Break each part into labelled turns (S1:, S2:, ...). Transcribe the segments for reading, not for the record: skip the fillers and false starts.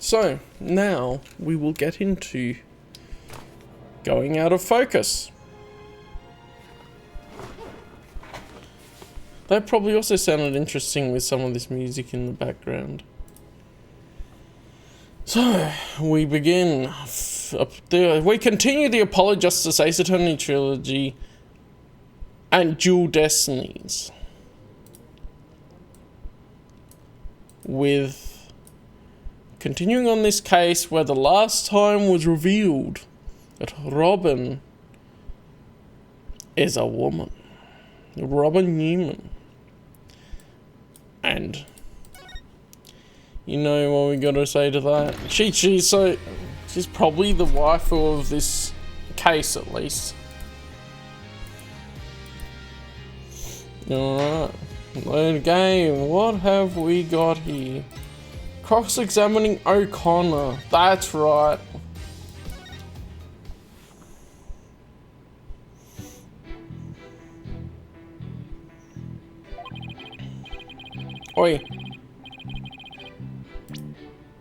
S1: So, now we will get into going out of focus. That probably also sounded interesting with some of this music in the background. So, we begin. We continue the Apollo Justice Ace Attorney Trilogy and Dual Destinies with continuing on this case where the last time was revealed that Robin is a woman. Robin Newman. And you know what we gotta say to that? She's probably the wife of this case, at least. Alright. Load game. What have we got here? Cross-examining O'Connor. That's right. Oi.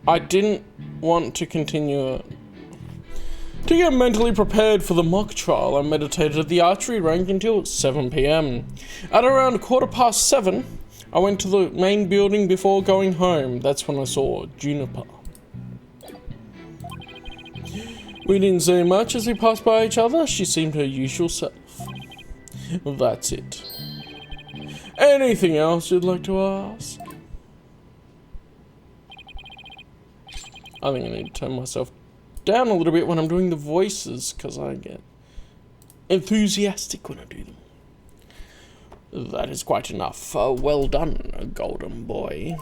S1: I didn't want to continue it. To get mentally prepared for the mock trial, I meditated at the archery range until 7 PM. At around 7:15, I went to the main building before going home. That's when I saw Juniper. We didn't say much as we passed by each other. She seemed her usual self. That's it. Anything else you'd like to ask? I think I need to turn myself down a little bit when I'm doing the voices, because I get enthusiastic when I do them. That is quite enough. Well done, golden boy.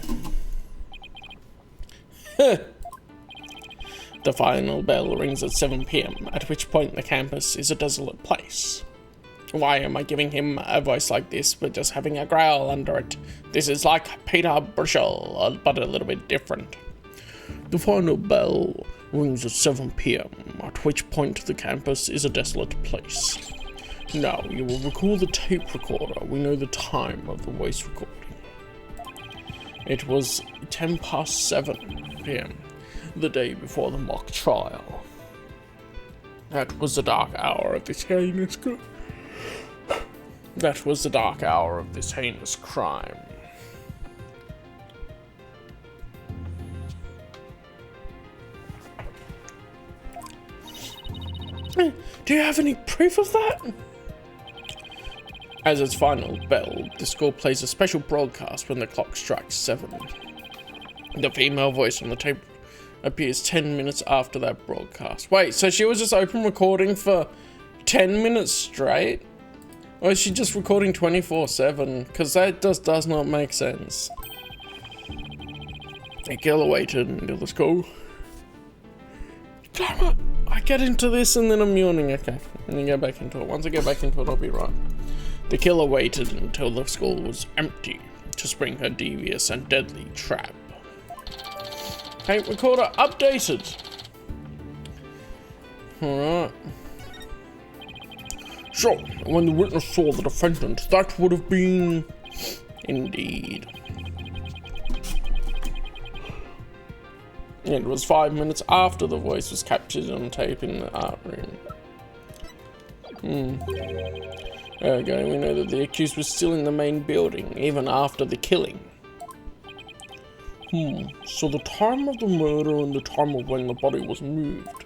S1: The final bell rings at 7 PM, at which point the campus is a desolate place. Why am I giving him a voice like this, but just having a growl under it? This is like Peter Burchell, but a little bit different. The final bell rings at 7 PM, at which point the campus is a desolate place. Now, you will recall the tape recorder. We know the time of the voice recording. It was 7 PM, the day before the mock trial. That was the dark hour of this heinous crime. Do you have any proof of that? As its final bell, the school plays a special broadcast when the clock strikes 7. The female voice on the tape appears 10 minutes after that broadcast. Wait, so she was just open recording for 10 minutes straight? Or is she just recording 24/7? Because that just does not make sense. The killer waited until the school. Damn it! I get into this and then I'm yawning. Okay, let me get back into it. Once I get back into it, I'll be right. The killer waited until the school was empty to spring her devious and deadly trap. Tape recorder updated. Alright. So, when the witness saw the defendant, that would have been... Indeed. It was 5 minutes after the voice was captured on tape in the art room. Okay, we know that the accused was still in the main building, even after the killing. So the time of the murder and the time of when the body was moved.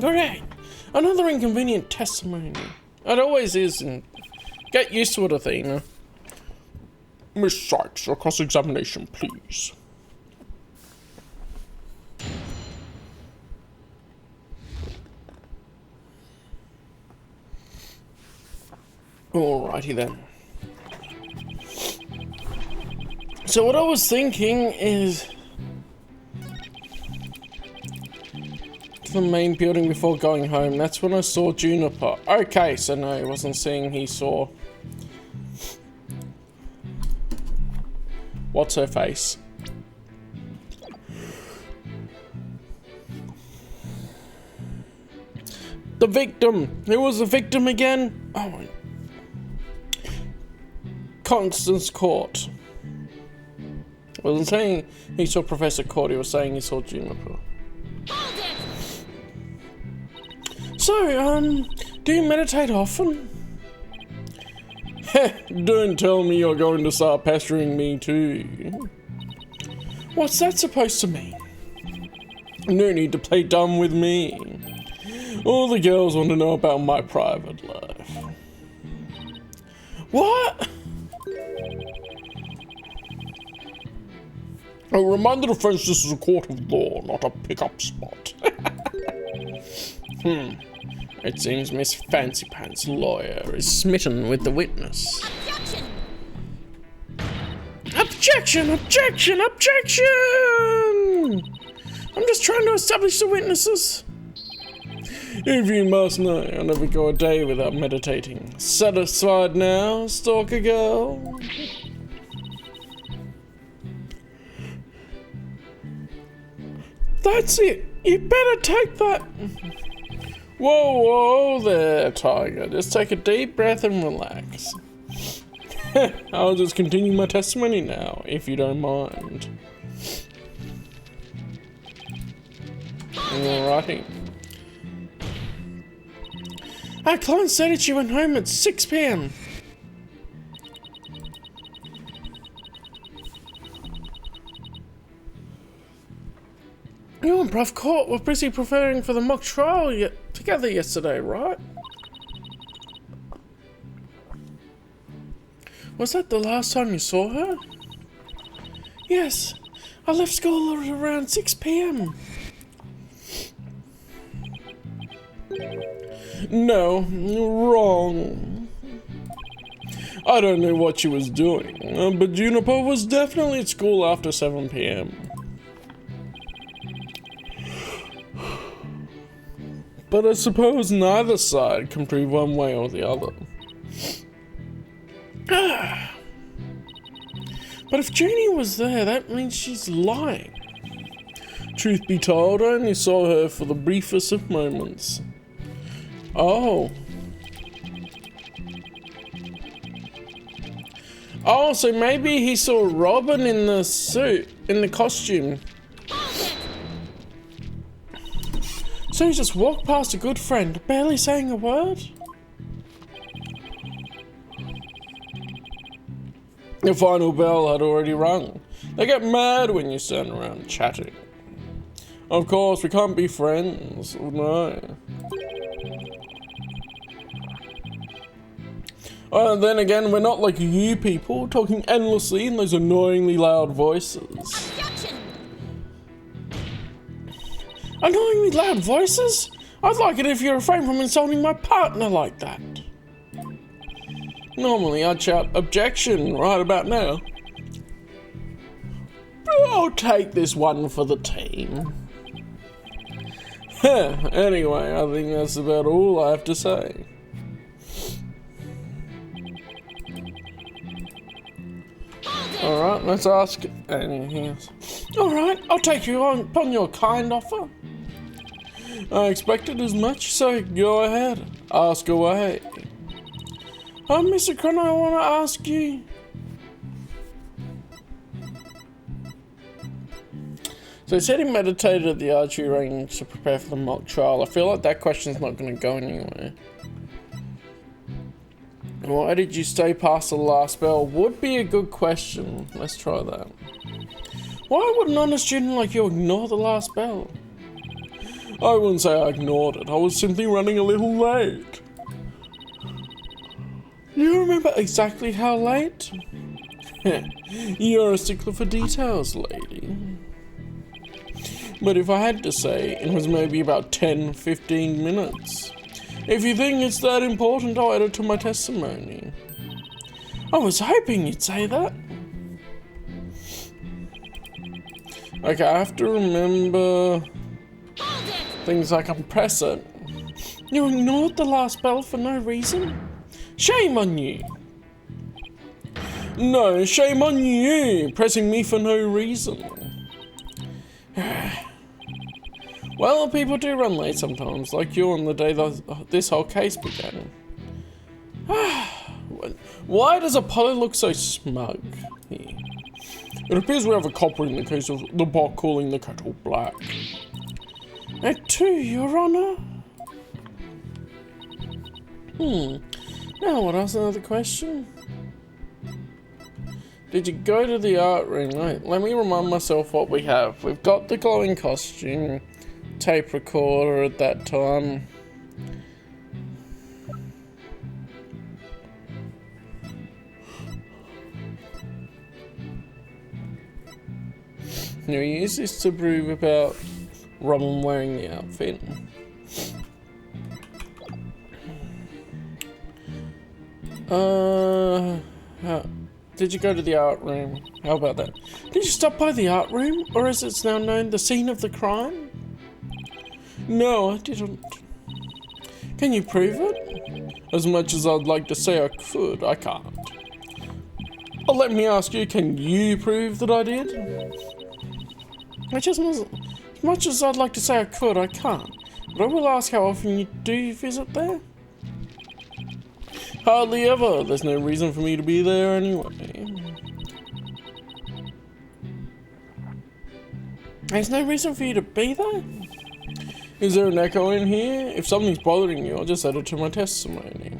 S1: Alright, another inconvenient testimony. It always is, and get used to it, Athena. Miss Sykes, a cross-examination, please. Alrighty then. So what I was thinking is the main building before going home. That's when I saw Juniper. Okay, so no, he wasn't seeing, he saw... What's her face? The victim! Who was the victim again? Oh my... Constance Court. Wasn't saying he saw Professor Cordy, was saying he saw Juniper. So, do you meditate often? Heh, don't tell me you're going to start pestering me too. What's that supposed to mean? No need to play dumb with me. All the girls want to know about my private life. What? A reminder of friends, this is a court of law, not a pickup spot. It seems Miss Fancy Pants' lawyer is smitten with the witness. Objection! Objection! Objection! I'm just trying to establish the witnesses. If you must know, I never go a day without meditating. Satisfied now, stalker girl? That's it. You better take that. Whoa, whoa there, Tiger. Just take a deep breath and relax. I'll just continue my testimony now, if you don't mind. Alrighty. Our client said she went home at 6 p.m. You and Prof Court were busy preparing for the mock trial together yesterday, right? Was that the last time you saw her? Yes, I left school at around 6 p.m. No, wrong. I don't know what she was doing, but Juniper was definitely at school after 7 p.m. But I suppose neither side can prove one way or the other. But if Jeannie was there, that means she's lying. Truth be told, I only saw her for the briefest of moments. Oh. Oh, so maybe he saw Robin in the suit, in the costume. So he just walked past a good friend, barely saying a word? The final bell had already rung. They get mad when you stand around chatting. Of course, we can't be friends, no. And then again, we're not like you people, talking endlessly in those annoyingly loud voices. Objection. Annoyingly loud voices? I'd like it if you refrain from insulting my partner like that. Normally I'd shout objection right about now. I'll take this one for the team. Anyway, I think that's about all I have to say. Alright, let's ask anything else. Alright, I'll take you upon your kind offer. I expected as much, so go ahead. Ask away. Mr. Crono, I want to ask you. So he said he meditated at the archery range to prepare for the mock trial. I feel like that question's not going to go anywhere. Why did you stay past the last bell? Would be a good question. Let's try that. Why would an honest student like you ignore the last bell? I wouldn't say I ignored it. I was simply running a little late. You remember exactly how late? You're a stickler for details, lady. But if I had to say, it was maybe about 10-15 minutes. If you think it's that important, I'll add it to my testimony. I was hoping you'd say that. Okay, I have to remember things like compressor. You ignored the last bell for no reason? Shame on you. No, shame on you, pressing me for no reason. Well, people do run late sometimes, like you on the day this whole case began. Why does Apollo look so smug here? It appears we have a culprit in the case of the pot calling the kettle black. At 2, Your Honor. Now what else? Another question? Did you go to the art room? Right, let me remind myself what we have. We've got the glowing costume, tape recorder at that time. Now we use this to prove about Robin wearing the outfit. Did you go to the art room? How about that? Did you stop by the art room? Or as it's now known, the scene of the crime? No, I didn't. Can you prove it? As much as I'd like to say I could, I can't. Well, let me ask you, can you prove that I did? As much as I'd like to say I could, I can't. But I will ask how often you do visit there? Hardly ever. There's no reason for me to be there anyway. There's no reason for you to be there? Is there an echo in here? If something's bothering you, I'll just add it to my testimony.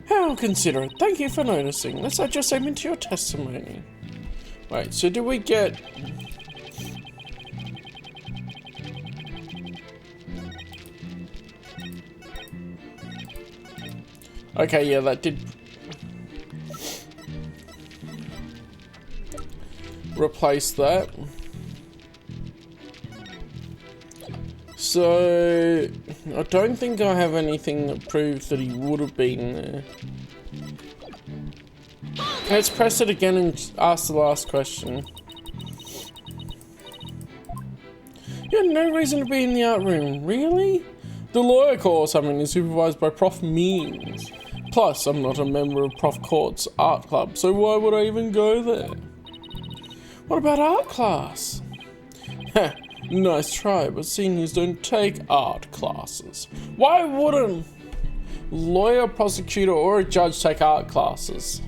S1: How considerate. Thank you for noticing. Let's add your statement to your testimony. Wait, so do we get... Okay, yeah, that did replace that. So, I don't think I have anything that proves that he would have been there. Let's press it again and ask the last question. You had no reason to be in the art room, really? The lawyer course I'm in is supervised by Prof. Means. Plus, I'm not a member of Prof. Court's art club, so why would I even go there? What about art class? Heh, nice try, but seniors don't take art classes. Why wouldn't lawyer, prosecutor, or a judge take art classes?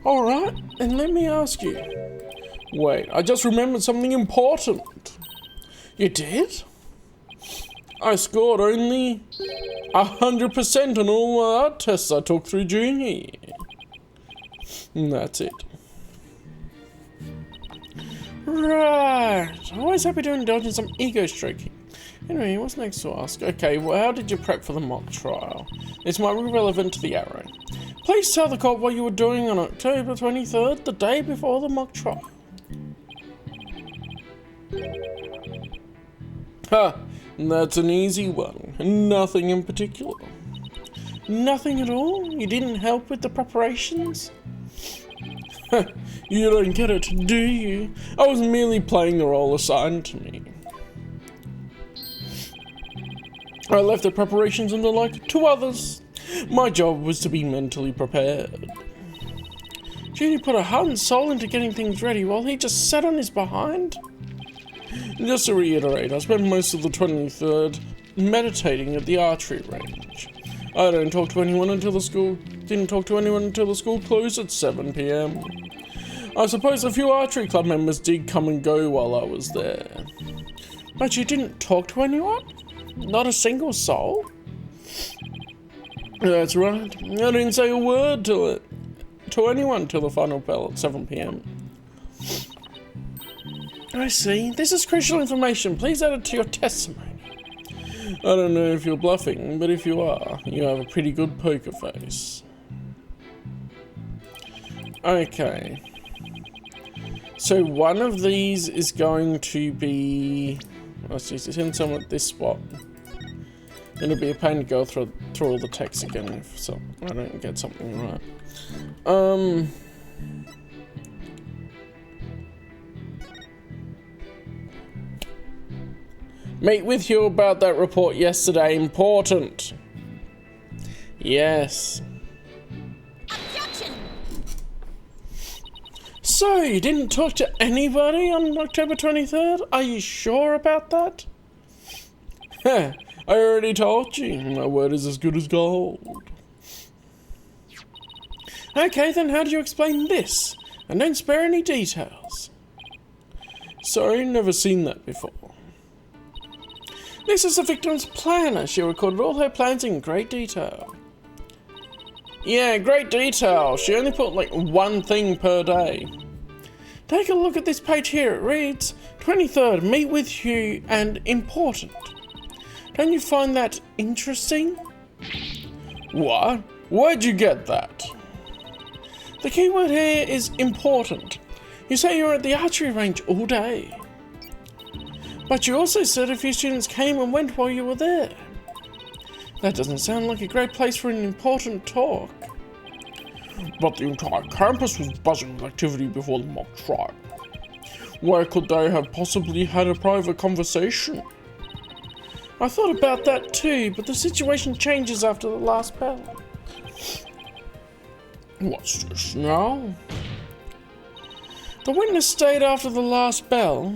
S1: Alright, and let me ask you. Wait, I just remembered something important. You did? I scored only 100% on all my art tests I took through junior year. And that's it. Right. Always happy to indulge in some ego stroking. Anyway, what's next to ask? Okay, well, how did you prep for the mock trial? This might be relevant to the arrow. Please tell the court what you were doing on October 23rd, the day before the mock trial. Ha! That's an easy one. Nothing in particular. Nothing at all? You didn't help with the preparations? You don't get it, do you? I was merely playing the role assigned to me. I left the preparations and the like to others. My job was to be mentally prepared. Judy put her heart and soul into getting things ready while he just sat on his behind. Just to reiterate, I spent most of the 23rd meditating at the archery range. I didn't talk to anyone until the school closed at 7 PM. I suppose a few archery club members did come and go while I was there. But you didn't talk to anyone? Not a single soul? That's right. I didn't say a word to anyone till the final bell at 7 PM. I see. This is crucial information. Please add it to your testimony. I don't know if you're bluffing, but if you are, you have a pretty good poker face. Okay. So one of these is going to be... Let's just send someone at this spot. It'll be a pain to go through all the text again if I don't get something right. Meet with you about that report yesterday. Important. Yes.
S2: Objection.
S1: So, you didn't talk to anybody on October 23rd? Are you sure about that? Heh, I already told you. My word is as good as gold. Okay, then how do you explain this? and don't spare any details. Sorry, never seen that before. This is the victim's planner. She recorded all her plans in great detail. Yeah, great detail. She only put like one thing per day. Take a look at this page here. It reads, 23rd, meet with you and important. Don't you find that interesting? What? Where'd you get that? The keyword here is important. You say you were at the archery range all day. But you also said a few students came and went while you were there. That doesn't sound like a great place for an important talk. But the entire campus was buzzing with activity before the mock trial. Where could they have possibly had a private conversation? I thought about that too, but the situation changes after the last bell. What's this now? The witness stayed after the last bell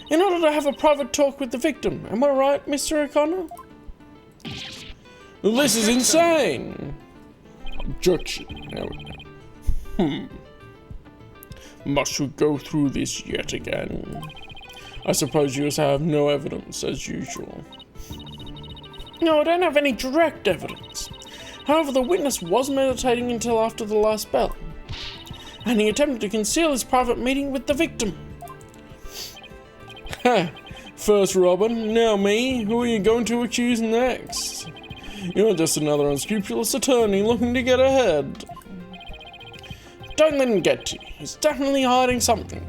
S1: in order to have a private talk with the victim. Am I right, Mr. O'Connor? This is insane! Objection. Must we go through this yet again? I suppose you have no evidence, as usual. No, I don't have any direct evidence. However, the witness was meditating until after the last bell, and he attempted to conceal his private meeting with the victim. Ha! First Robin, now me. Who are you going to accuse next? You're just another unscrupulous attorney looking to get ahead. Don't let him get to you. He's definitely hiding something.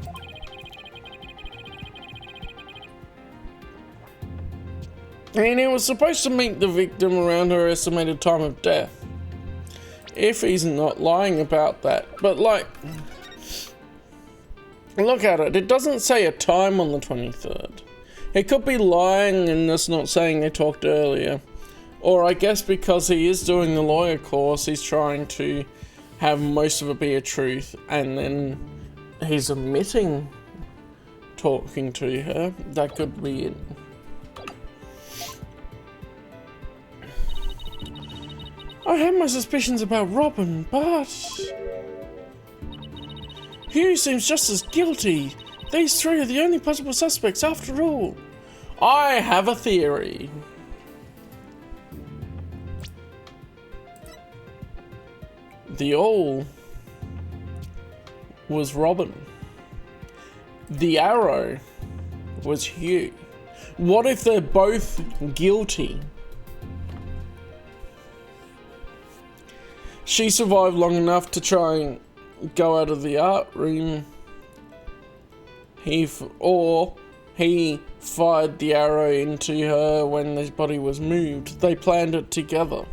S1: And he was supposed to meet the victim around her estimated time of death. If he's not lying about that. But like, look at it. It doesn't say a time on the 23rd. He could be lying and just not saying they talked earlier. Or I guess because he is doing the lawyer course, he's trying to have most of it be a truth, and then he's omitting talking to her. That could be it. I had my suspicions about Robin, but Hugh seems just as guilty. These three are the only possible suspects after all. I have a theory. The owl was Robin. The arrow was Hugh. What if they're both guilty? She survived long enough to try and go out of the art room. He fired the arrow into her when his body was moved. They planned it together.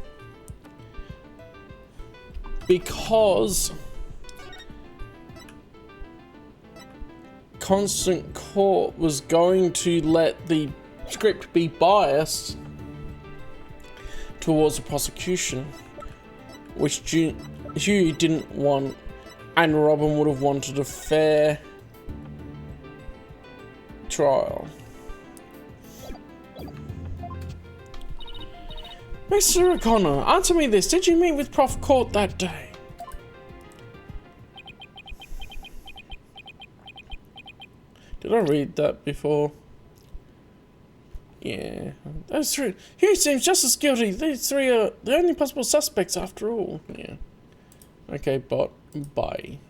S1: Because Constant Court was going to let the script be biased towards the prosecution, which Hugh didn't want, and Robin would have wanted a fair trial. Mr. O'Connor, answer me this. Did you meet with Prof. Court that day? Did I read that before? Yeah. Those three. Hugh seems just as guilty. These three are the only possible suspects after all. Yeah. Okay, bot. Bye.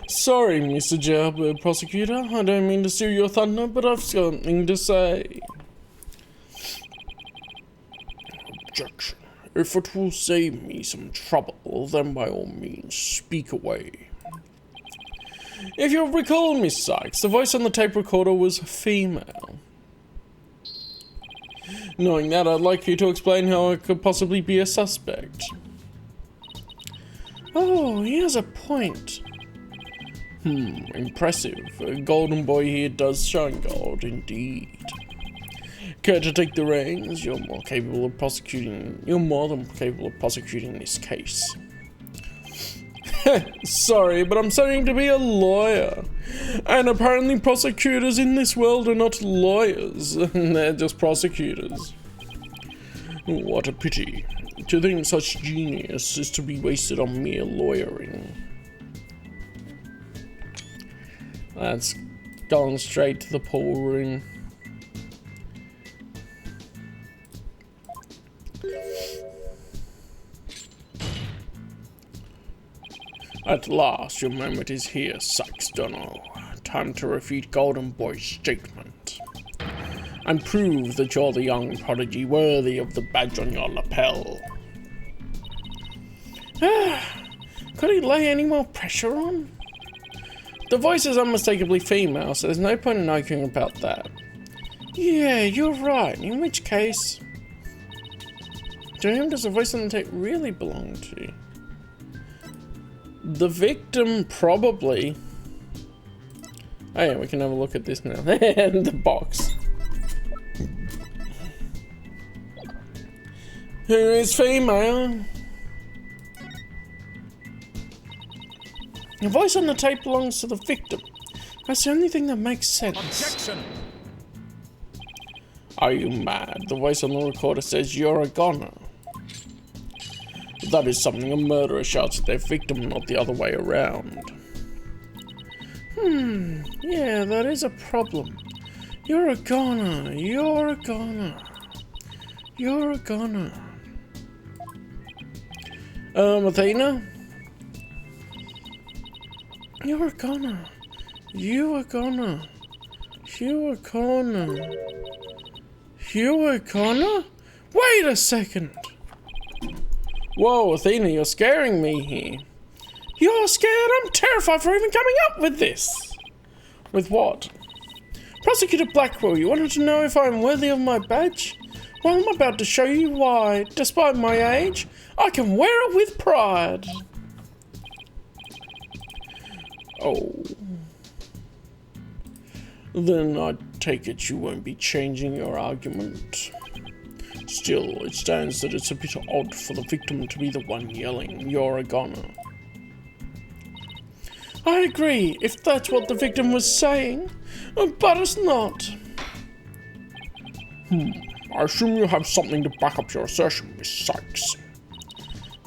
S1: Sorry, Mr. Jailbird Prosecutor. I don't mean to steal your thunder, but I've something to say. Objection. If it will save me some trouble, then by all means, speak away. If you'll recall, Miss Sykes, the voice on the tape recorder was female. Knowing that, I'd like you to explain how it could possibly be a suspect. Oh, he has a point. Impressive. A golden boy here does shine gold, indeed. Care to take the reins? You're more than capable of prosecuting this case. Sorry, but I'm studying to be a lawyer. And apparently prosecutors in this world are not lawyers. They're just prosecutors. What a pity. To think such genius is to be wasted on mere lawyering. That's going straight to the pool room. At last, your moment is here, Sykes Dunno. Time to refute Golden Boy's statement. And prove that you're the young prodigy worthy of the badge on your lapel. Could he lay any more pressure on? The voice is unmistakably female, so there's no point in arguing about that. Yeah, you're right, in which case... To whom does the voice on the tape really belong to? The victim, probably. Oh yeah, we can have a look at this now. And the box. Who is female? The voice on the tape belongs to the victim. That's the only thing that makes sense.
S3: Objection!
S1: Are you mad? The voice on the recorder says you're a goner. That is something a murderer shouts at their victim, not the other way around. Yeah, that is a problem. You're a goner. You're a goner. You're a goner. Athena? You're a goner. You a goner. You a goner. You a goner? Wait a second. Whoa, Athena, you're scaring me here. You're scared? I'm terrified for even coming up with this. With what? Prosecutor Blackwell, you wanted to know if I'm worthy of my badge? Well, I'm about to show you why. Despite my age, I can wear it with pride. Oh. Then I take it you won't be changing your argument. Still, it stands that it's a bit odd for the victim to be the one yelling, "You're a goner." I agree, if that's what the victim was saying, but it's not. I assume you have something to back up your assertion, Miss Sykes.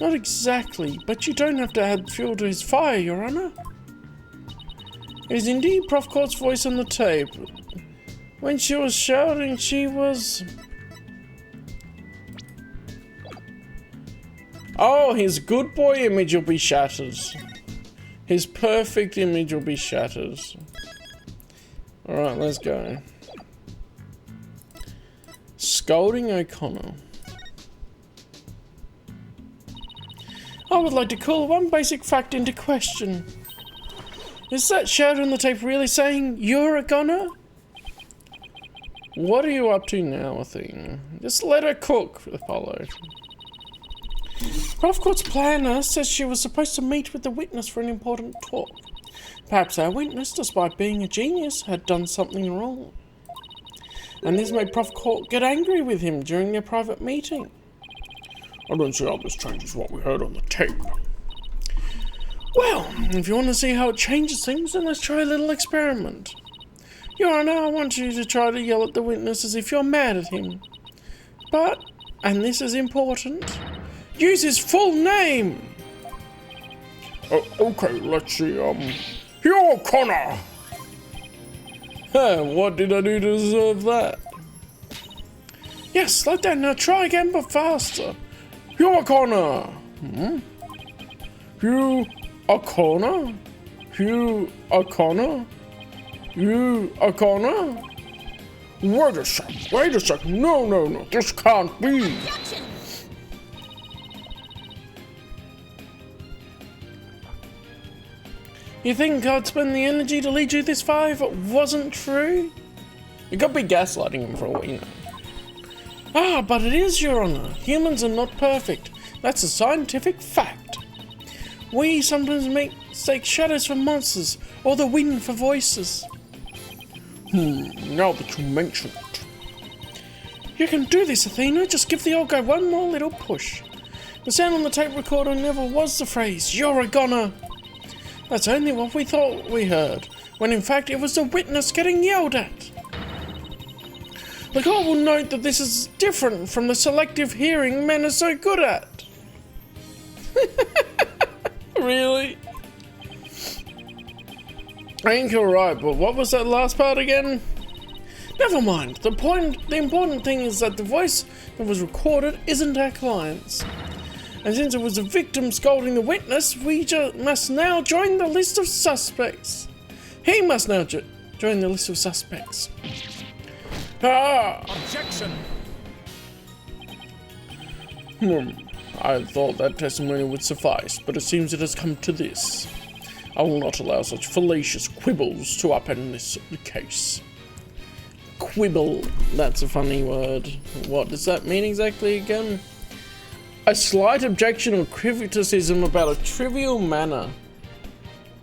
S1: Not exactly, but you don't have to add fuel to his fire, Your Honor. It is indeed Prof Court's voice on the tape. When she was shouting, she was... Oh, his good boy image will be shattered. His perfect image will be shattered. Alright, let's go. Scolding O'Connor. I would like to call one basic fact into question. Is that shout on the tape really saying, "You're a goner"? What are you up to now, Athena? Just let her cook, Apollo. Prof Court's planner says she was supposed to meet with the witness for an important talk. Perhaps our witness, despite being a genius, had done something wrong. And this made Prof Court get angry with him during their private meeting. I don't see how this changes what we heard on the tape. Well, if you want to see how it changes things, then let's try a little experiment. Your Honor, I want you to try to yell at the witness as if you're mad at him. But, and this is important, use his full name! Okay, let's see, Hugh Connor! What did I do to deserve that? Yes, slow down, now try again, but faster. Hugh Connor! Hugh O'Connor? Hugh O'Connor? Hugh O'Connor? Wait a second, no, this can't be!
S2: Objection!
S1: You think I'd spend the energy to lead you this far if it wasn't true? You could be gaslighting him for all we know. Ah, but it is, Your Honor. Humans are not perfect. That's a scientific fact. We sometimes mistake shadows for monsters, or the wind for voices. Now that you mention it. You can do this, Athena. Just give the old guy one more little push. The sound on the tape recorder never was the phrase, "You're a goner." That's only what we thought we heard, when in fact it was the witness getting yelled at. The court will note that this is different from the selective hearing men are so good at. Really? I think you're right, but what was that last part again? Never mind. The important thing is that the voice that was recorded isn't our client's. And since it was the victim scolding the witness, we must now join the list of suspects. He must now join the list of suspects. Ah!
S3: Objection!
S1: I thought that testimony would suffice, but it seems it has come to this. I will not allow such fallacious quibbles to upend this case. Quibble, that's a funny word. What does that mean exactly again? A slight objection or criticism about a trivial manner.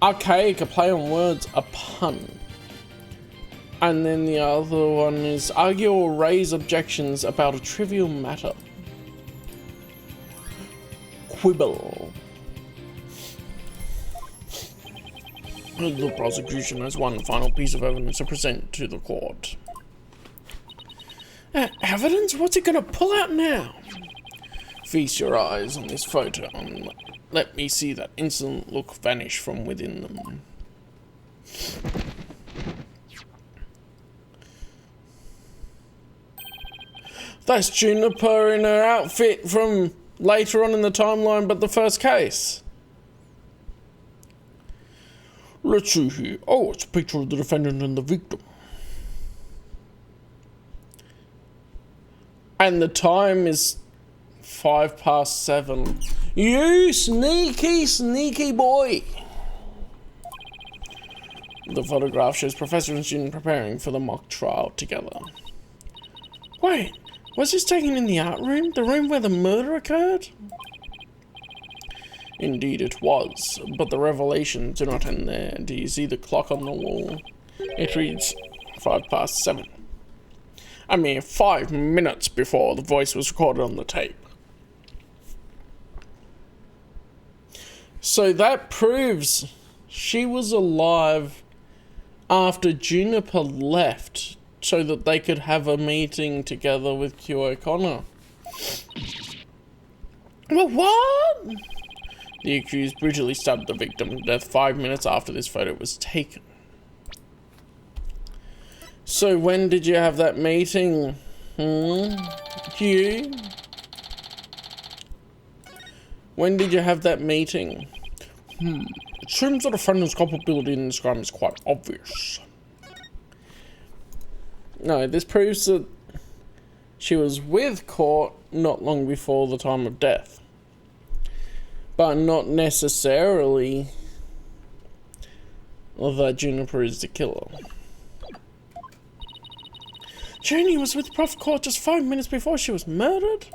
S1: Archaic, a play on words, a pun. And then the other one is argue or raise objections about a trivial matter. Quibble. The prosecution has one final piece of evidence to present to the court. Evidence? What's it gonna pull out now? Feast your eyes on this photo and let me see that insolent look vanish from within them. That's Juniper in her outfit from later on in the timeline, but the first case. Let's see here. Oh, it's a picture of the defendant and the victim. And the time is 7:05. You sneaky, sneaky boy. The photograph shows professor and student preparing for the mock trial together. Wait, was this taken in the art room? The room where the murder occurred? Indeed it was, but the revelations do not end there. Do you see the clock on the wall? It reads 7:05. A mere 5 minutes before the voice was recorded on the tape. So that proves she was alive after Juniper left so that they could have a meeting together with Q O'Connor. Well, what? The accused brutally stabbed the victim to death 5 minutes after this photo was taken. So when did you have that meeting? Q? When did you have that meeting? It seems that the defendant's culpability in this crime is quite obvious. No, this proves that she was with Court not long before the time of death. But not necessarily that Juniper is the killer. Janie was with Prof Court just 5 minutes before she was murdered?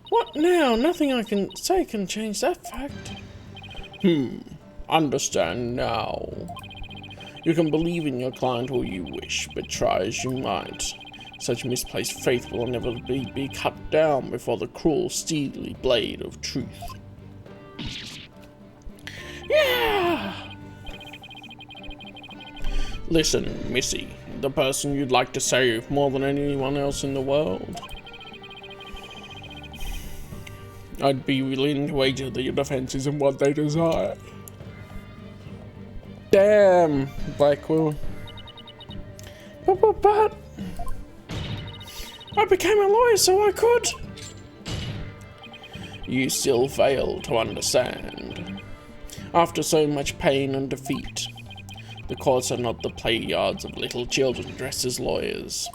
S1: What now? Nothing I can say can change that fact. Understand now. You can believe in your client all you wish, but try as you might. Such misplaced faith will inevitably be cut down before the cruel, steely blade of truth. Yeah! Listen, Missy, the person you'd like to save more than anyone else in the world. I'd be willing to wager that your defense isn't what they desire. Damn, Blackwell. But I became a lawyer so I could. You still fail to understand. After so much pain and defeat, the courts are not the play yards of little children dressed as lawyers.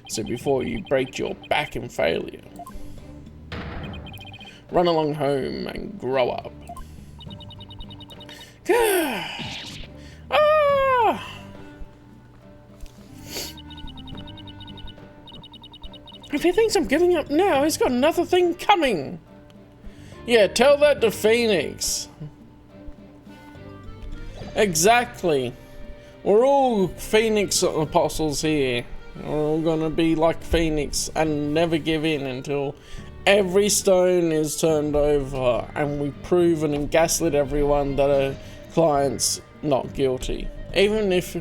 S1: So before you break your back in failure, run along home and grow up. Ah! If he thinks I'm giving up now, he's got another thing coming. Yeah, tell that to Phoenix. Exactly. We're all Phoenix apostles here. We're all gonna be like Phoenix and never give in until every stone is turned over and we prove and gaslit everyone that a client's not guilty. Even if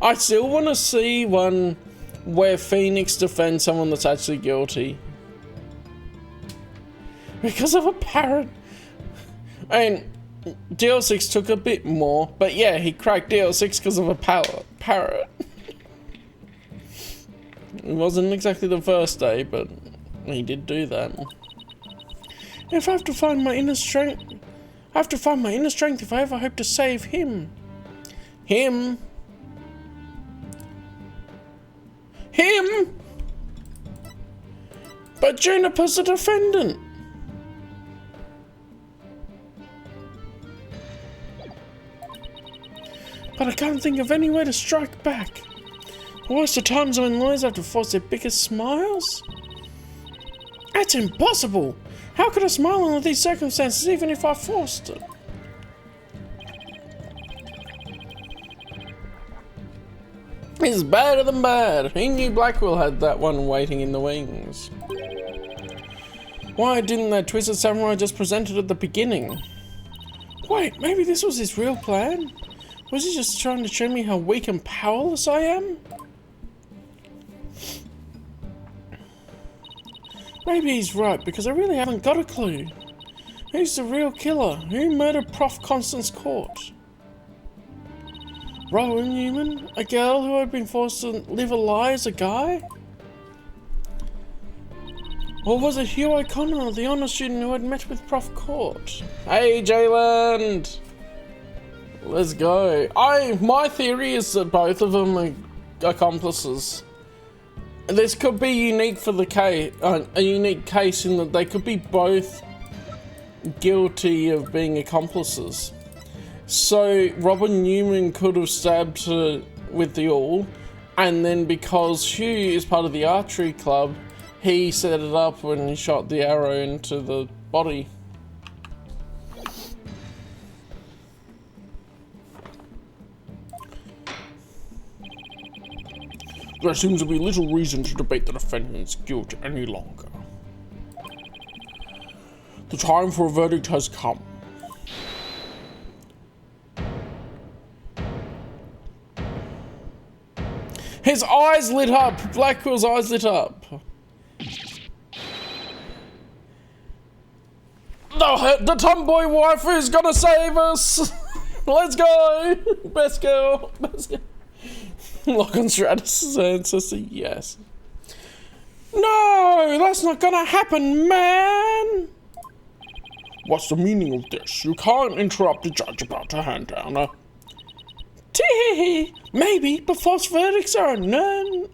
S1: I still want to see one where Phoenix defends someone that's actually guilty. Because of a parrot. And DL6 took a bit more, but yeah, he cracked DL6 because of a parrot. It wasn't exactly the first day, but he did do that. If I have to find my inner strength, if I ever hope to save him. Him? But Juniper's the defendant. But I can't think of any way to strike back. Worst of times when lawyers have to force their biggest smiles? That's impossible! How could I smile under these circumstances even if I forced it? It's better than bad. He knew Blackwell had that one waiting in the wings. Why didn't that Twisted Samurai just present it at the beginning? Wait, maybe this was his real plan? Was he just trying to show me how weak and powerless I am? Maybe he's right, because I really haven't got a clue. Who's the real killer? Who murdered Prof. Constance Court? Rowan Newman? A girl who had been forced to live a lie as a guy? Or was it Hugh O'Connor, the honour student who had met with Prof. Court? Hey, Jayland! Let's go. My theory is that both of them are accomplices. This could be unique for the case, a unique case in that they could be both guilty of being accomplices. So Robin Newman could have stabbed her with the awl, and then because Hugh is part of the archery club, he set it up when he shot the arrow into the body. There seems to be little reason to debate the defendant's guilt any longer. The time for a verdict has come. His eyes lit up! Blackwell's eyes lit up. The tomboy wife is gonna save us! Let's go! Best girl! Best girl. Lock on Stratus' ancestor, yes. No! That's not gonna happen, man! What's the meaning of this? You can't interrupt the judge about to hand down a... Tee-hee-hee! Maybe, but false verdicts are no.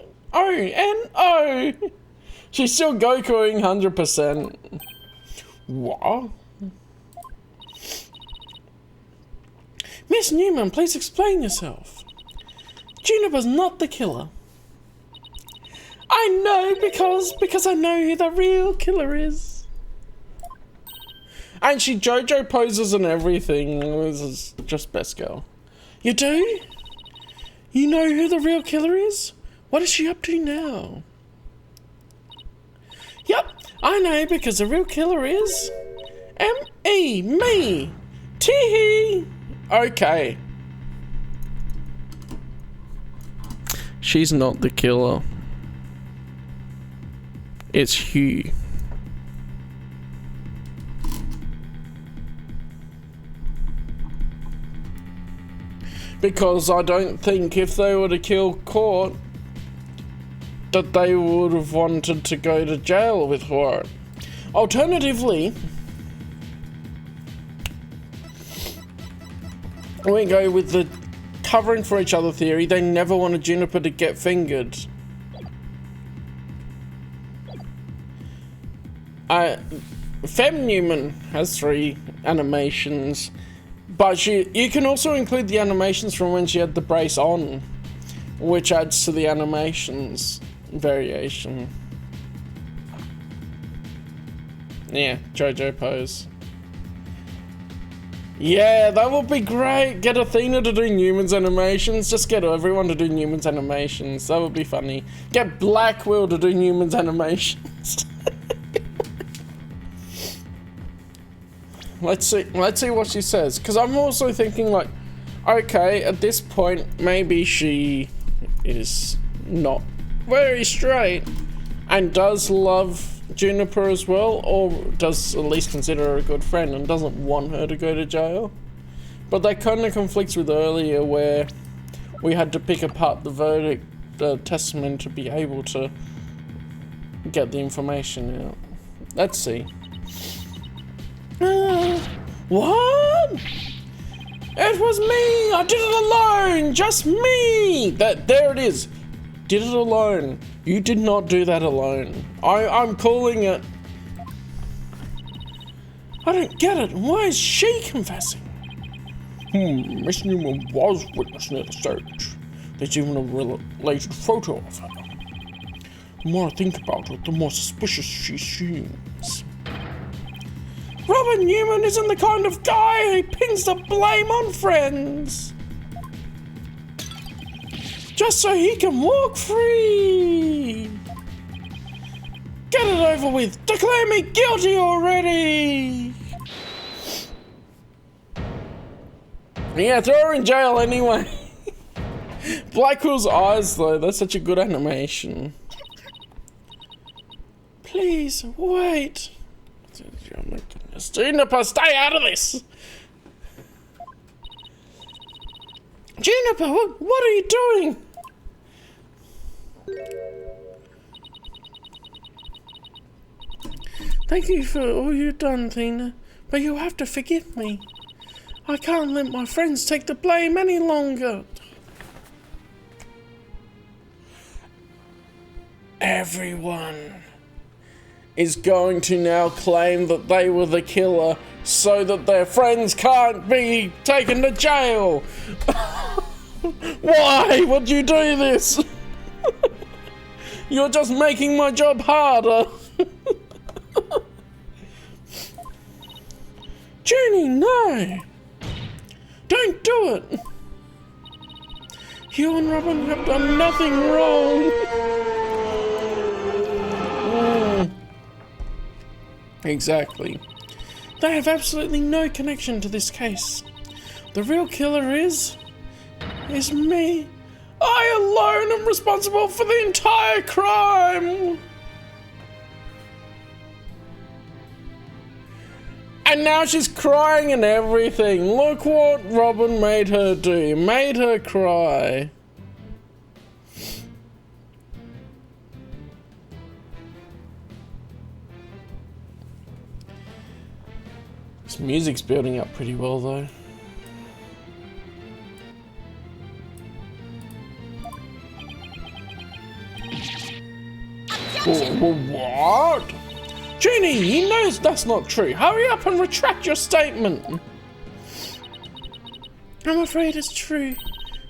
S1: She's still Gokuing 100%. What? Miss Newman, please explain yourself. Juniper's not the killer. I know because I know who the real killer is. And she JoJo poses and everything. This is just best girl. You do? You know who the real killer is? What is she up to now? Yep, I know because the real killer is... M-E, me. Tee-hee. Okay. She's not the killer. It's Hugh. Because I don't think if they were to kill Court, that they would have wanted to go to jail with her. Alternatively, we go with the covering for each other theory. They never wanted Juniper to get fingered. Fem Newman has 3 animations, but you can also include the animations from when she had the brace on, which adds to the animations variation. Yeah, JoJo pose. Yeah, that would be great. Get Athena to do Newman's animations. Just get everyone to do Newman's animations. That would be funny. Get Blackwell to do Newman's animations. Let's see what she says. Because I'm also thinking like, okay, at this point, maybe she is not very straight and does love Juniper as well, or does at least consider her a good friend and doesn't want her to go to jail. But that kind of conflicts with earlier where we had to pick apart the verdict, the testament, to be able to get the information out. Let's see. What? It was me! I did it alone! Just me! There it is. Did it alone. You did not do that alone. I'm calling it. I don't get it. Why is she confessing? Miss Newman was witness near the search. There's even a related photo of her. The more I think about it, the more suspicious she seems. Robin Newman isn't the kind of guy who pins the blame on friends. Just so he can walk free. Get it over with. Declare me guilty already. Yeah, throw her in jail anyway. Blackwell's eyes though, that's such a good animation. Please, wait. Oh my goodness. Juniper, stay out of this! Juniper, what are you doing? Thank you for all you've done, Tina, but you'll have to forgive me. I can't let my friends take the blame any longer. Everyone is going to now claim that they were the killer so that their friends can't be taken to jail. Why would you do this? You're just making my job harder. Junie, no. Don't do it. You and Robin have done nothing wrong. Exactly. They have absolutely no connection to this case. The real killer is me. I alone am responsible for the entire crime. And now she's crying and everything. Look what Robin made her do. Made her cry. This music's building up pretty well though. What? Junie, he knows that's not true. Hurry up and retract your statement. I'm afraid it's true.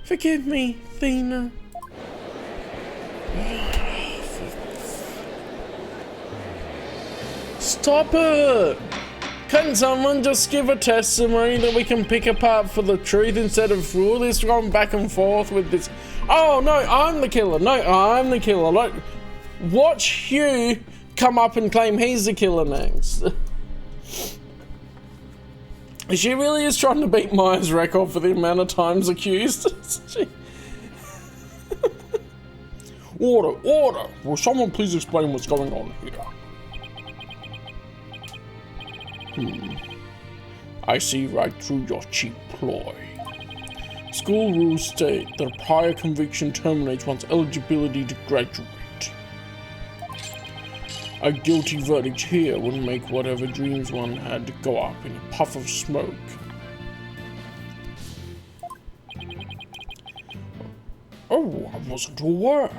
S1: Forgive me, Thena. Stop it! Can someone just give a testimony that we can pick apart for the truth instead of all this going back and forth with this? Oh no, I'm the killer. No, I'm the killer. Like, watch Hugh come up and claim he's the killer next. She really is trying to beat Maya's record for the amount of times accused. Order, order! Will someone please explain what's going on here? I see right through your cheap ploy. School rules state that a prior conviction terminates one's eligibility to graduate. A guilty verdict here would make whatever dreams one had go up in a puff of smoke. Oh, I wasn't aware.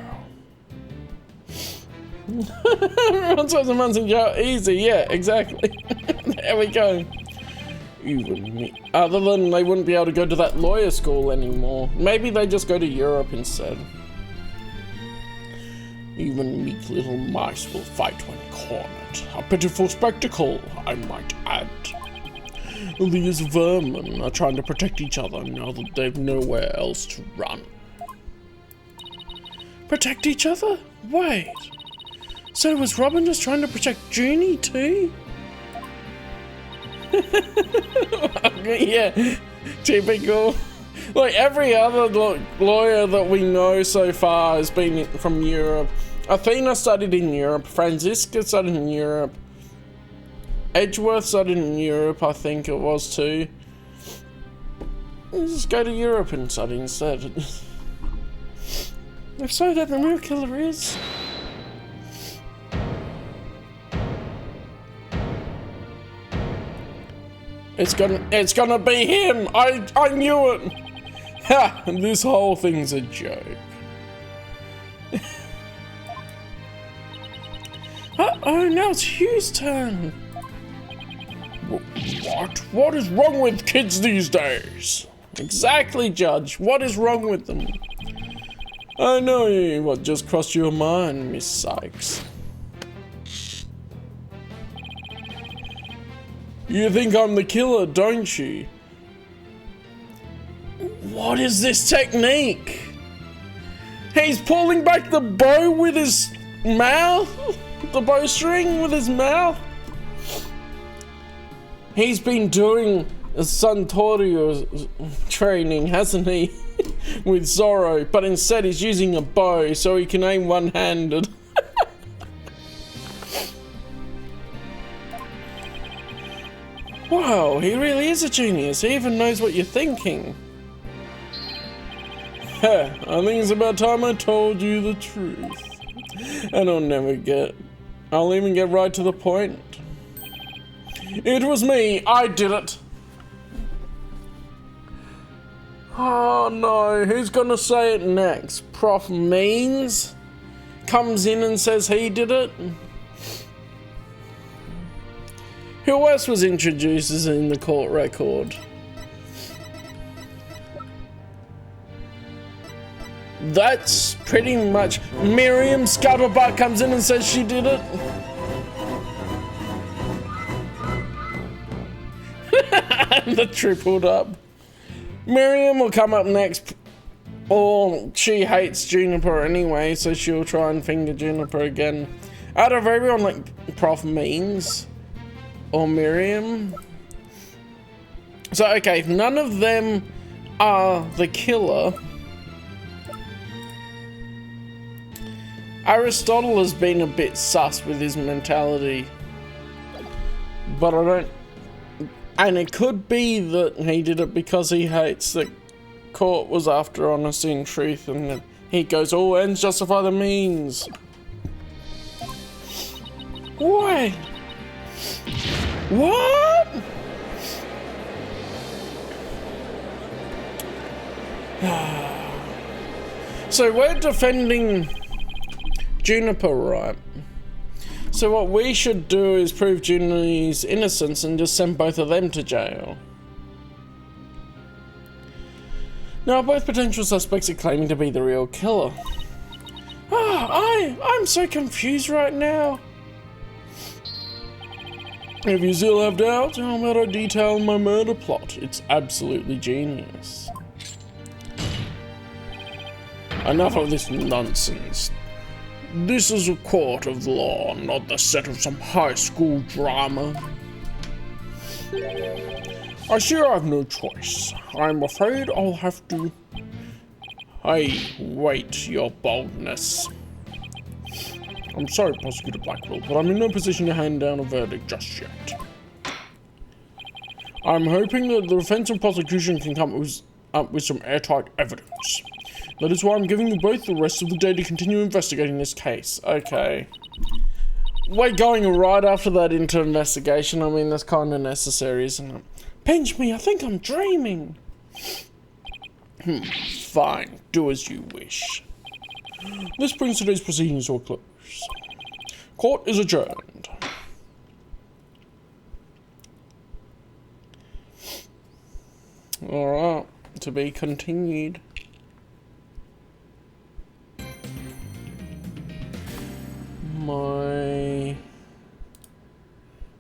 S1: Everyone spends a month in jail. Easy, yeah, exactly. There we go. Even me. Other than they wouldn't be able to go to that lawyer school anymore. Maybe they just go to Europe instead. Even meek little mice will fight when cornered. A pitiful spectacle, I might add. These vermin are trying to protect each other now that they've nowhere else to run. Protect each other? Wait. So was Robin just trying to protect Junie too? Yeah, typical. Like, every other lawyer that we know so far has been from Europe. Athena studied in Europe. Franziska studied in Europe. Edgeworth studied in Europe, I think it was too. Just go to Europe and study instead. If so, that the real killer is. It's gonna be him! I knew it! Ha! This whole thing's a joke. Uh-oh, now it's Hugh's turn! What? What is wrong with kids these days? Exactly, Judge. What is wrong with them? I know what just crossed your mind, Miss Sykes. You think I'm the killer, don't you? What is this technique? He's pulling back the bow with his mouth? The bowstring with his mouth? He's been doing a Suntorio training, hasn't he? With Zorro, but instead he's using a bow so he can aim one-handed. Wow, he really is a genius. He even knows what you're thinking. I think it's about time I told you the truth. And I'll even get right to the point. It was me, I did it. Oh no, who's gonna say it next? Prof Means comes in and says he did it. Who else was introduced as in the court record? That's pretty much... Miriam Scuttlebutt comes in and says she did it. The tripled up. Miriam will come up next. Or she hates Juniper anyway, so she'll try and finger Juniper again. Out of everyone, like Prof Means or Miriam. So, okay, if none of them are the killer, Aristotle has been a bit sus with his mentality. But I don't... And it could be that he did it because he hates that court was after honesty and truth, and he goes, all ends justify the means. Why? What? So we're defending Juniper, right? So what we should do is prove Juniper's innocence and just send both of them to jail. Now, both potential suspects are claiming to be the real killer. I'm so confused right now. If you still have doubts, how about I detail my murder plot? It's absolutely genius. Enough of this nonsense. This is a court of law, not the set of some high school drama. I see I have no choice. I'm afraid I'll have to... I wait your boldness. I'm sorry, Prosecutor Blackwell, but I'm in no position to hand down a verdict just yet. I'm hoping that the defense and prosecution can come up with some airtight evidence. That is why I'm giving you both the rest of the day to continue investigating this case. Okay. We're going right after that into investigation. I mean, that's kind of necessary, isn't it? Pinch me, I think I'm dreaming. Fine, do as you wish. This brings today's proceedings to a close. Court is adjourned. Alright, to be continued.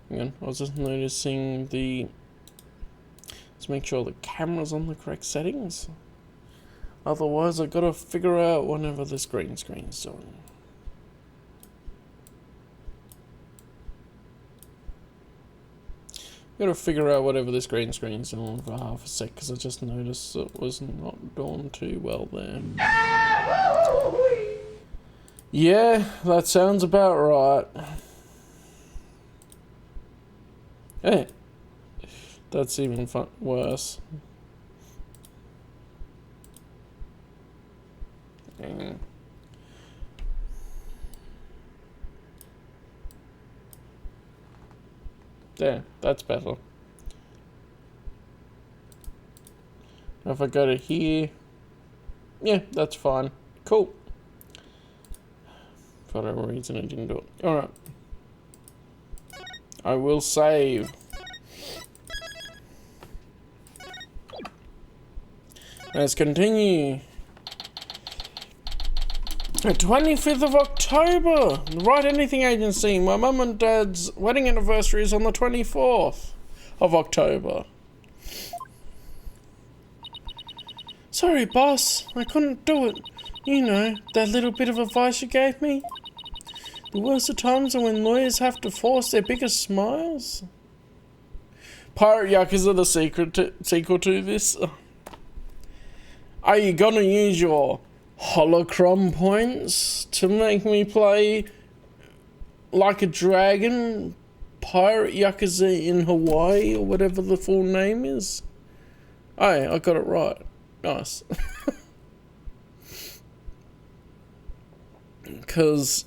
S1: Hang on, I was just noticing the... Let's make sure the camera's on the correct settings. Otherwise, I've got to figure out whenever this green screen's doing. Gotta figure out whatever this green screen's doing for half a sec, because I just noticed it was not doing too well there. Yeah, that sounds about right. Hey, that's even worse. There, that's better. If I go to here, yeah, that's fine. Cool. For whatever reason, I didn't do it. Alright. I will save. Let's continue. The 25th of October, the Write Anything Agency. My mum and dad's wedding anniversary is on the 24th of October. Sorry, boss, I couldn't do it. You know, that little bit of advice you gave me. The worst of times are when lawyers have to force their biggest smiles. Pirate Yakuza, the sequel to this. Are you gonna use your holocron points to make me play like a dragon Pirate Yakuza in Hawaii, or whatever the full name is? Hey, I got it right. Nice. Because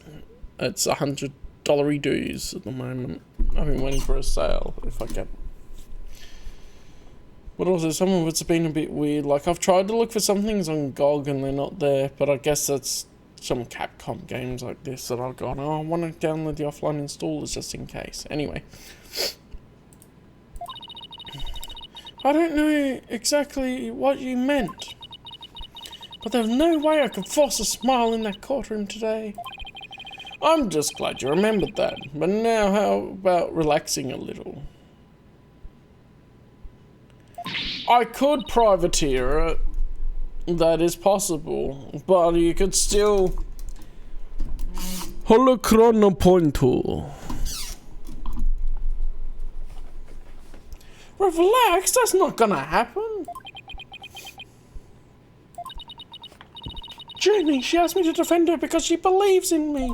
S1: it's $100 dues at the moment. I've been waiting for a sale if I get. But also, some of it's been a bit weird. Like, I've tried to look for some things on GOG and they're not there, but I guess that's some Capcom games like this that I've gone, oh, I want to download the offline installers just in case. Anyway. I don't know exactly what you meant, but there's no way I could force a smile in that courtroom today. I'm just glad you remembered that, but now how about relaxing a little? I could privateer it, that is possible, but you could still Holocronopointo. Relax, that's not gonna happen. Jamie, she asked me to defend her because she believes in me.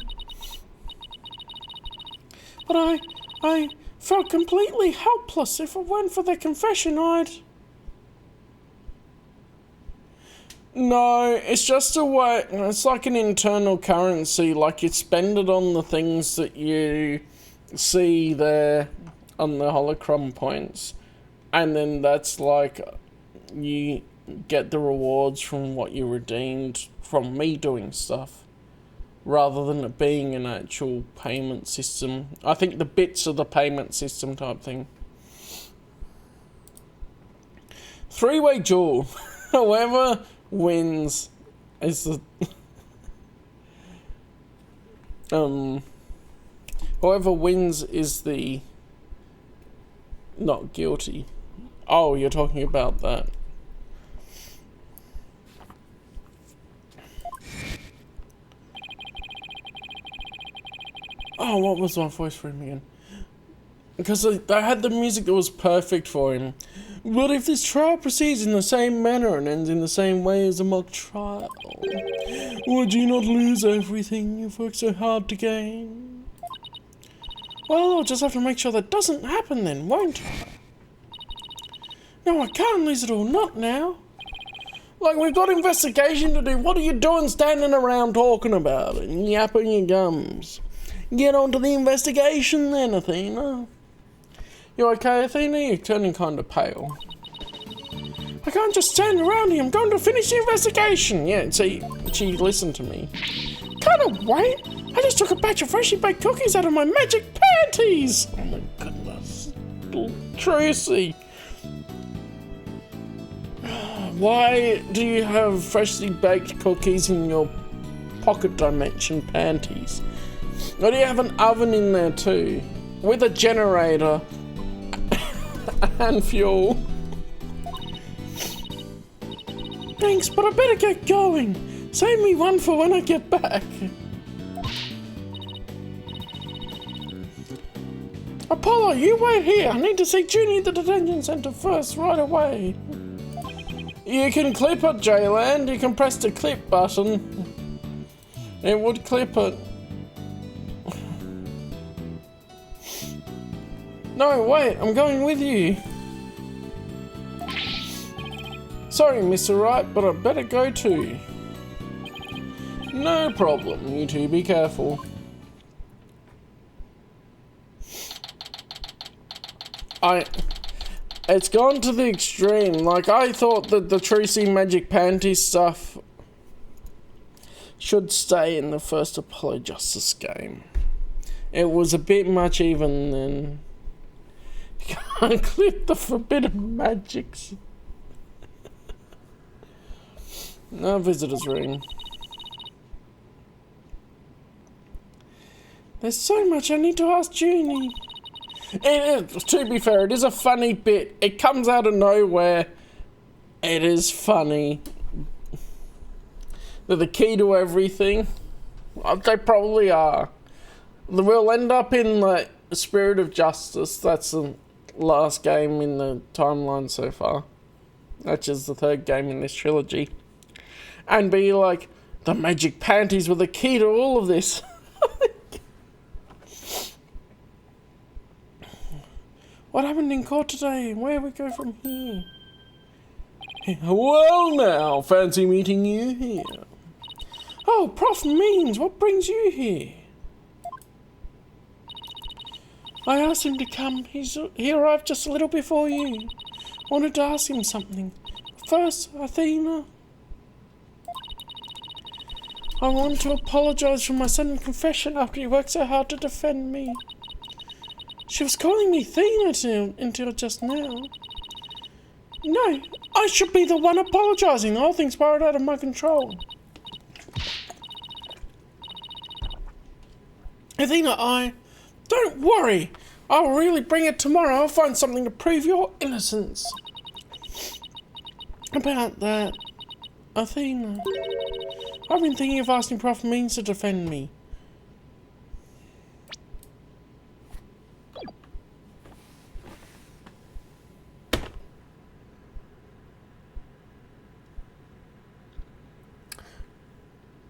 S1: But I felt completely helpless. If it weren't for the confession, I'd... No, it's just a way, it's like an internal currency, like you spend it on the things that you see there on the holocron points, and then that's like, you get the rewards from what you redeemed from me doing stuff, rather than it being an actual payment system. I think the bits are the payment system type thing. Three-way duel. Whoever wins is the whoever wins is the not guilty. Oh, you're talking about that. Oh, what was my voice for him again? Because I had the music that was perfect for him. But if this trial proceeds in the same manner and ends in the same way as a mock trial, would you not lose everything you've worked so hard to gain? Well, I'll just have to make sure that doesn't happen then, won't I? No, I can't lose it all, not now. Like, we've got investigation to do. What are you doing standing around talking about it and yapping your gums? Get on to the investigation then, Athena. You okay, Athena? You're turning kind of pale. I can't just stand around here. I'm going to finish the investigation. Yeah, see, she listened to me. Can't wait. I just took a batch of freshly baked cookies out of my magic panties. Oh my goodness. Tracy. Why do you have freshly baked cookies in your pocket dimension panties? Or do you have an oven in there too? With a generator and fuel. Thanks, but I better get going. Save me one for when I get back. Apollo, you wait here. I need to see Junie at the detention center first, right away. You can clip it, J-Land. You can press the clip button. It would clip it. No, wait, I'm going with you. Sorry, Mr. Wright, but I better go too. No problem, you two be careful. It's gone to the extreme. Like, I thought that the Tracy Magic Panties stuff should stay in the first Apollo Justice game. It was a bit much even then. You can't clip the forbidden magics. No visitor's ring. There's so much I need to ask Junie. To be fair, it is a funny bit. It comes out of nowhere. It is funny. They're the key to everything. They probably are. We'll end up in the Spirit of Justice. That's the last game in the timeline so far. Which is the third game in this trilogy. And be like, the magic panties were the key to all of this. What happened in court today? Where we go from here? Well now, fancy meeting you here. Oh, Prof Means, what brings you here? I asked him to come. He arrived just a little before you. Wanted to ask him something. First, Athena. I want to apologise for my sudden confession after you worked so hard to defend me. She was calling me Athena until just now. No, I should be the one apologising. The whole thing's borrowed out of my control. Athena, don't worry. I'll really bring it tomorrow. I'll find something to prove your innocence. About that, Athena, I've been thinking of asking Prof Means to defend me.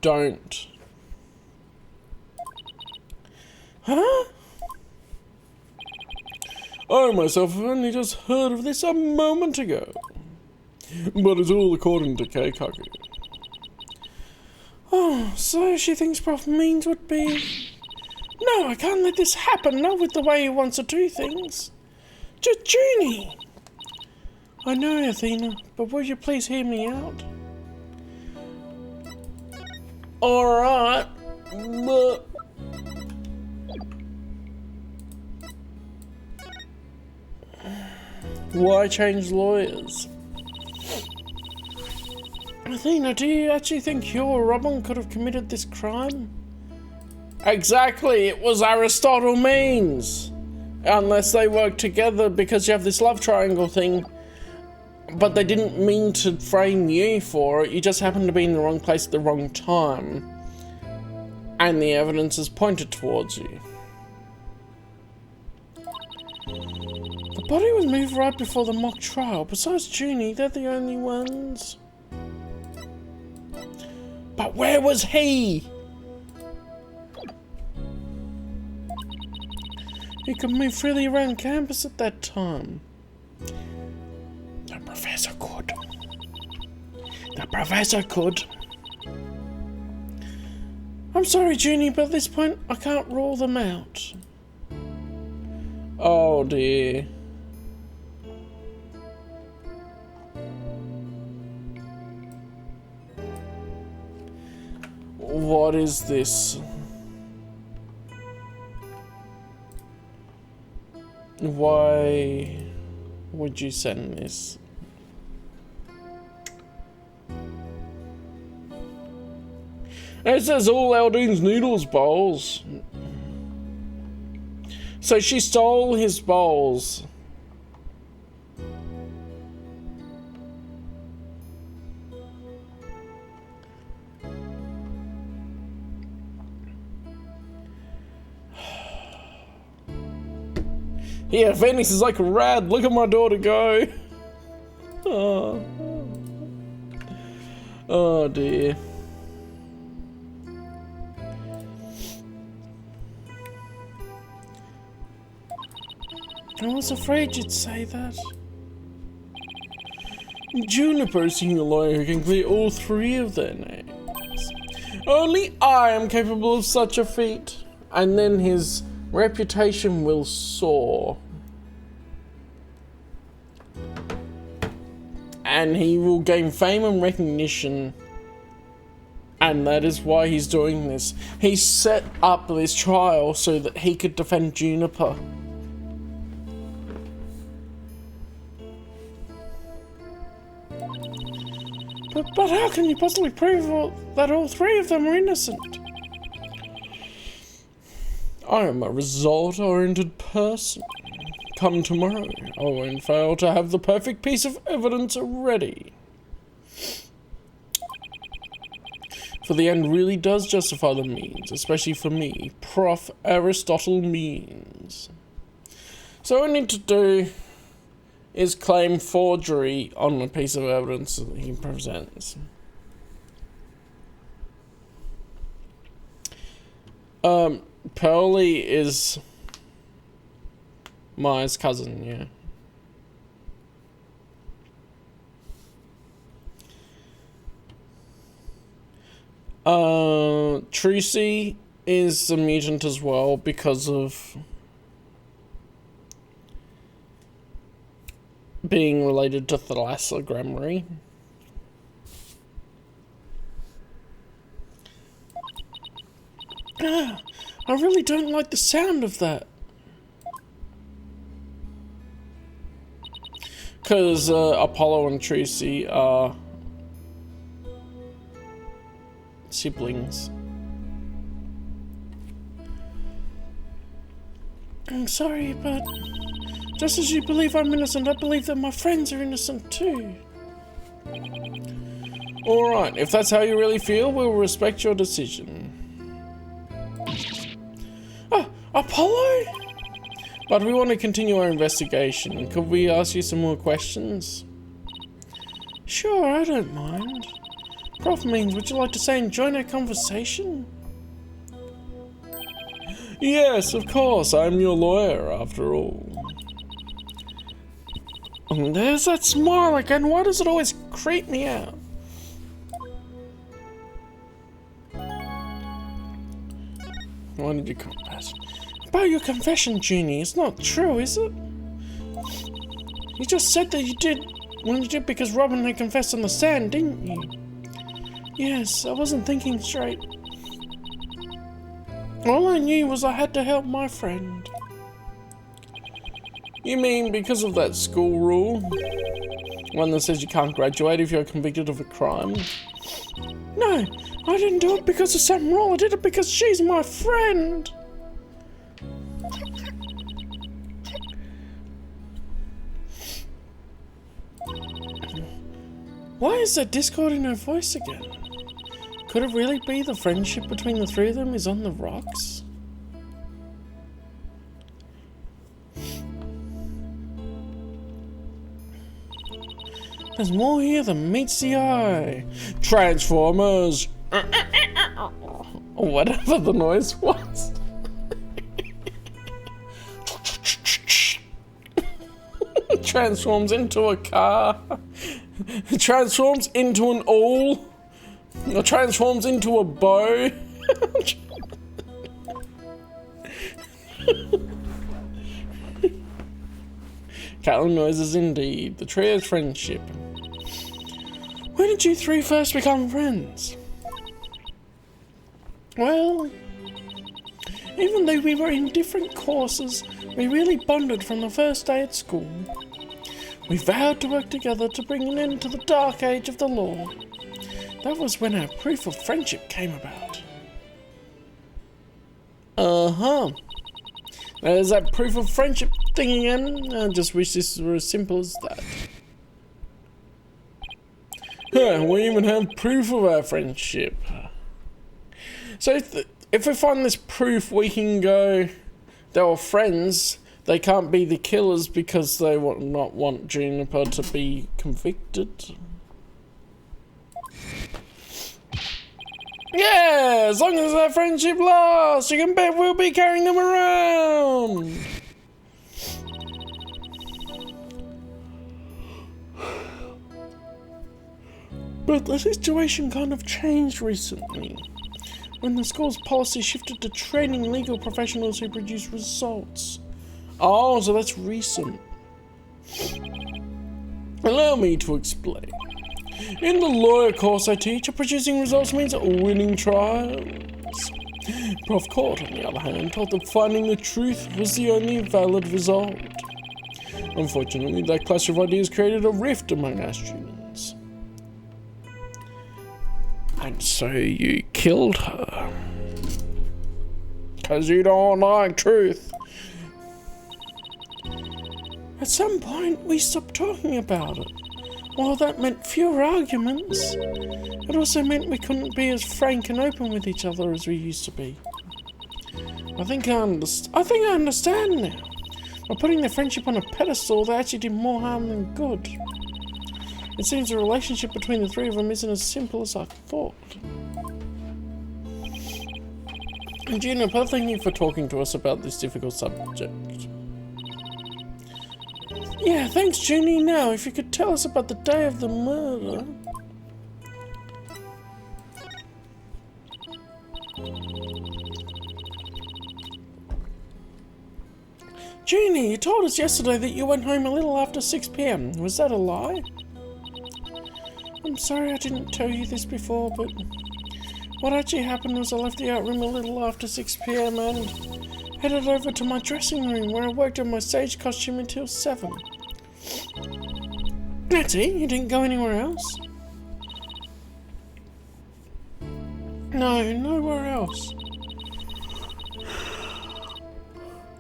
S1: Don't. Huh? I myself have only just heard of this a moment ago. But it's all according to Keikaku. Oh, so she thinks Prof Means would be... No, I can't let this happen, not with the way he wants to do things. Just Junie! I know, Athena, but will you please hear me out? Alright, but... Why change lawyers? Athena, do you actually think you or Robin could have committed this crime? Exactly, it was Aristotle Means! Unless they worked together because you have this love triangle thing. But they didn't mean to frame you for it, you just happened to be in the wrong place at the wrong time. And the evidence is pointed towards you. The body was moved right before the mock trial. Besides Junie, they're the only ones. But where was he? He could move freely around campus at that time. The professor could. The professor could. I'm sorry, Junie, but at this point, I can't rule them out. Oh dear. What is this? Why would you send this? It says all Aldine's noodles bowls. So she stole his bowls. Yeah, Phoenix is like rad. Look at my daughter go. Oh, oh dear. I was afraid you'd say that. Juniper is the lawyer who can clear all three of their names. Only I am capable of such a feat. And then his reputation will soar. And he will gain fame and recognition. And that is why he's doing this. He set up this trial so that he could defend Juniper. But how can you possibly prove that all three of them are innocent? I am a result-oriented person. Come tomorrow, I won't fail to have the perfect piece of evidence ready. For the end really does justify the means, especially for me, Prof. Aristotle means. So all I need to do is claim forgery on the piece of evidence that he presents. Pearly is Maya's cousin, yeah. Trucy is a mutant as well because of being related to Thalassa Grammary. I really don't like the sound of that. Because Apollo and Trucy are siblings. I'm sorry, but just as you believe I'm innocent, I believe that my friends are innocent too. Alright, if that's how you really feel, we'll respect your decision. Oh, Apollo? But we want to continue our investigation. Could we ask you some more questions? Sure, I don't mind. Prof means, would you like to stay and join our conversation? Yes, of course, I'm your lawyer after all. And there's that smile again, why does it always creep me out? Why did you confess? About your confession, Junie, it's not true, is it? You just said that you did when you did because Robin had confessed on the stand, didn't you? Yes, I wasn't thinking straight. All I knew was I had to help my friend. You mean because of that school rule? One that says you can't graduate if you're convicted of a crime? No, I didn't do it because of some rule. I did it because she's my friend. Why is there discord in her voice again? Could it really be the friendship between the three of them is on the rocks? There's more here than meets the eye. Transformers! Or whatever the noise was. Transforms into a car. Transforms into an owl. Transforms into a bow. Callum noises indeed. The trio's friendship. When did you three first become friends? Well, even though we were in different courses, we really bonded from the first day at school. We vowed to work together to bring an end to the dark age of the law. That was when our proof of friendship came about. Uh-huh. There's that proof of friendship thing again. I just wish this were as simple as that. We even have proof of our friendship. So if we find this proof, we can go, they were friends, they can't be the killers because they not want Juniper to be convicted. Yeah, as long as that friendship lasts, you can bet we'll be carrying them around. But the situation kind of changed recently, when the school's policy shifted to training legal professionals who produce results. Oh, so that's recent. Allow me to explain. In the lawyer course I teach, producing results means winning trials. Prof. Court, on the other hand, taught that finding the truth was the only valid result. Unfortunately, that clash of ideas created a rift among our students. And so you killed her. 'Cause you don't like truth. At some point, we stopped talking about it. While that meant fewer arguments, it also meant we couldn't be as frank and open with each other as we used to be. I think I understand now. By putting their friendship on a pedestal, they actually did more harm than good. It seems the relationship between the three of them isn't as simple as I thought. And Juniper, thank you for talking to us about this difficult subject. Yeah, thanks, Junie. Now, if you could tell us about the day of the murder. Junie, you told us yesterday that you went home a little after 6 p.m. Was that a lie? I'm sorry I didn't tell you this before, but what actually happened was I left the art room a little after 6 p.m. and headed over to my dressing room where I worked on my stage costume until 7. That's it? You didn't go anywhere else? No, nowhere else.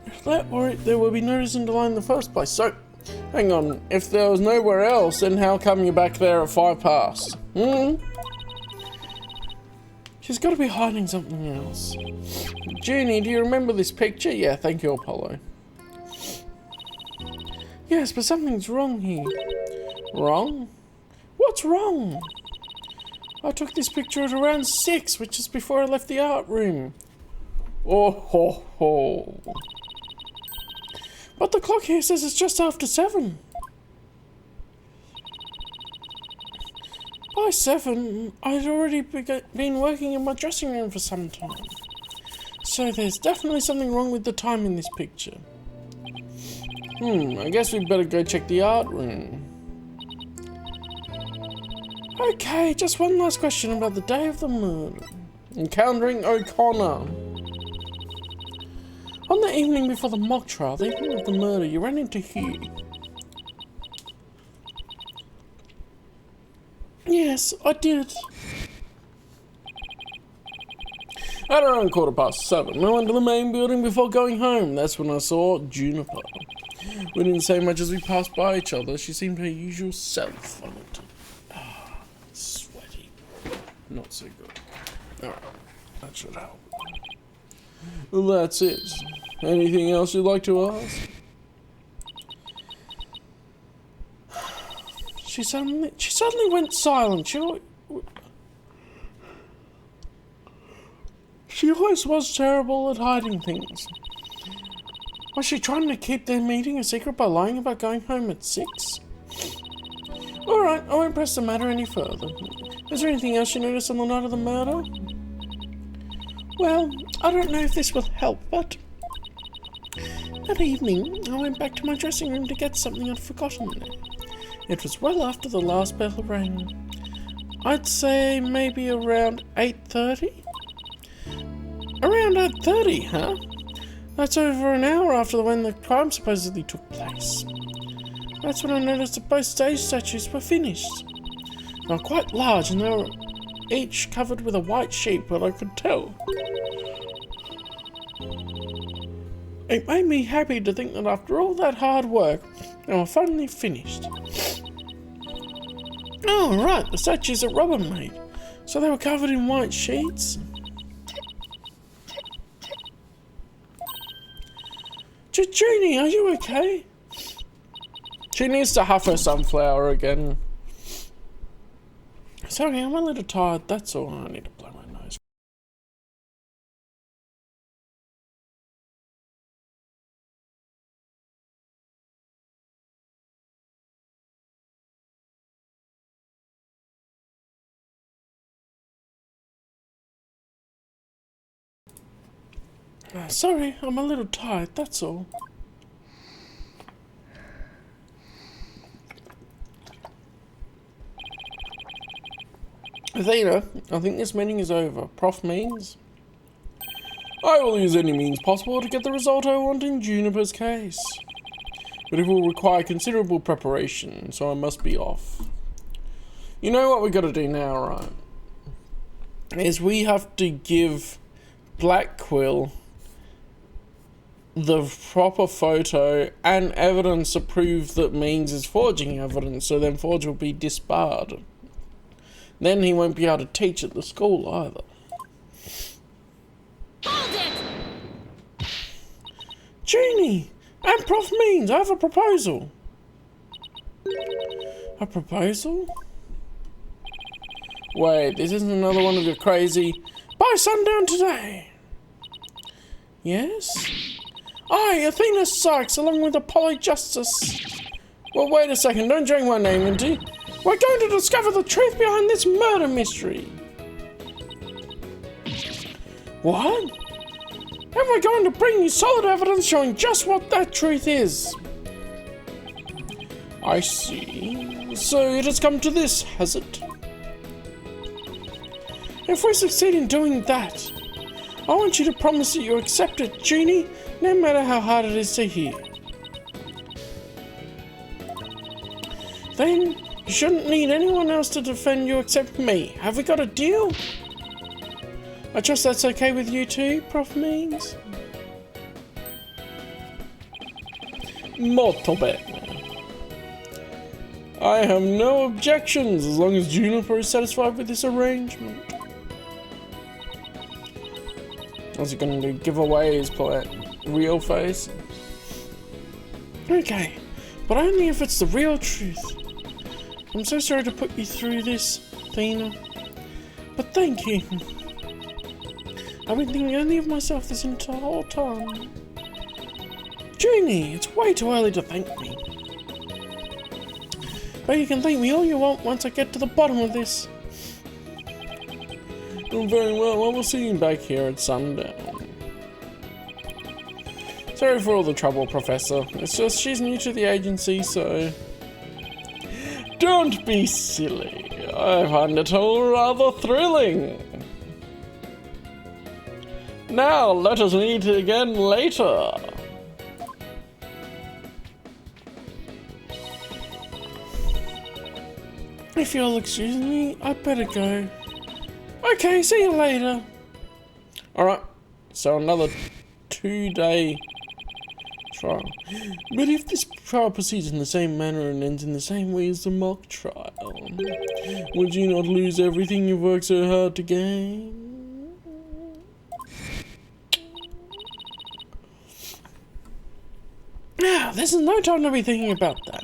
S1: If that were it, there would be no reason to lie in the first place. So, hang on, if there was nowhere else, then how come you're back there at 5 past? She's got to be hiding something else. Junie, do you remember this picture? Yeah, thank you, Apollo. Yes, but something's wrong here. Wrong? What's wrong? I took this picture at around 6, which is before I left the art room. Oh ho ho. But the clock here says it's just after 7. By 7, I'd already been working in my dressing room for some time. So there's definitely something wrong with the time in this picture. I guess we'd better go check the art room. Okay, just one last question about the day of the murder. Encountering O'Connor. On the evening before the mock trial, the evening of the murder, you ran into Hugh. Yes, I did. At around 7:15, I went to the main building before going home. That's when I saw Juniper. We didn't say much as we passed by each other. She seemed her usual self on it. Sweaty. Not so good. Alright, that should help. Well, that's it. Anything else you'd like to ask? She suddenly went silent. She always was terrible at hiding things. Was she trying to keep their meeting a secret by lying about going home at 6? Alright, I won't press the matter any further. Is there anything else you noticed on the night of the murder? Well, I don't know if this will help, but that evening I went back to my dressing room to get something I'd forgotten there. It was well after the last bell rang. I'd say maybe around 8:30? Around 8:30, huh? That's over an hour after when the crime supposedly took place. That's when I noticed that both stage statues were finished. They were quite large and they were each covered with a white sheet, but I could tell. It made me happy to think that after all that hard work, they were finally finished. Oh, right, the statues that Robin made. So they were covered in white sheets? Jeannie, are you okay? She needs to huff her sunflower again. Sorry, I'm a little tired, that's all. I need to blow my nose. Sorry, I'm a little tired, that's all. Athena, I think this meeting is over. Prof means? I will use any means possible to get the result I want in Juniper's case. But it will require considerable preparation, so I must be off. You know what we gotta do now, right? Is we have to give Black Quill the proper photo and evidence to prove that Means is forging evidence, so then Forge will be disbarred. Then he won't be able to teach at the school either.
S2: Hold it!
S1: Jeannie! And Prof Means, I have a proposal. A proposal? Wait, this isn't another one of your crazy... By sundown today! Yes? I, Athena Sykes, along with Apollo Justice. Well, wait a second, don't drink my name, Minty. We're going to discover the truth behind this murder mystery. What? And we're going to bring you solid evidence showing just what that truth is. I see. So it has come to this, has it? If we succeed in doing that, I want you to promise that you accept it, Jeannie, no matter how hard it is to hear. Then you shouldn't need anyone else to defend you except me. Have we got a deal? I trust that's okay with you too, Prof Means? Molto bene. I have no objections as long as Juniper is satisfied with this arrangement. What's he gonna do? Give away his real face? Okay, but only if it's the real truth. I'm so sorry to put you through this, Athena. But thank you. I've been thinking only of myself this entire time. Jeannie, it's way too early to thank me. But you can thank me all you want once I get to the bottom of this. Oh, very well. Well, we'll see you back here at sundown. Sorry for all the trouble, Professor. It's just she's new to the agency, so... Don't be silly. I find it all rather thrilling. Now, let us meet again later. If you'll excuse me, I'd better go. Okay, see you later. Alright, so another 2-day trial. But if this trial proceeds in the same manner and ends in the same way as the mock trial, would you not lose everything you've worked so hard to gain? Now, this is no time to be thinking about that.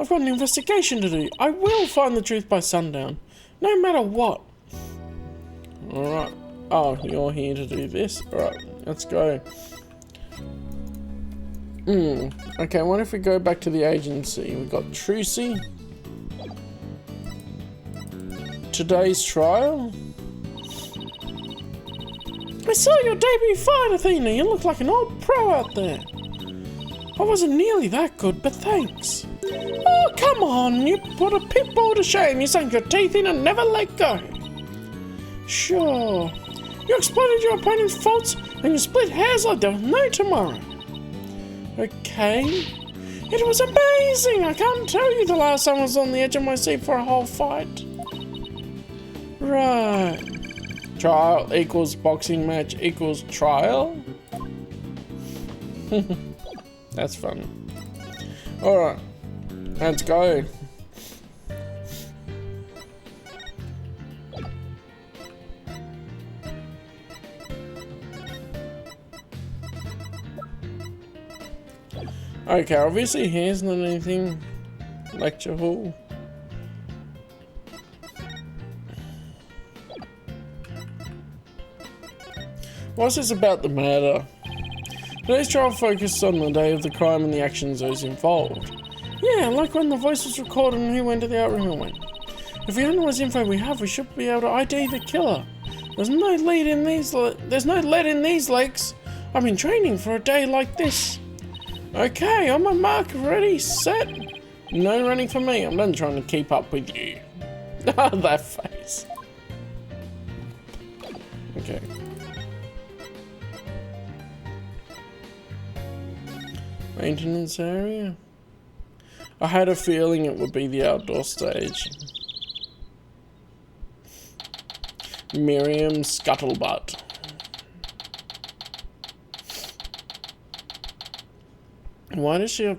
S1: I've got an investigation to do. I will find the truth by sundown, no matter what. Alright. Oh, you're here to do this? Alright, let's go. Okay, what if we go back to the agency? We've got Trucy. Today's trial. I saw your debut fight, Athena. You look like an old pro out there. I wasn't nearly that good, but thanks. Oh, come on. You put a pit bull to shame. You sank your teeth in and never let go. Sure. You exploited your opponent's faults and you split hairs like there was no tomorrow. Okay. It was amazing. I can't tell you the last time I was on the edge of my seat for a whole fight. Right. Trial equals boxing match equals trial? That's fun. Alright. Let's go. Okay, obviously here's not anything. Lecture hall. What's this about the murder? Today's trial focused on the day of the crime and the actions those involved. Yeah, like when the voice was recorded and who went to the outroom and went. If we analyze info we have, we should be able to ID the killer. There's no lead in these legs. I've been training for a day like this. Okay, on my mark, ready, set. No running for me. I'm done trying to keep up with you. That face. Okay. Maintenance area. I had a feeling it would be the outdoor stage. Miriam Scuttlebutt. Why does she have...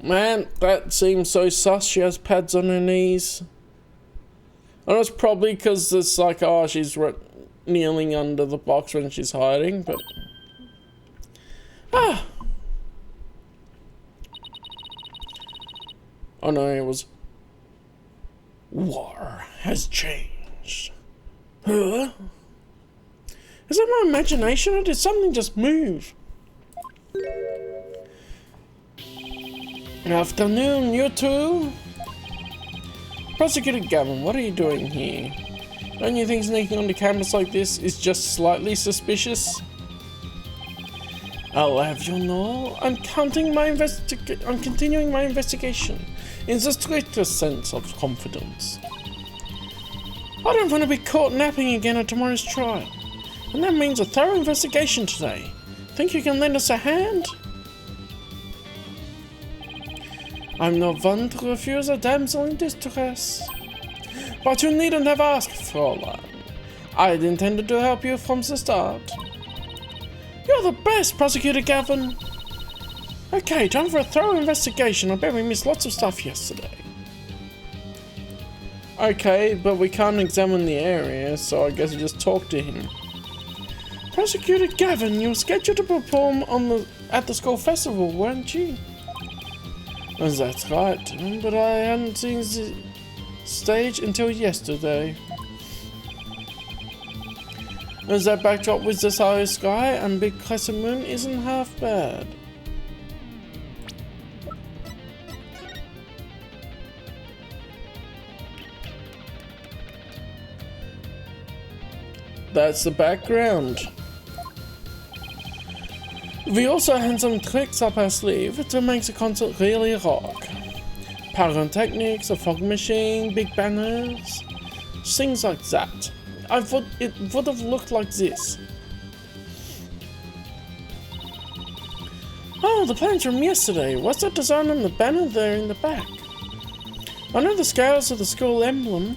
S1: Man, that seems so sus. She has pads on her knees. I know it's probably because it's like, oh, she's kneeling under the box when she's hiding, but... Ah! Oh no, it was... War has changed. Huh? Is that my imagination or did something just move? Afternoon, you two. Prosecutor Gavin, what are you doing here? Don't you think sneaking onto campus like this is just slightly suspicious? I'll have you know, I'm continuing my investigation in the strictest sense of confidence. I don't want to be caught napping again at tomorrow's trial, and that means a thorough investigation today. Think you can lend us a hand? I'm not one to refuse a damsel in distress. But you needn't have asked, Fräulein. I'd intended to help you from the start. You're the best, Prosecutor Gavin. Okay, time for a thorough investigation. I bet we missed lots of stuff yesterday. Okay, but we can't examine the area, so I guess you just talk to him. Prosecutor Gavin, you were scheduled to perform at the school festival, weren't you? That's right, but I hadn't seen the stage until yesterday. As that backdrop with the starry sky and big crescent moon isn't half bad. That's the background. We also had some tricks up our sleeve to make the concert really rock. Pyrotechnics, a fog machine, big banners, things like that. I thought it would have looked like this. Oh, the plans from yesterday. What's that design on the banner there in the back? I know the scales of the school emblem,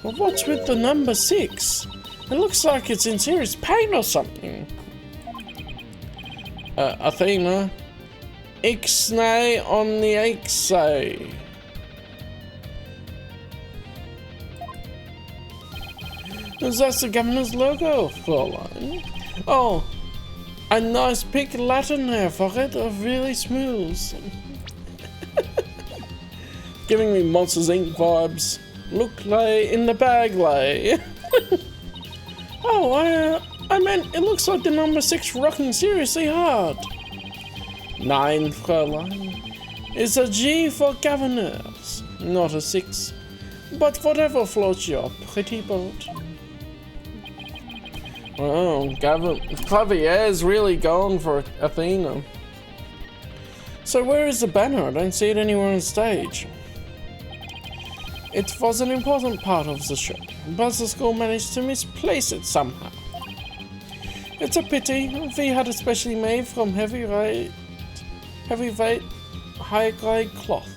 S1: but what's with the number 6? It looks like it's in serious pain or something. Athena. Ixnay on the Ixay. That's the governor's logo, Fräulein. Oh, a nice big Latin there for it, really smooth. Giving me Monsters Inc. vibes. Look lay in the bag lay. Oh, I meant it looks like the number 6 rocking seriously hard. 9, Fräulein. It's a G for governors, not a 6. But whatever floats your pretty boat. Oh, Clavier's really gone for Athena. So where is the banner? I don't see it anywhere on stage. It was an important part of the show, but the school managed to misplace it somehow. It's a pity. We had it specially made from heavyweight, high-grade cloth.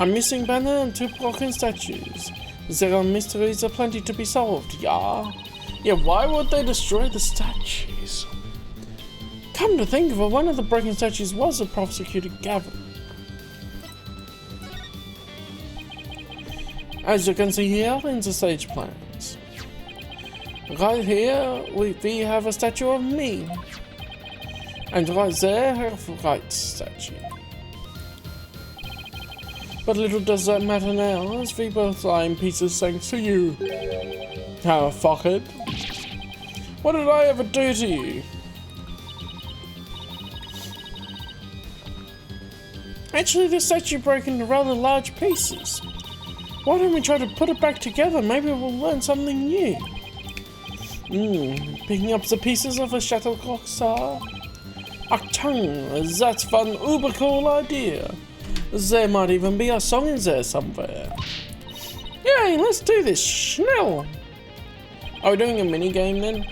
S1: A missing banner and 2 broken statues. There are mysteries aplenty to be solved, yeah? Yeah, why would they destroy the statues? Come to think of it, one of the broken statues was the Prosecutor Gavin. As you can see here in the stage plans. Right here, we have a statue of me. And right there, have a right statue. But little does that matter now, as we both lie in pieces thanks to you. Oh, fuck it. What did I ever do to you? Actually, the statue broke into rather large pieces. Why don't we try to put it back together? Maybe we'll learn something new. Picking up the pieces of a shuttlecock star? Achtung, that's fun, uber cool idea. There might even be a song in there somewhere. Yay, let's do this, schnell! Are we doing a mini game then?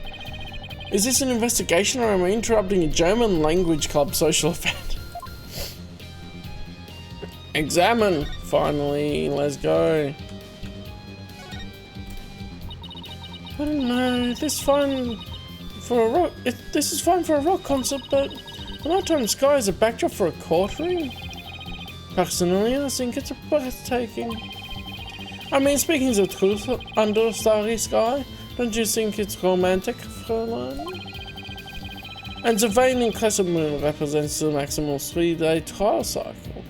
S1: Is this an investigation or am I interrupting a German language club social event? Examine! Finally, let's go. I don't know, this is fine for a rock. This is fine for a rock concert, but the nighttime sky is a backdrop for a courtroom. Personally, I think it's breathtaking. I mean, speaking the truth, under a starry sky, don't you think it's romantic, Fräulein? And the waning crescent moon represents the maximal 3-day trial cycle.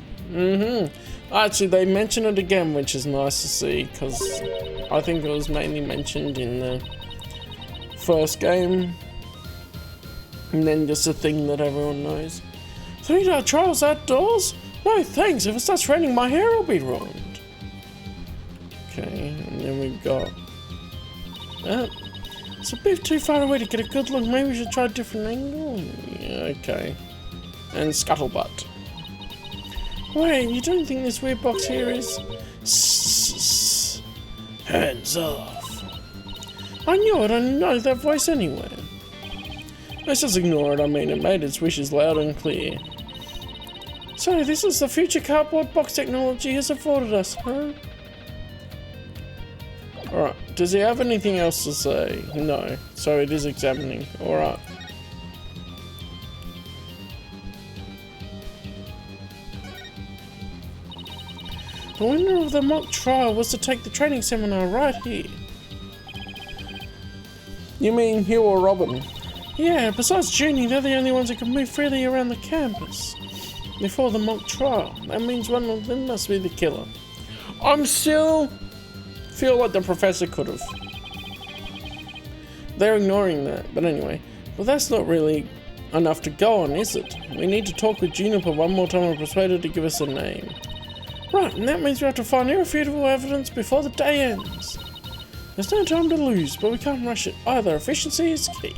S1: Actually, they mention it again, which is nice to see, because I think it was mainly mentioned in the first game. And then just a thing that everyone knows. 3-day trials outdoors? No thanks, if it starts raining my hair will be ruined. Okay, and then we got that. It's a bit too far away to get a good look, maybe we should try a different angle? Yeah, okay. And scuttlebutt. Wait, you don't think this weird box here is... Hands off. I knew it, I know that voice anywhere. Let's just ignore it, I mean, it made its wishes loud and clear. So, this is the future cardboard box technology has afforded us, huh? Alright, does he have anything else to say? No, so it is examining. Alright. The winner of the mock trial was to take the training seminar right here. You mean Hugh or Robin? Yeah, besides Junie, they're the only ones who can move freely around the campus. Before the mock trial. That means one of them must be the killer. I'm still... feel like the professor could have. They're ignoring that, but anyway. Well, that's not really enough to go on, is it? We need to talk with Juniper one more time and persuade her to give us a name. Right, and that means we have to find irrefutable evidence before the day ends. There's no time to lose, but we can't rush it either. Efficiency is key.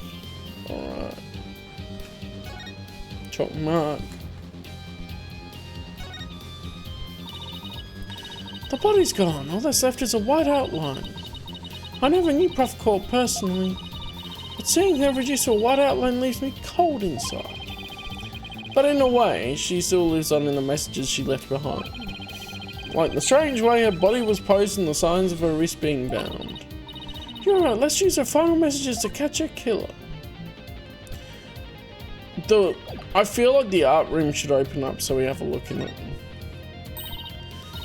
S1: Alright. Chalk mark. The body's gone. All that's left is a white outline. I never knew Prof. Court personally, but seeing her reduced to a white outline leaves me cold inside. But in a way, she still lives on in the messages she left behind. Like the strange way her body was posed and the signs of her wrist being bound. You're right, let's use her final messages to catch her killer. I feel like the art room should open up so we have a look in it.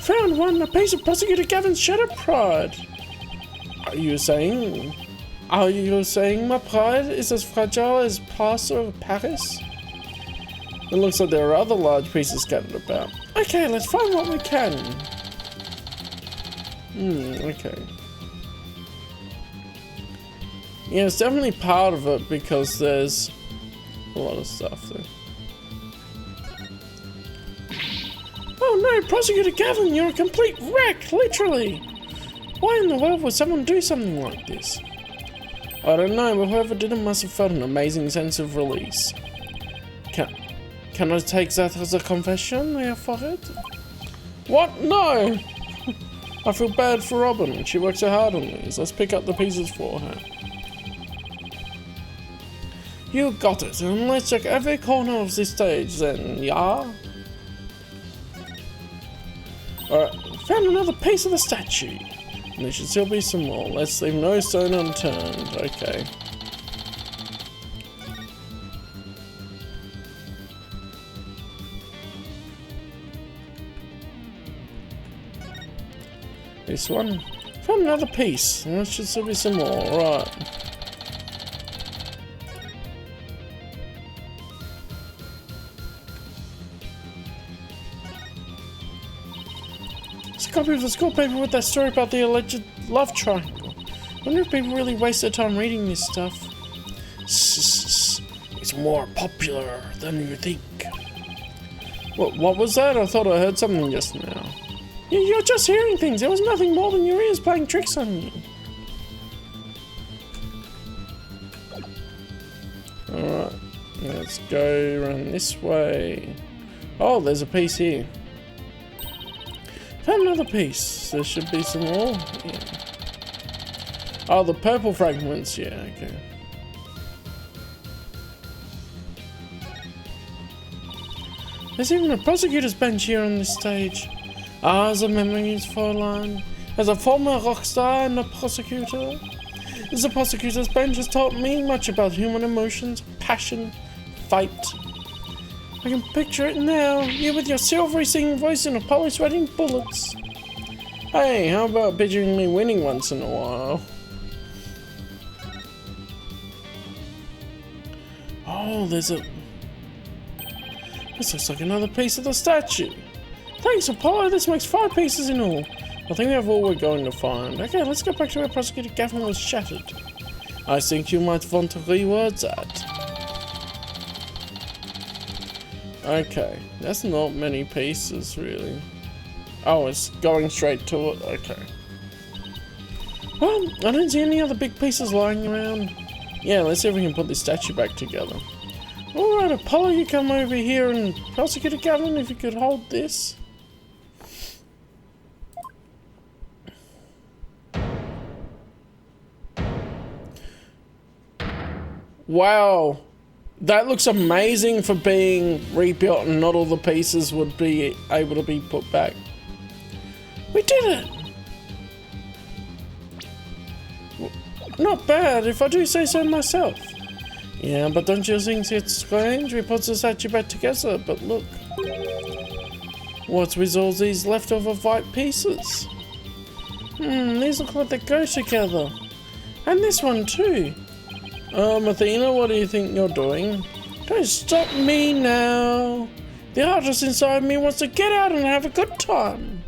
S1: Found one, a piece of Prosecutor Gavin's shattered pride. Are you saying my pride is as fragile as plaster of Paris? It looks like there are other large pieces scattered about. Okay, let's find what we can. Okay. Yeah, it's definitely part of it because there's a lot of stuff there. Oh no, Prosecutor Gavin, you're a complete wreck, literally! Why in the world would someone do something like this? I don't know, but whoever did it must have felt an amazing sense of release. Can I take that as a confession, Herr Forehead? What? No! I feel bad for Robin, she worked so hard on these. Let's pick up the pieces for her. You got it, and let's check every corner of this stage then, yeah? Alright, found another piece of the statue. And there should still be some more. Let's leave no stone unturned. Okay. This one. Found another piece. And there should still be some more. Right. There's a copy of the school paper with that story about the alleged love triangle. I wonder if people really waste their time reading this stuff. It's more popular than you think. What was that? I thought I heard something just now. You're just hearing things. There was nothing more than your ears playing tricks on you. Alright, let's go around this way. Oh, there's a piece here. Found another piece. There should be some more. Yeah. Oh, the purple fragments. Yeah, okay. There's even a prosecutor's bench here on this stage. Ah, the memories, Fräulein. As a former rock star and a prosecutor, the prosecutor's bench has taught me much about human emotions, passion, fight. I can picture it now, you with your silvery singing voice and a polish sweating bullets. Hey, how about picturing me winning once in a while? Oh, there's a... This looks like another piece of the statue. Thanks, Apollo. This makes 5 pieces in all. I think we have all we're going to find. Okay, let's go back to where Prosecutor Gavin was shattered. I think you might want to reword that. Okay, that's not many pieces, really. Oh, it's going straight to it? Okay. Well, I don't see any other big pieces lying around. Yeah, let's see if we can put this statue back together. Alright, Apollo, you come over here, and Prosecutor Gavin, if you could hold this. Wow, that looks amazing for being rebuilt and not all the pieces would be able to be put back. We did it! Not bad, if I do say so myself. Yeah, but don't you think it's strange? We put the statue back together, but look. What's with all these leftover white pieces? These look like they go together. And this one too. Athena, what do you think you're doing? Don't stop me now. The artist inside me wants to get out and have a good time.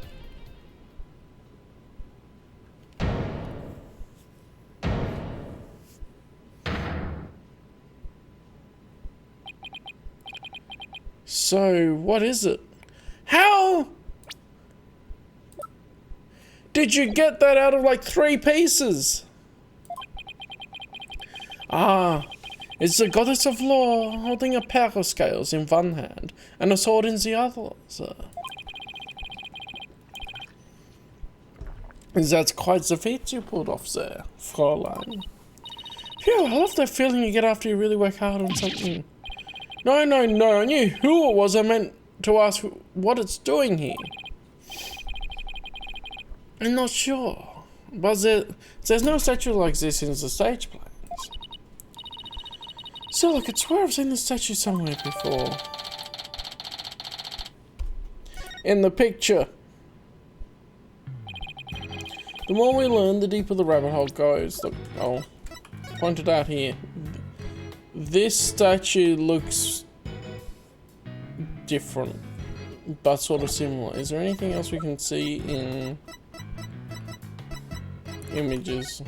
S1: So, what is it? How did you get that out of like 3 pieces? Ah, it's the goddess of law holding a pair of scales in one hand and a sword in the other. That's quite the feat you pulled off there, Fräulein. Phew, I love that feeling you get after you really work hard on something. No, I knew who it was. I meant to ask what it's doing here. I'm not sure, but there's no statue like this in the stage plans. So I could swear I've seen this statue somewhere before. In the picture. The more we learn, the deeper the rabbit hole goes. Look, I'll point it out here. This statue looks different, but sort of similar. Is there anything else we can see in images?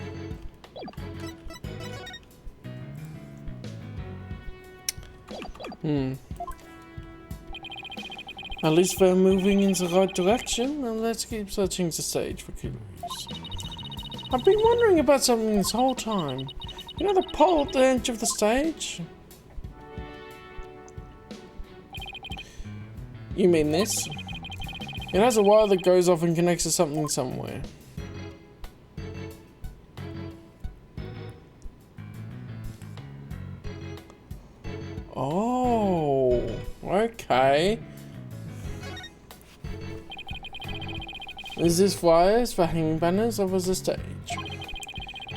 S1: At least we're moving in the right direction, and let's keep searching the stage for clues. I've been wondering about something this whole time. You know the pole at the edge of the stage? You mean this? It has a wire that goes off and connects to something somewhere. Oh, okay. Is this wires for hanging banners over the stage?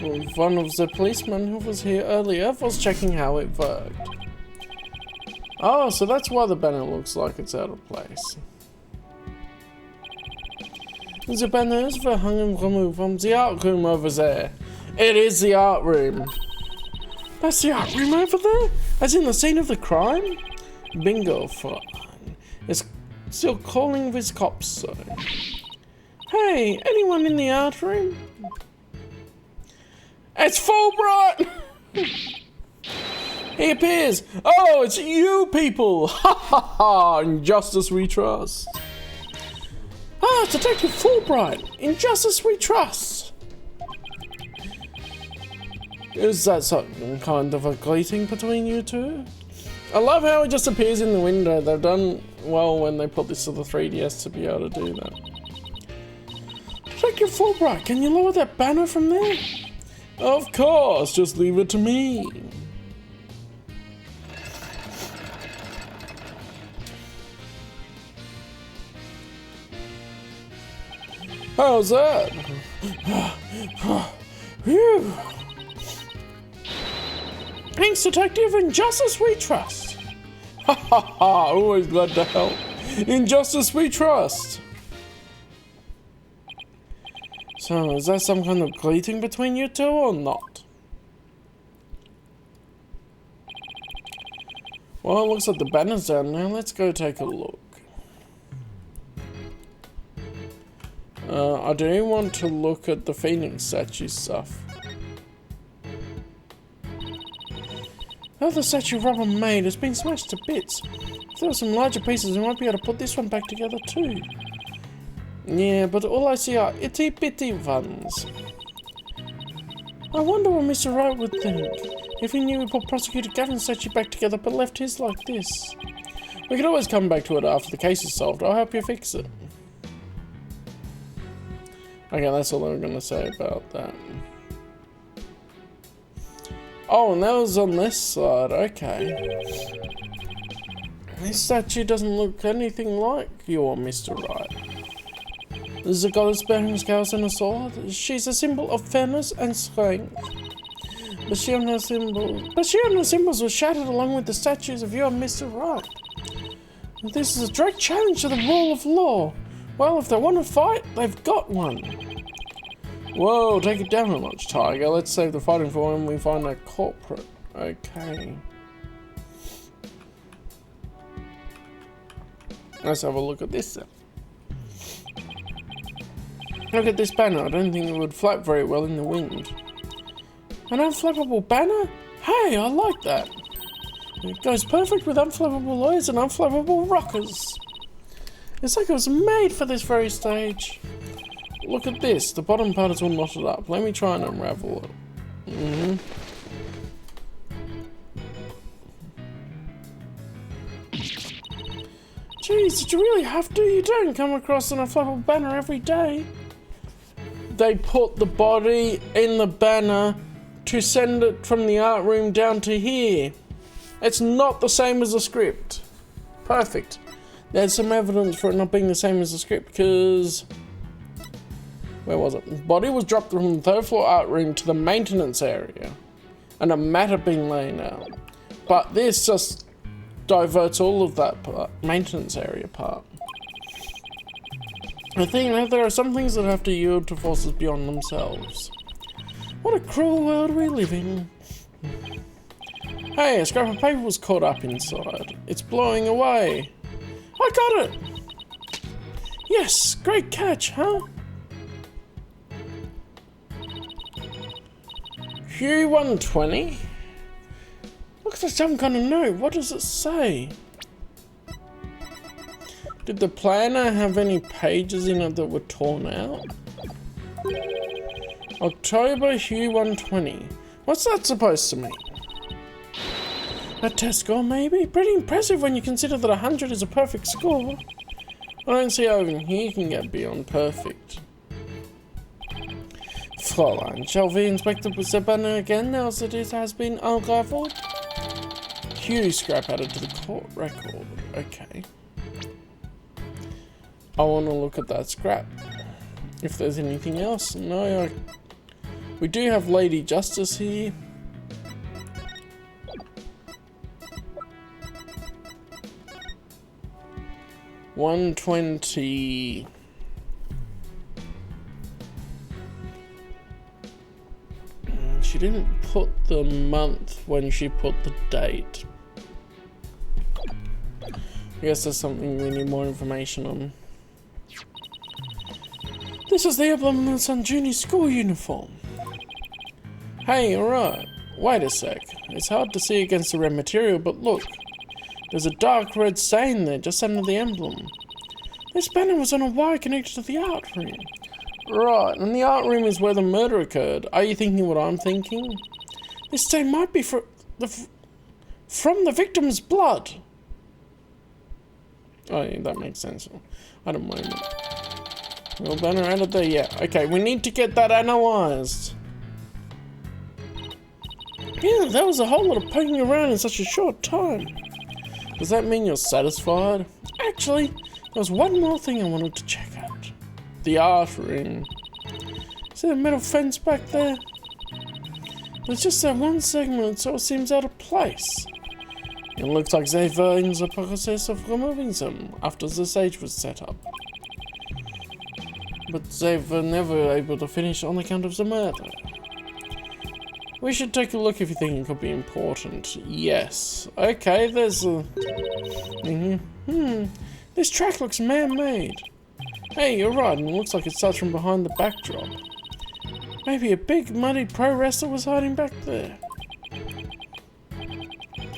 S1: Well, one of the policemen who was here earlier was checking how it worked. Oh, so that's why the banner looks like it's out of place. The banners were hung and removed from the art room over there. It is the art room. That's the art room over there? As in the scene of the crime? Bingo, fine. It's still calling with cops, so. Hey, anyone in the art room? It's Fulbright! He appears. Oh, it's you people! Ha ha ha! In justice we trust. Ah, Detective Fulbright. In justice we trust. Is that some kind of a greeting between you two? I love how it just appears in the window. They've done well when they put this to the 3DS to be able to do that. Detective Fulbright, can you lower that banner from there? Of course, just leave it to me. How's that? Phew. Thanks, Detective. In justice we trust. Ha ha ha, always glad to help. In justice we trust. So, is that some kind of greeting between you two or not? Well, it looks like the banner's down now. Let's go take a look. I do want to look at the Phoenix statue stuff. Oh, the statue Robin made has been smashed to bits. If there were some larger pieces, we might be able to put this one back together too. Yeah, but all I see are itty bitty ones. I wonder what Mr. Wright would think if he knew we put Prosecutor Gavin's statue back together but left his like this. We could always come back to it after the case is solved. I'll help you fix it. Okay, that's all I'm gonna say about that. Oh, and that was on this side, okay. This statue doesn't look anything like your Mr. Wright. This is a goddess bearing scales and a sword. She's a symbol of fairness and strength. But she and her symbols were shattered along with the statues of your Mr. Wright. This is a direct challenge to the rule of law. Well, if they want to fight, they've got one. Whoa, take it down a notch, Tiger. Let's save the fighting for when we find our culprit. Okay. Let's have a look at this then. Look at this banner. I don't think it would flap very well in the wind. An unflappable banner? Hey, I like that. It goes perfect with unflappable lawyers and unflappable rockers. It's like it was made for this very stage. Look at this. The bottom part is all knotted up. Let me try and unravel it. Jeez, did you really have to? You don't come across an unflappable banner every day. They put the body in the banner to send it from the art room down to here. It's not the same as the script. Perfect. There's some evidence for it not being the same as the script because... where was it? The body was dropped from the third floor art room to the maintenance area. And a mat had been laying out. But this just diverts all of that part, maintenance area part. I think that there are some things that have to yield to forces beyond themselves. What a cruel world we live in. Hey, a scrap of paper was caught up inside. It's blowing away. I got it! Yes, great catch, huh? Q120? Looks like some kind of note. What does it say? Did the planner have any pages in it that were torn out? October Hue 120. What's that supposed to mean? A test score, maybe? Pretty impressive when you consider that 100 is a perfect score. I don't see how even here can get beyond perfect. Fräulein, shall we inspect the banner again now that it has been unraveled? Hue scrap added to the court record. Okay. I want to look at that scrap. If there's anything else. No, we do have Lady Justice here. $120. She didn't put the month when she put the date. I guess there's something we need more information on. This is the emblem on Sanjuni's school uniform. Hey, alright. Wait a sec. It's hard to see against the red material, but look. There's a dark red stain there, just under the emblem. This banner was on a wire connected to the art room. Right, and the art room is where the murder occurred. Are you thinking what I'm thinking? This stain might be from the victim's blood. Oh, yeah, that makes sense. I don't mind it. Well, banner added there, yeah. Okay, we need to get that analysed. Yeah, that was a whole lot of poking around in such a short time. Does that mean you're satisfied? Actually, there was one more thing I wanted to check out. The art room. See the metal fence back there? There's just that one segment, so it seems out of place. It looks like they were in the process of removing them after the stage was set up. But they were never able to finish on account of the murder. We should take a look if you think it could be important. Yes. Okay, there's a... This track looks man-made. Hey, you're right, and it looks like it starts from behind the backdrop. Maybe a big, muddy pro wrestler was hiding back there.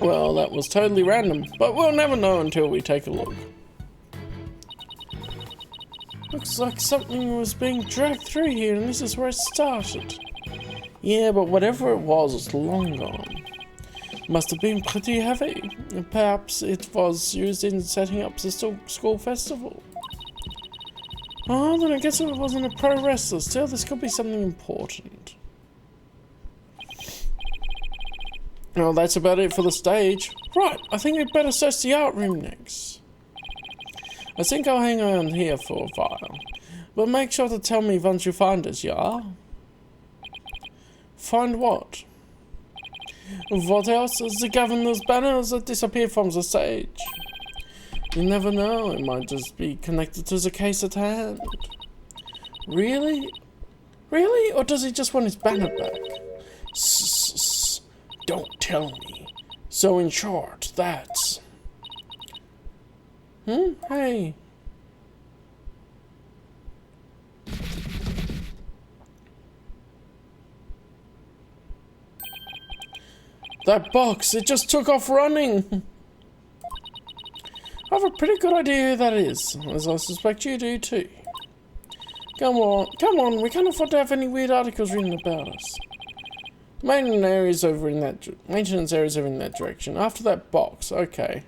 S1: Well, that was totally random, but we'll never know until we take a look. Looks like something was being dragged through here, and this is where it started. Yeah, but whatever it was, it's long gone. Must have been pretty heavy. Perhaps it was used in setting up the school festival. Oh, then I guess it wasn't a pro wrestler. Still, this could be something important. Well, that's about it for the stage. Right, I think we'd better search the art room next. I think I'll hang around here for a while. But make sure to tell me once you find us, yeah? Find what? What else is the governor's banners that disappeared from the stage? You never know, it might just be connected to the case at hand. Really? Really? Or does he just want his banner back? Don't tell me. So in short, that's... Hey. That box, it just took off running. I have a pretty good idea who that is, as I suspect you do too. Come on, we can't afford to have any weird articles written about us. Maintenance areas over in that direction. After that box, okay.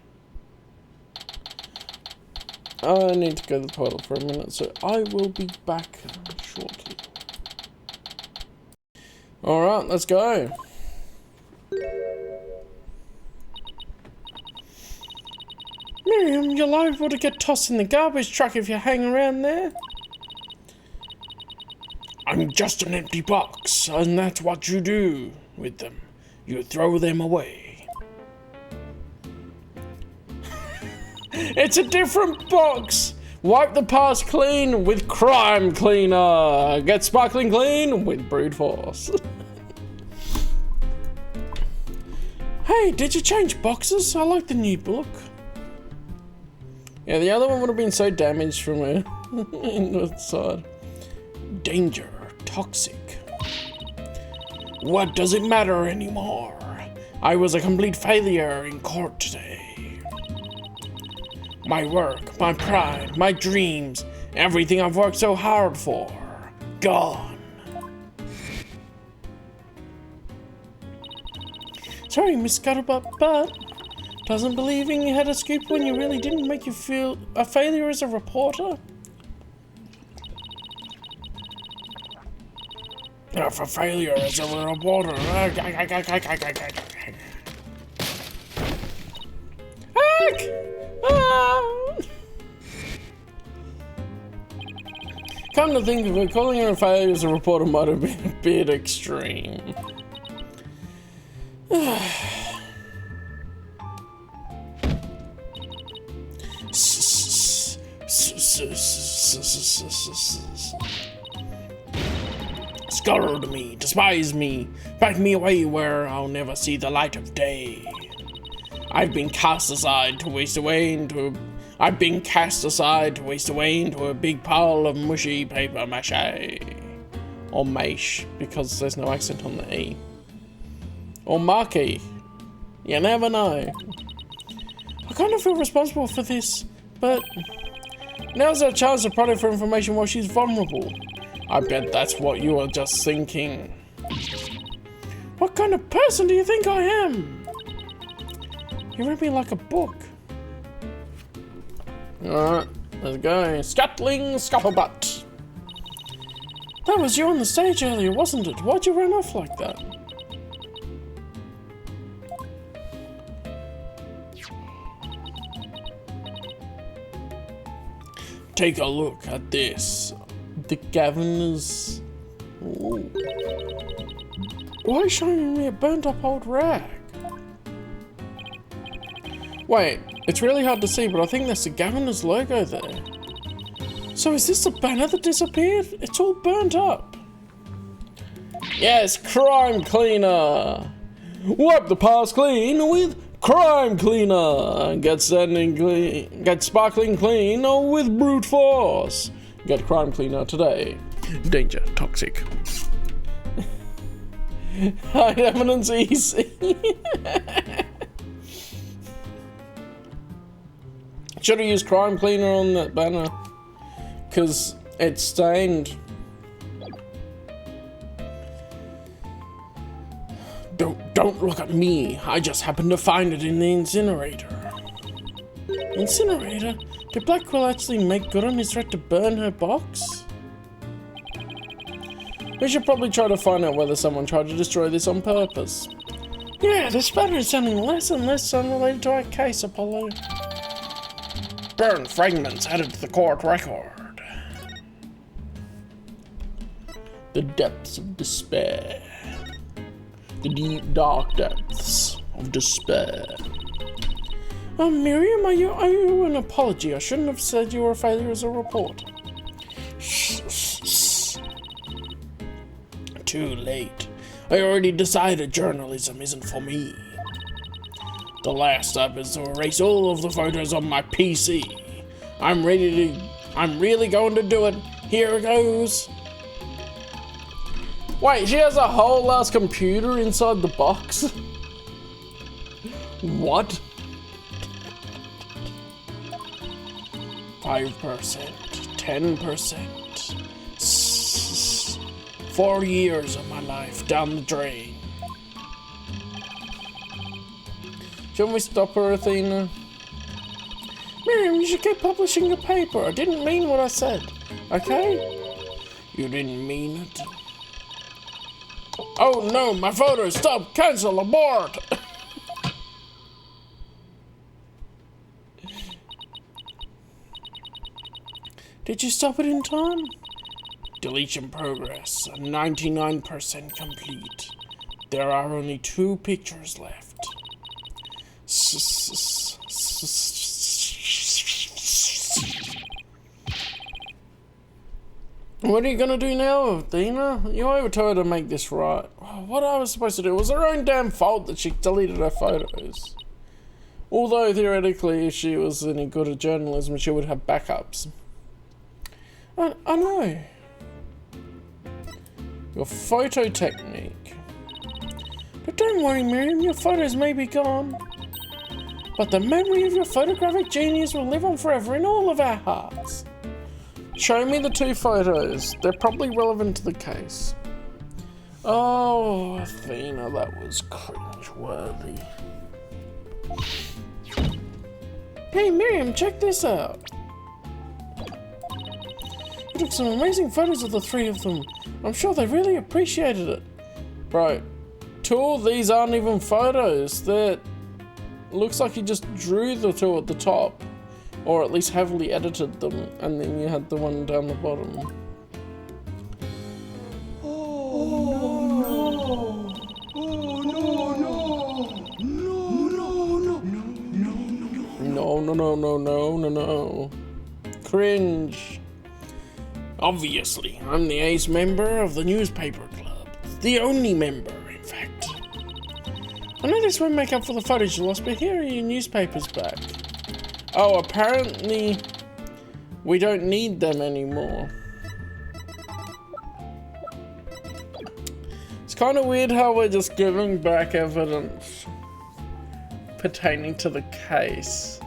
S1: I need to go to the toilet for a minute, so I will be back shortly. Alright, let's go. Miriam, you're liable to get tossed in the garbage truck if you hang around there. I'm just an empty box, and that's what you do with them. You throw them away. It's a different box! Wipe the past clean with crime cleaner. Get sparkling clean with brute force. Hey, did you change boxes? I like the new book. Yeah, the other one would have been so damaged from a inside. Danger, toxic. What does it matter anymore? I was a complete failure in court today. My work, my pride, my dreams, everything I've worked so hard for, gone. Sorry, Miss Scuttlebutt, but doesn't believing you had a scoop when you really didn't make you feel a failure as a reporter? For failure as a reporter. Come to think of it, calling her a failure as a reporter might have been a bit extreme. Scold me, despise me, pack me away where I'll never see the light of day. I've been cast aside to waste away into I've been cast aside to waste away into a big pile of mushy paper mache. Or maish, because there's no accent on the E. Or marquee. You never know. I kind of feel responsible for this, but now's our chance to prod her for information while she's vulnerable. I bet that's what you were just thinking. What kind of person do you think I am? You read me like a book. Alright, let's go. Scuttling scuttlebutt. That was you on the stage earlier, wasn't it? Why'd you run off like that? Take a look at this. The governor's... Ooh. Why are you showing me a burnt up old rag? Wait, it's really hard to see, but I think that's the governor's logo there. So is this the banner that disappeared? It's all burnt up. Yes, crime cleaner. Wipe the past clean with crime cleaner. Get sparkling clean with brute force. Get crime cleaner today. Danger, toxic. Hide evidence easy. Should have used crime cleaner on that banner, because it's stained. Don't look at me. I just happened to find it in the incinerator. Incinerator? Did Black Quill actually make good on his threat to burn her box? We should probably try to find out whether someone tried to destroy this on purpose. Yeah, this banner is sounding less and less unrelated to our case, Apollo. Burn fragments added to the court record. The depths of despair. The deep, dark depths of despair. Miriam, I owe you an apology. I shouldn't have said you were a failure as a reporter. Too late. I already decided journalism isn't for me. The last step is to erase all of the photos on my PC. I'm really going to do it. Here it goes. Wait, she has a whole ass computer inside the box? What? 5%, 10%. 4 years of my life down the drain. Shouldn't we stop her, Athena? Miriam, you should keep publishing your paper. I didn't mean what I said, okay? You didn't mean it. Oh no, my photo! Stop! Cancel! Abort! Did you stop it in time? Deletion progress. 99% complete. There are only 2 pictures left. What are you gonna do now, Athena? You overtold her to make this right. What I was supposed to do? It was her own damn fault that she deleted her photos. Although, theoretically, if she was any good at journalism, she would have backups. I know. Your photo technique. But don't worry, Miriam, your photos may be gone. But the memory of your photographic genius will live on forever in all of our hearts. Show me the 2 photos. They're probably relevant to the case. Oh, Athena, that was cringe-worthy. Hey, Miriam, check this out. You took some amazing photos of the 3 of them. I'm sure they really appreciated it. Bro, 2 of these aren't even photos. That looks like you just drew the 2 at the top. Or at least heavily edited them, and then you had the one down the bottom. Oh no! Oh no! No! Cringe. Obviously, I'm the ace member of the newspaper club. The only member, in fact. I know this won't make up for the photos you lost, but here are your newspapers back. Oh, apparently we don't need them anymore. It's kind of weird how we're just giving back evidence pertaining to the case.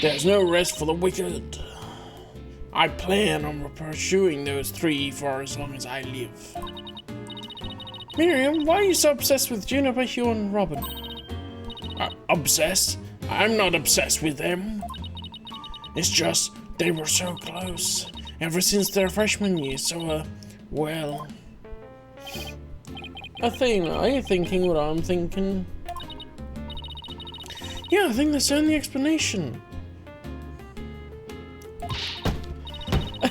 S1: There's no rest for the wicked. I plan on pursuing those three for as long as I live. Miriam, why are you so obsessed with Juniper, Hugh, and Robin? Obsessed? I'm not obsessed with them. It's just they were so close ever since their freshman year, so, well. Athena, are you thinking what I'm thinking? Yeah, I think that's the only explanation.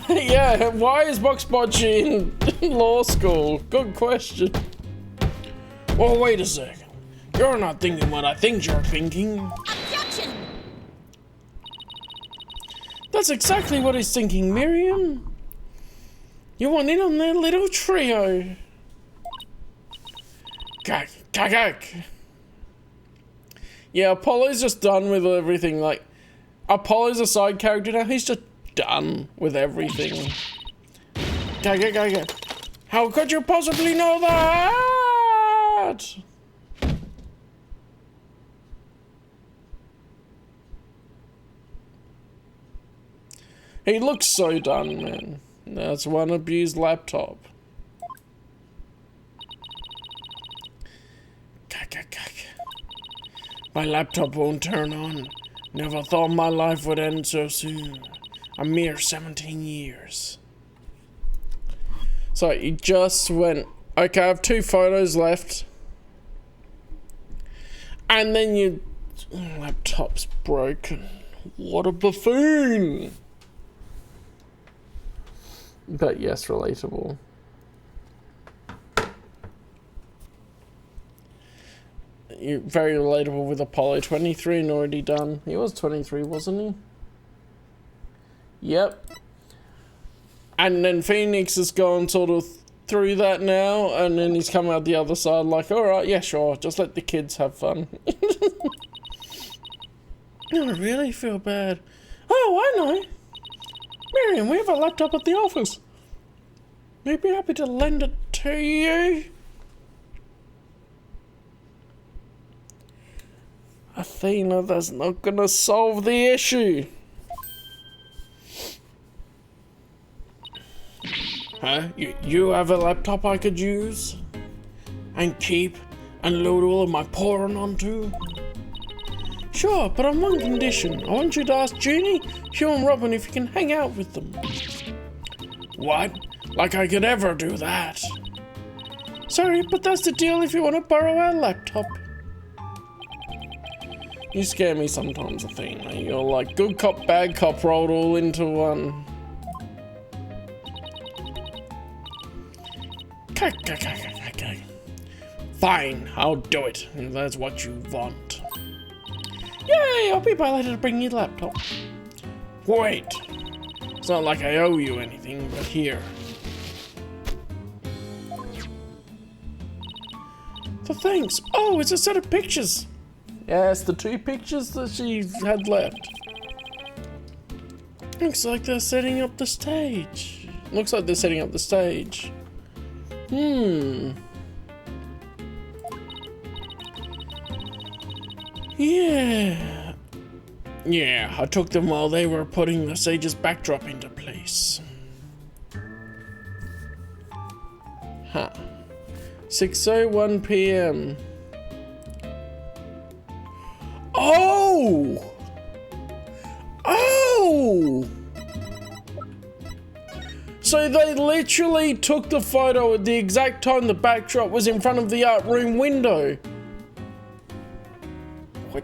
S1: Yeah, why is Box Bocce in law school? Good question. Well, wait a second. You're not thinking what I think you're thinking.
S2: Objection!
S1: That's exactly what he's thinking, Miriam. You want in on their little trio. Gag, gag, gag. Yeah, Apollo's just done with everything. Like, Apollo's a side character now. He's just done with everything. Gag, gag, gag, gag. How could you possibly know that? He looks so done, man. That's one abused laptop. My laptop won't turn on. Never thought my life would end so soon. A mere 17 years. So he just went, okay, I have 2 photos left. And then your laptop's broken. What a buffoon. But yes, relatable. You're very relatable with Apollo. 23 and already done. He was 23, wasn't he? Yep. And then Phoenix has gone sort of through that now, and then he's come out the other side like, alright, yeah, sure, just let the kids have fun. I really feel bad. Oh, I know. Miriam, we have a laptop at the office. We'd be happy to lend it to you. Athena, that's not gonna solve the issue. Huh? You have a laptop I could use? And keep and load all of my porn onto? Sure, but on one condition. I want you to ask Jeannie, Hugh and Robin if you can hang out with them. What? Like I could ever do that? Sorry, but that's the deal if you want to borrow our laptop. You scare me sometimes, Athena. You're like good cop, bad cop rolled all into one. Okay. Fine, I'll do it, if that's what you want. Yay, I'll be by later to bring you the laptop. Wait, it's not like I owe you anything, but here. So thanks. Oh, it's a set of pictures. Yes, the 2 pictures that she had left. Looks like they're setting up the stage. Yeah. Yeah, I took them while they were putting the stage's backdrop into place. Huh. 6:01 p.m. Oh! So they literally took the photo at the exact time the backdrop was in front of the art room window. What?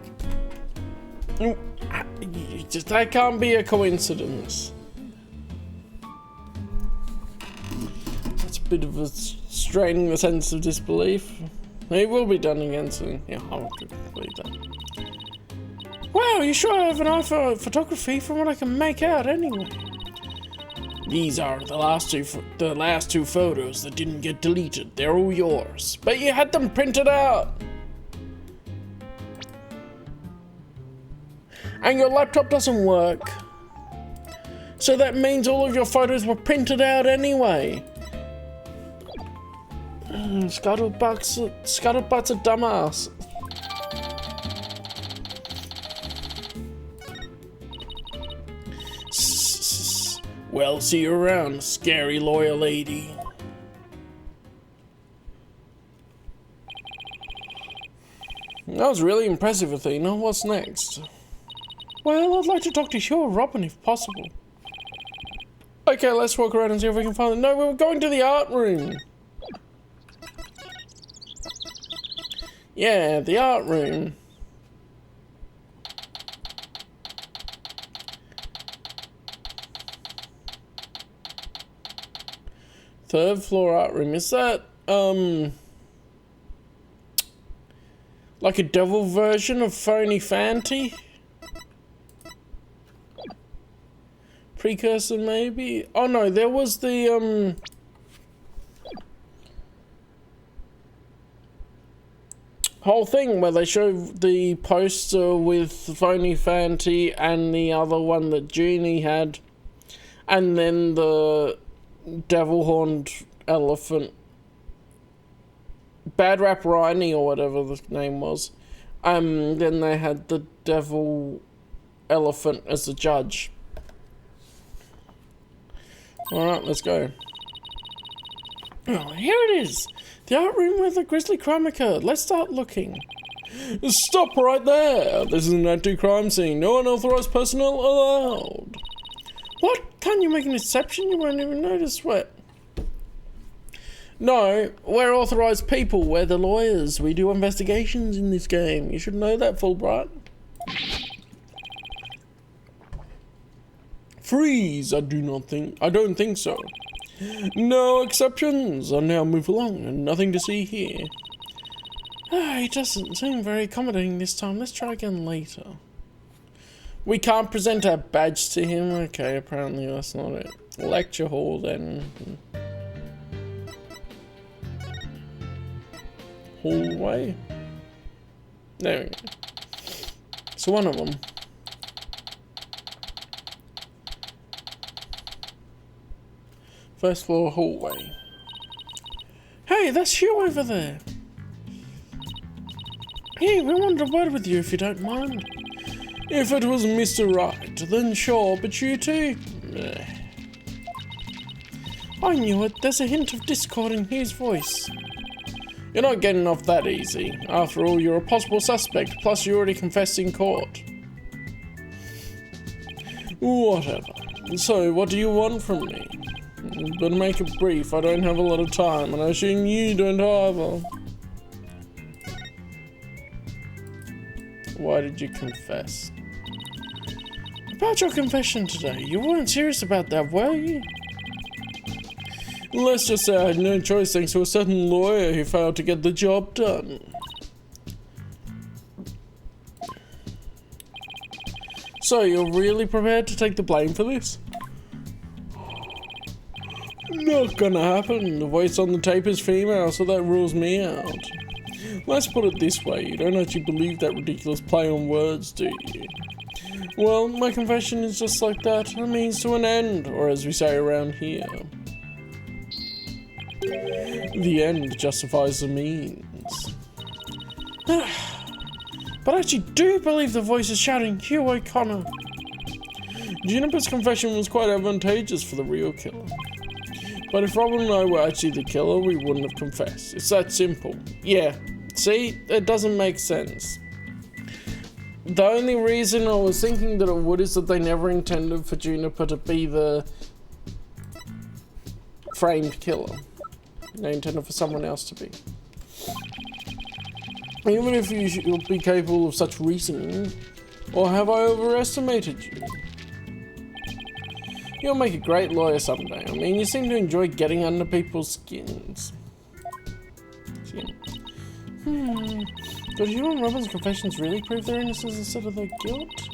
S1: That can't be a coincidence. That's a bit of a straining the sense of disbelief. It will be done again soon. Yeah, I'll complete that. Wow, you sure have an eye for photography from what I can make out anyway. These are the last two photos that didn't get deleted. They're all yours. But you had them printed out. And your laptop doesn't work. So that means all of your photos were printed out anyway. Scuttlebutt's a dumbass. Well, see you around, scary lawyer lady. That was really impressive, Athena. What's next? Well, I'd like to talk to Hugh or Robin if possible. Okay, let's walk around and see if we can find them. No, we were going to the art room. Yeah, the art room. Third floor art room. Is that, like a devil version of Phony Fanty? Precursor, maybe? Oh no, there was the, whole thing where they showed the poster with Phony Fanty and the other one that Genie had. And then the devil-horned elephant. Bad Rap Riney or whatever the name was. Then they had the devil elephant as the judge. Alright, let's go. Oh, here it is! The art room with the grisly crime occurred. Let's start looking. Stop right there! This is an anti-crime scene. No unauthorized personnel allowed. What? Can't you make an exception? You won't even notice what? No, we're authorized people. We're the lawyers. We do investigations in this game. You should know that, Fulbright. Freeze! I don't think so. No exceptions. I'll now move along and nothing to see here. He doesn't seem very accommodating this time. Let's try again later. We can't present our badge to him. Okay, apparently that's not it. Lecture hall then. Hallway. There we go. So one of them. First floor hallway. Hey, that's you over there. Hey, we wanted a word with you if you don't mind. If it was Mr. Right, then sure, but you too? I knew it. There's a hint of discord in his voice. You're not getting off that easy. After all, you're a possible suspect, plus you already confessed in court. Whatever. So, what do you want from me? But make it brief, I don't have a lot of time, and I assume you don't either. Why did you confess? About your confession today, you weren't serious about that, were you? Let's just say I had no choice thanks to a certain lawyer who failed to get the job done. So, you're really prepared to take the blame for this? Not gonna happen. The voice on the tape is female, so that rules me out. Let's put it this way, you don't actually believe that ridiculous play on words, do you? Well, my confession is just like that, a means to an end, or as we say around here. The end justifies the means. But I actually do believe the voice is shouting, Hugh O'Connor. Juniper's confession was quite advantageous for the real killer. But if Robin and I were actually the killer, we wouldn't have confessed. It's that simple. Yeah, see? It doesn't make sense. The only reason I was thinking that it would is that they never intended for Juniper to be the framed killer. They intended for someone else to be. Even if you'll be capable of such reasoning, or have I overestimated you? You'll make a great lawyer someday. I mean, you seem to enjoy getting under people's skins. But you and Robin's confessions really prove their innocence instead of their guilt?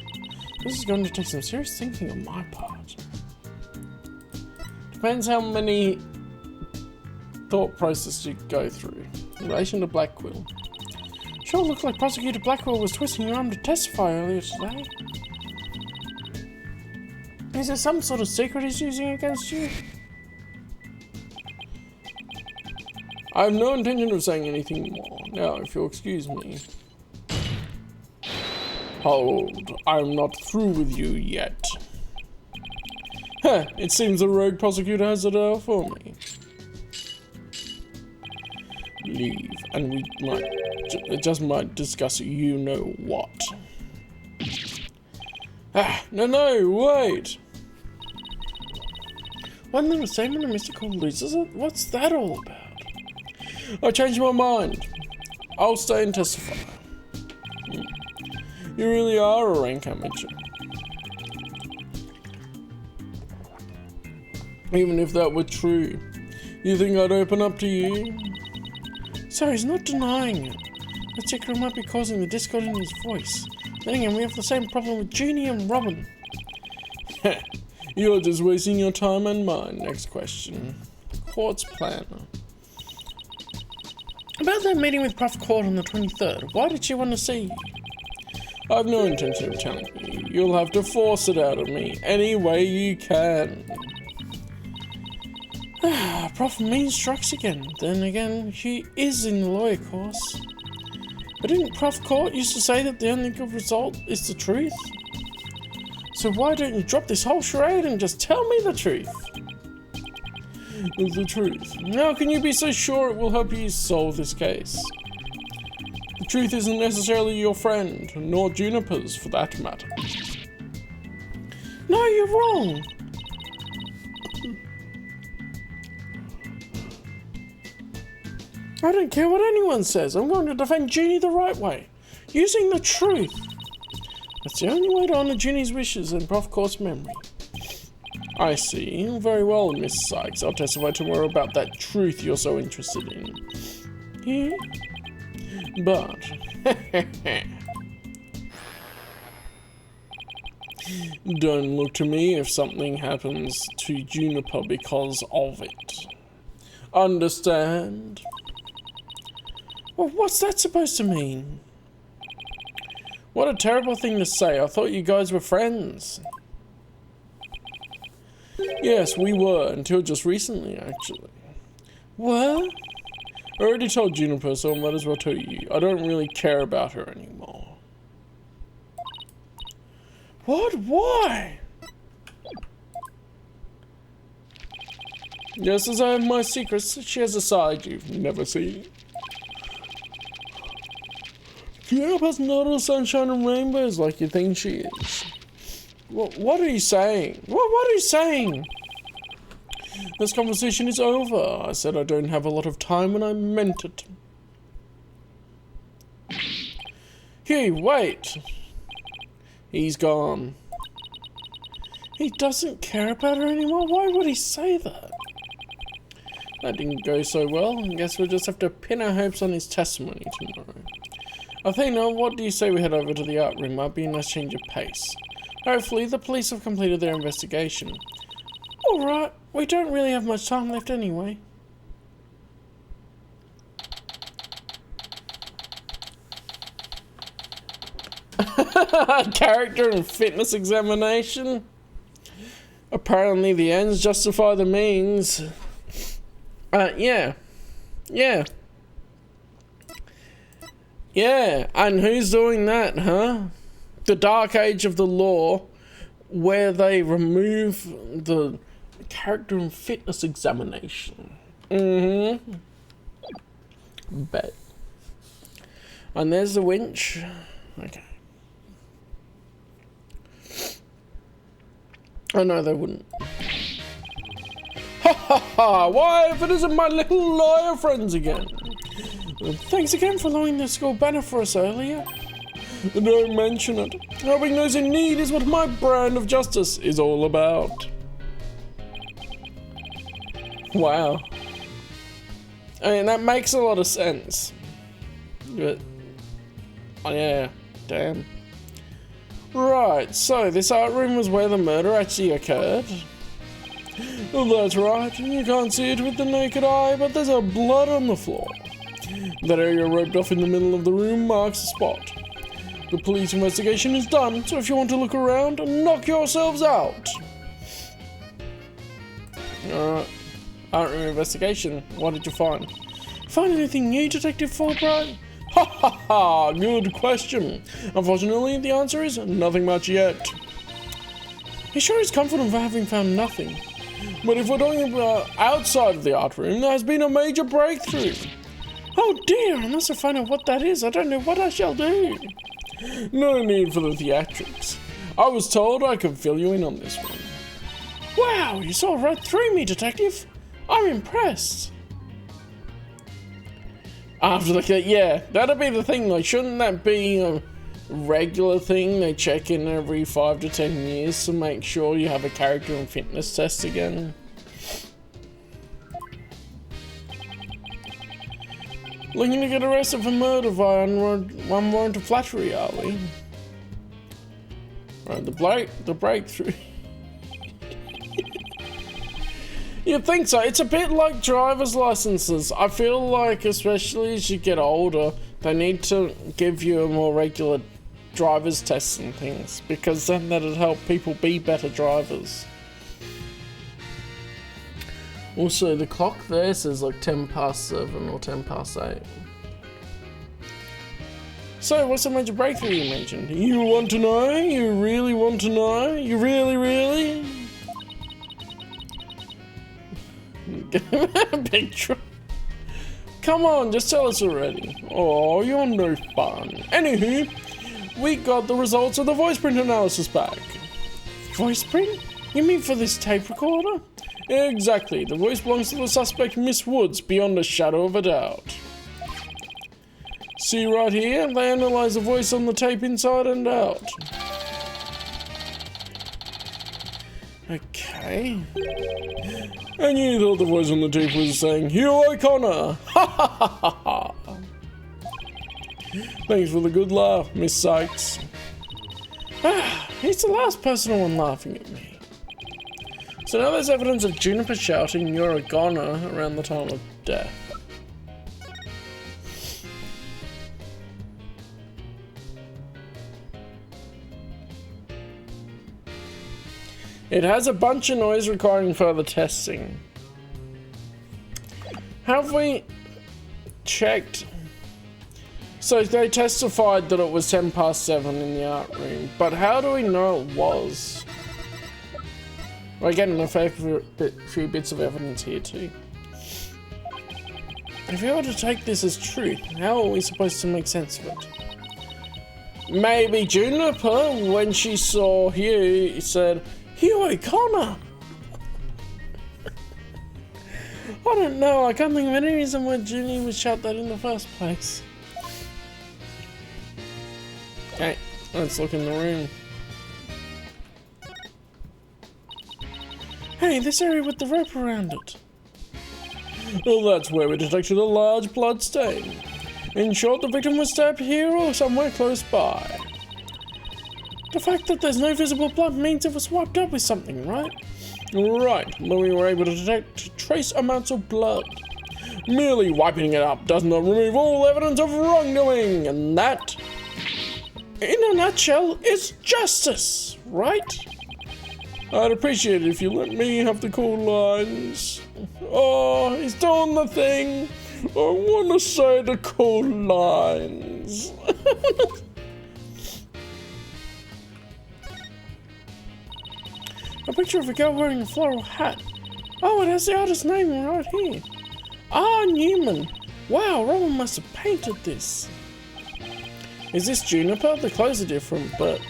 S1: This is going to take some serious thinking on my part. Depends how many thought processes you go through. In relation to Blackwell. Sure looked like Prosecutor Blackwell was twisting your arm to testify earlier today. Is there some sort of secret he's using against you? I have no intention of saying anything more. Now, if you'll excuse me. Hold, I'm not through with you yet. Huh, it seems the rogue prosecutor has it all for me. Leave, and we might discuss you know what. No, wait! One the same and the mystical losers? What's that all about? I changed my mind. I'll stay and testify. You really are a rank amateur. Even if that were true, you think I'd open up to you? So he's not denying it. The secret might be causing the discord in his voice. Then again, we have the same problem with Jeannie and Robin. You're just wasting your time and mine. Next question. Court's planner. About that meeting with Prof. Court on the 23rd, why did she want to see you? I have no intention of telling you. You'll have to force it out of me any way you can. Prof. Mean strikes again. Then again, he is in the lawyer course. But didn't Prof. Court used to say that the only good result is the truth? So why don't you drop this whole charade and just tell me the truth? The truth. How can you be so sure it will help you solve this case? The truth isn't necessarily your friend, nor Juniper's for that matter. No, you're wrong. I don't care what anyone says. I'm going to defend Jeannie the right way, using the truth. That's the only way to honor Jeannie's wishes and Prof. Court's memory. I see. Very well, Miss Sykes. I'll testify tomorrow about that truth you're so interested in. Yeah? But... don't look to me if something happens to Juniper because of it. Understand? Well, what's that supposed to mean? What a terrible thing to say. I thought you guys were friends. Yes, we were, until just recently, actually. What? I already told Juniper, so I might as well tell you. I don't really care about her anymore. What? Why? Just as I have my secrets, she has a side you've never seen. Juniper's not all sunshine and rainbows like you think she is. What are you saying? What are you saying? This conversation is over. I said I don't have a lot of time and I meant it. Hey, wait. He's gone. He doesn't care about her anymore? Why would he say that? That didn't go so well. I guess we'll just have to pin our hopes on his testimony tomorrow. Athena, what do you say we head over to the art room? Might be a nice change of pace. Hopefully, the police have completed their investigation. Alright, we don't really have much time left anyway. Character and fitness examination? Apparently the ends justify the means. Yeah, and who's doing that, huh? The Dark Age of the Law, where they remove the character and fitness examination. Bet. And there's the winch. Okay. Oh no, they wouldn't. Ha ha ha! Why, if it isn't my little lawyer friends again? Thanks again for lowering the school banner for us earlier. Don't mention it. Helping those in need is what my brand of justice is all about. Wow. I mean, that makes a lot of sense. But, oh yeah, damn. Right, so this art room was where the murder actually occurred. Well, that's right. You can't see it with the naked eye, but there's a blood on the floor. That area roped off in the middle of the room marks the spot. The police investigation is done, so if you want to look around, knock yourselves out. Art room investigation. What did you find? Find anything new, Detective Fulbright? Ha ha ha! Good question. Unfortunately, the answer is nothing much yet. He sure is confident for having found nothing. But if we're talking about outside of the art room, there has been a major breakthrough. Oh dear, unless I find out what that is, I don't know what I shall do. No need for the theatrics. I was told I could fill you in on this one. Wow, you saw right through me, Detective. I'm impressed. After the yeah, that'd be the thing. Like, shouldn't that be a regular thing? They check in every 5 to 10 years to make sure you have a character and fitness test again. Looking to get arrested for murder via unwarranted flattery, are we? Right, the breakthrough. You'd think so. It's a bit like driver's licenses. I feel like, especially as you get older, they need to give you a more regular driver's tests and things, because then that'd help people be better drivers. Also, the clock there says like 10 past 7 or 10 past 8. So, what's the major breakthrough you mentioned? You want to know? You really want to know? You really? Picture. Come on, just tell us already. Oh, you're no fun. Anywho, we got the results of the voice print analysis back. Voice print? You mean for this tape recorder? Exactly. The voice belongs to the suspect, Miss Woods, beyond a shadow of a doubt. See right here? They analyze the voice on the tape inside and out. Okay. And you thought the voice on the tape was saying, Hugh O'Connor! Ha ha ha ha ha! Thanks for the good laugh, Miss Sykes. He's the last person who went laughing at me. So now there's evidence of Juniper shouting, You're a goner, around the time of death. It has a bunch of noise requiring further testing. Have we checked? So they testified that it was 10 past 7 in the art room, but how do we know it was? We're getting a few bits of evidence here too. If you were to take this as truth, how are we supposed to make sense of it? Maybe Juniper, when she saw Hugh, said, Hugh O'Connor! I don't know, I can't think of any reason why Junie would shout that in the first place. Okay, let's look in the room. Hey, this area with the rope around it. Well, that's where we detected a large blood stain. In short, the victim was stabbed here or somewhere close by. The fact that there's no visible blood means it was wiped up with something, right? Right, but we were able to detect trace amounts of blood. Merely wiping it up does not remove all evidence of wrongdoing, and that, in a nutshell, is justice, right? I'd appreciate it if you let me have the cool lines. Oh, he's doing the thing. I want to say the cool lines. A picture of a girl wearing a floral hat. Oh, it has the artist's name right here. R. Newman. Wow, Robin must have painted this. Is this Juniper? The clothes are different, but...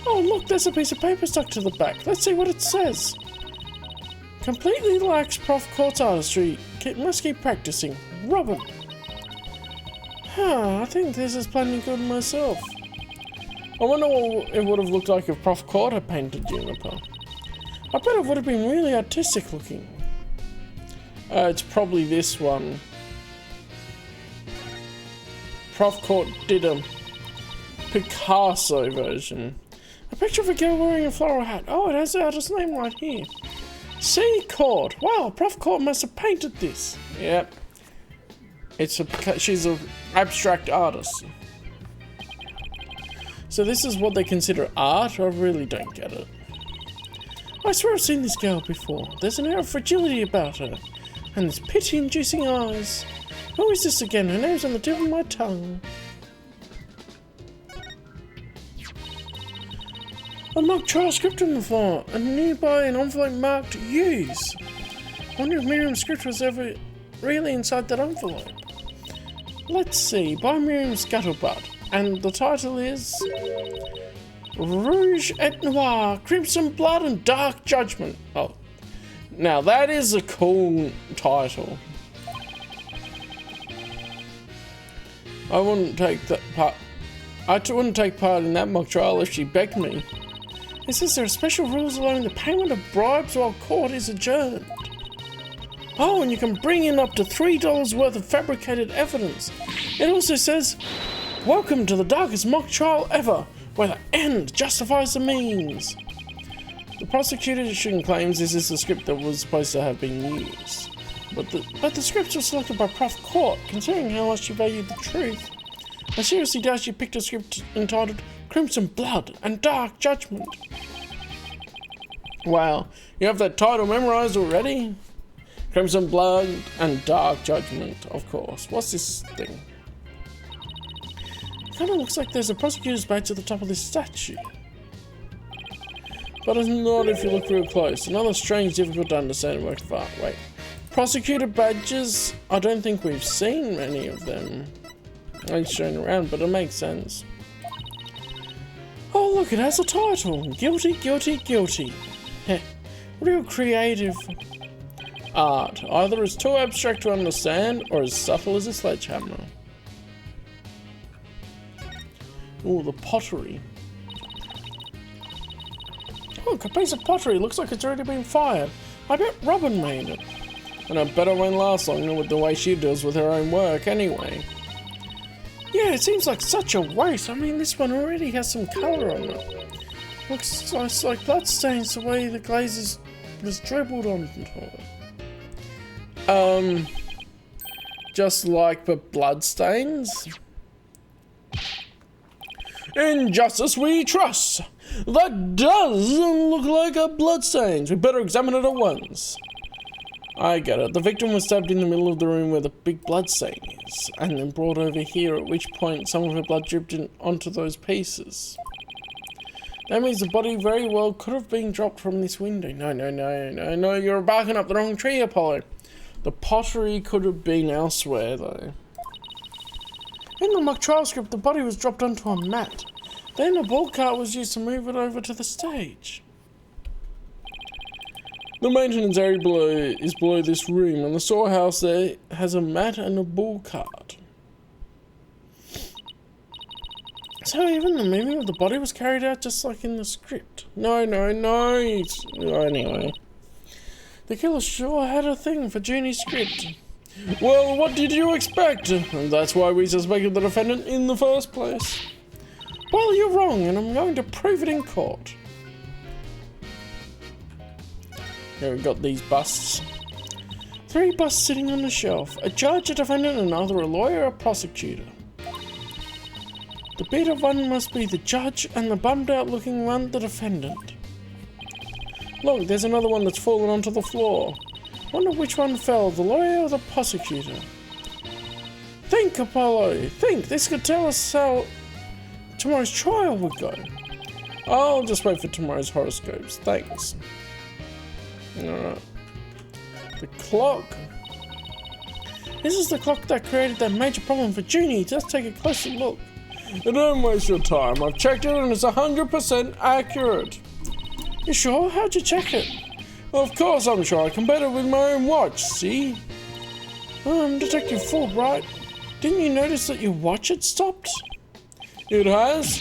S1: Oh, look, there's a piece of paper stuck to the back. Let's see what it says. Completely lacks Prof. Court's artistry. Must keep practicing. Robin. I think this is plenty good myself. I wonder what it would have looked like if Prof. Court had painted Juniper. I bet it would have been really artistic looking. It's probably this one. Prof. Court did a Picasso version. A picture of a girl wearing a floral hat. Oh, it has the artist's name right here. C. Court. Wow, Prof. Court must have painted this. Yep. She's an abstract artist. So this is what they consider art? I really don't get it. I swear I've seen this girl before. There's an air of fragility about her, and there's pity-inducing eyes. Who is this again? Her name's on the tip of my tongue. A mock trial script on the floor, and nearby an envelope marked Use. I wonder if Miriam's script was ever really inside that envelope. Let's see, by Miriam Scuttlebutt, and the title is Rouge et Noir, Crimson Blood and Dark Judgment. Oh, now that is a cool title. I wouldn't take that part. I wouldn't take part in that mock trial if she begged me. It says there are special rules allowing the payment of bribes while court is adjourned. Oh, and you can bring in up to $3 worth of fabricated evidence. It also says, welcome to the darkest mock trial ever, where the end justifies the means. The prosecution claims this is the script that was supposed to have been used. But the scripts were selected by Prof Court, considering how much she valued the truth. I seriously doubt she picked a script entitled Crimson Blood and Dark Judgment. Wow, you have that title memorized already? Crimson Blood and Dark Judgment, of course. What's this thing? It kind of looks like there's a prosecutor's badge at the top of this statue. But it's not if you look real close. Another strange, difficult to understand work of art. Wait. Prosecutor badges? I don't think we've seen many of them. Only shown around, but it makes sense. Oh look, it has a title. Guilty, guilty, guilty. Heh. Real creative art. Either as too abstract to understand, or as subtle as a sledgehammer. Ooh, the pottery. Look, a piece of pottery. Looks like it's already been fired. I bet Robin made it. And I bet it won't last long with the way she deals with her own work anyway. Yeah, it seems like such a waste. I mean, this one already has some colour on it. Looks like bloodstains the way the glaze was dribbled onto it. Just like the bloodstains? In justice we trust. That doesn't look like a bloodstains. We better examine it at once. I get it. The victim was stabbed in the middle of the room where the big bloodstain is, and then brought over here, at which point some of her blood dripped onto those pieces. That means the body very well could have been dropped from this window. No, you're barking up the wrong tree, Apollo. The pottery could have been elsewhere, though. In the mock trial script, the body was dropped onto a mat. Then a ball cart was used to move it over to the stage. The maintenance area is below this room, and the storehouse there has a mat and a bull cart. So even the moving of the body was carried out just like in the script. No. Anyway. The killer sure had a thing for Junie's script. Well, what did you expect? And that's why we suspected the defendant in the first place. Well, you're wrong, and I'm going to prove it in court. Here we've got these busts. 3 busts sitting on the shelf. A judge, a defendant, and either a lawyer or a prosecutor. The beat-up one must be the judge, and the bummed-out looking one the defendant. Look, there's another one that's fallen onto the floor. Wonder which one fell, the lawyer or the prosecutor? Think, Apollo, think. This could tell us how tomorrow's trial would go. I'll just wait for tomorrow's horoscopes. Thanks. Alright. The clock. This is the clock that created that major problem for Junie. Let's take a closer look. Don't waste your time. I've checked it and it's 100% accurate. You sure? How'd you check it? Of course I'm sure. I compared it with my own watch, see? Detective Fulbright, didn't you notice that your watch had stopped? It has?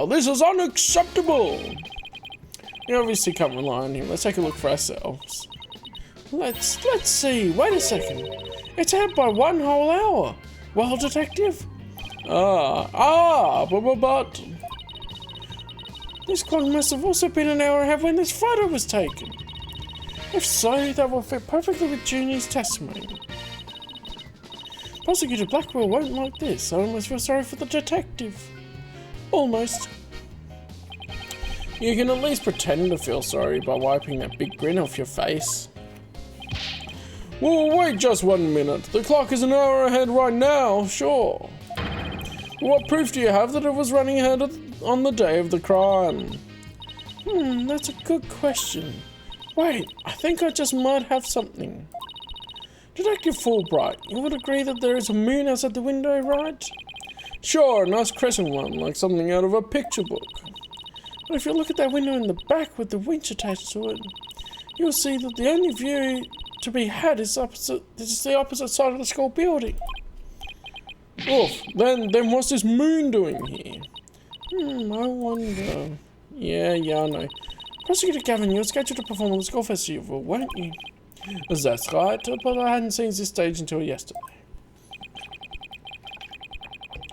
S1: This is unacceptable! You obviously can't rely on him. Let's take a look for ourselves. Let's see. Wait a second. It's out by 1 whole hour. Well, detective? But... This clock must have also been an hour and a half when this photo was taken. If so, that will fit perfectly with Junie's testimony. Prosecutor Blackwell won't like this. I almost feel sorry for the detective. Almost. You can at least pretend to feel sorry by wiping that big grin off your face. Well, wait just 1 minute. The clock is an hour ahead right now, sure. What proof do you have that it was running ahead on the day of the crime? That's a good question. Wait, I think I just might have something. Detective Fulbright, you would agree that there is a moon outside the window, right? Sure, a nice crescent one, like something out of a picture book. But if you look at that window in the back with the winch attached to it, you'll see that the only view to be had is the opposite side of the school building. Oof, then what's this moon doing here? I wonder. Yeah, I know. Prosecutor Gavin, you're scheduled to perform on the school festival, weren't you? That's right, but I hadn't seen this stage until yesterday.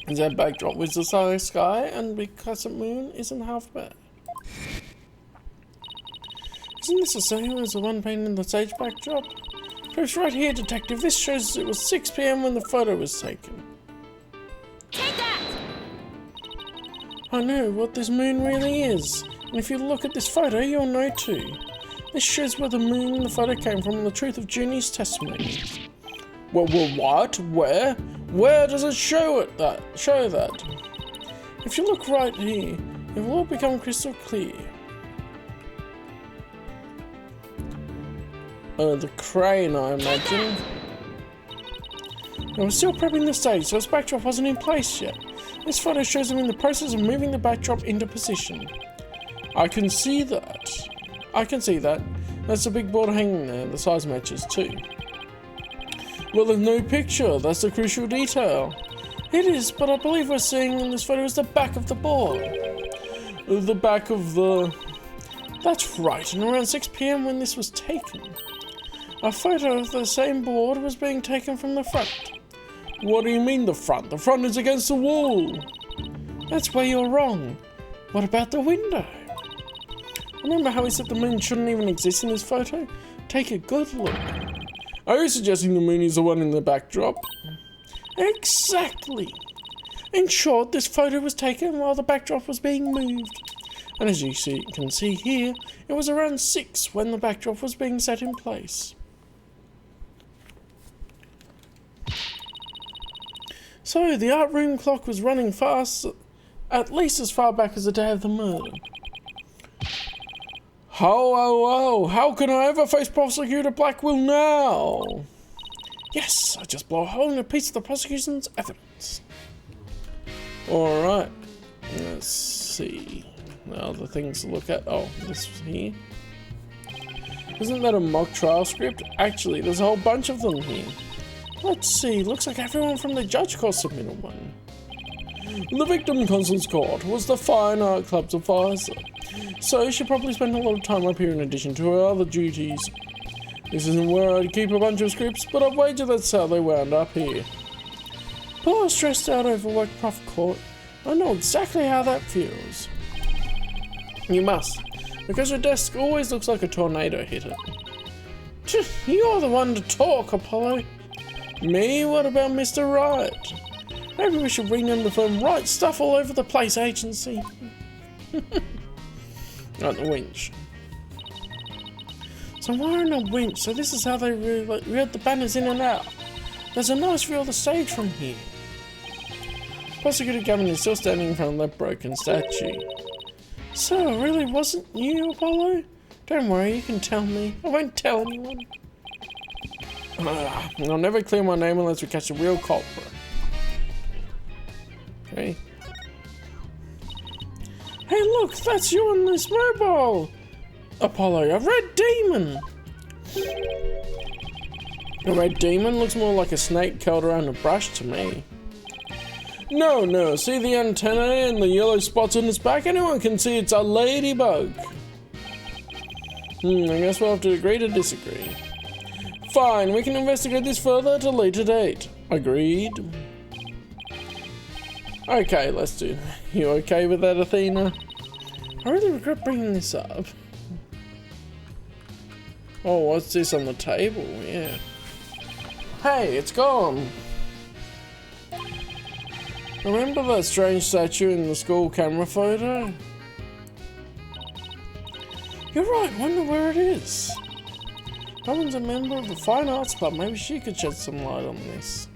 S1: That backdrop with the starry sky and big crescent moon isn't half bad. Isn't this the same as the one painted in the stage backdrop? Proof's right here, detective. This shows it was 6 PM when the photo was taken.
S2: Take that!
S1: I know what this moon really is. And if you look at this photo, you'll know too. This shows where the moon in the photo came from and the truth of Junie's testimony. Well, what? Where? Where does it show that? If you look right here, it will all become crystal clear. The crane, I imagine. I was still prepping the stage, so its backdrop wasn't in place yet. This photo shows him in the process of moving the backdrop into position. I can see that. That's a big board hanging there. The size matches too. Well, there's no picture. That's the crucial detail. It is, but I believe we're seeing in this photo is the back of the board. The back of the... That's right, and around 6 PM when this was taken. A photo of the same board was being taken from the front. What do you mean the front? The front is against the wall. That's where you're wrong. What about the window? Remember how he said the moon shouldn't even exist in this photo? Take a good look. Are you suggesting the moon is the one in the backdrop? Exactly. In short, this photo was taken while the backdrop was being moved. And as you can see here, it was around 6 when the backdrop was being set in place. So, the art room clock was running fast, at least as far back as the day of the murder. How can I ever face Prosecutor Blackwell now? Yes, I just blow a hole in a piece of the prosecution's evidence. Alright, let's see. Other things to look at. Oh, this here. Isn't that a mock trial script? Actually, there's a whole bunch of them here. Let's see, looks like everyone from the judge court submitted one. The victim consul's court was the Fine Art Club's advisor, so she probably spent a lot of time up here in addition to her other duties. This isn't where I'd keep a bunch of scripts, but I'd wager that's how they wound up here. Poor stressed out overworked prof court. I know exactly how that feels. You must, because your desk always looks like a tornado hit it. You're the one to talk, Apollo. Me? What about Mr. Right? Maybe we should rename the firm Right Stuff All Over the Place Agency. Not the winch. So I'm wearing a winch, so this is how they read the banners in and out. There's a nice view of the stage from here. Prosecutor Gavin is still standing in front of that broken statue. So, it really wasn't you, Apollo? Don't worry, you can tell me. I won't tell anyone. I'll never clear my name unless we catch a real culprit. Okay. Hey look, that's you on this mobile! Apollo, a red demon! A red demon looks more like a snake curled around a brush to me. No, see the antennae and the yellow spots on its back? Anyone can see it's a ladybug. I guess we'll have to agree to disagree. Fine, we can investigate this further at a later date. Agreed. Okay, let's do that. You okay with that, Athena? I really regret bringing this up. Oh, what's this on the table? Yeah. Hey, it's gone. Remember that strange statue in the school camera photo? You're right, wonder where it is. Robin's a member of the Fine Arts Club. Maybe she could shed some light on this.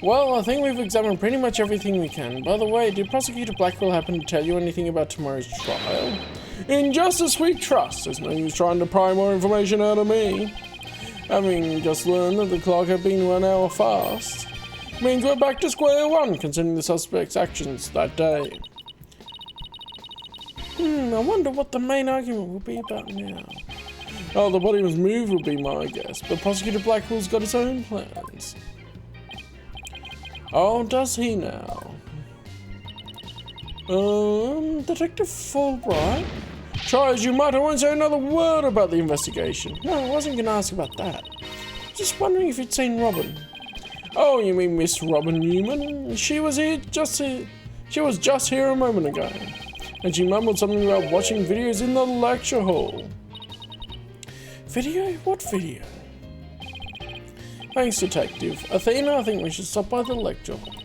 S1: Well, I think we've examined pretty much everything we can. By the way, did Prosecutor Blackwell happen to tell you anything about tomorrow's trial? In justice we trust. There's no use trying to pry more information out of me. Having just learned that the clock had been 1 hour fast, means we're back to square one concerning the suspect's actions that day. I wonder what the main argument will be about now. Oh, the body was moved would be my guess, but Prosecutor Blackwell's got his own plans. Oh, does he now? Detective Fulbright? Try as you might, I won't say another word about the investigation. No, I wasn't going to ask about that. Just wondering if you'd seen Robin. Oh, you mean Miss Robin Newman? She was just here a moment ago. And she mumbled something about watching videos in the lecture hall. Video? What video? Thanks, Detective. Athena, I think we should stop by the lecture hall.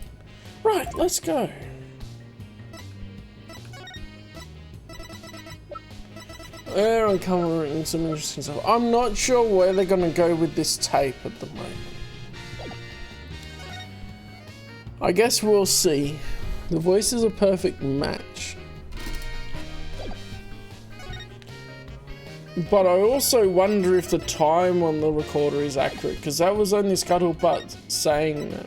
S1: Right, let's go. They're uncovering some interesting stuff. I'm not sure where they're going to go with this tape at the moment. I guess we'll see. The voice is a perfect match. But I also wonder if the time on the recorder is accurate, because that was only Scuttlebutt saying that.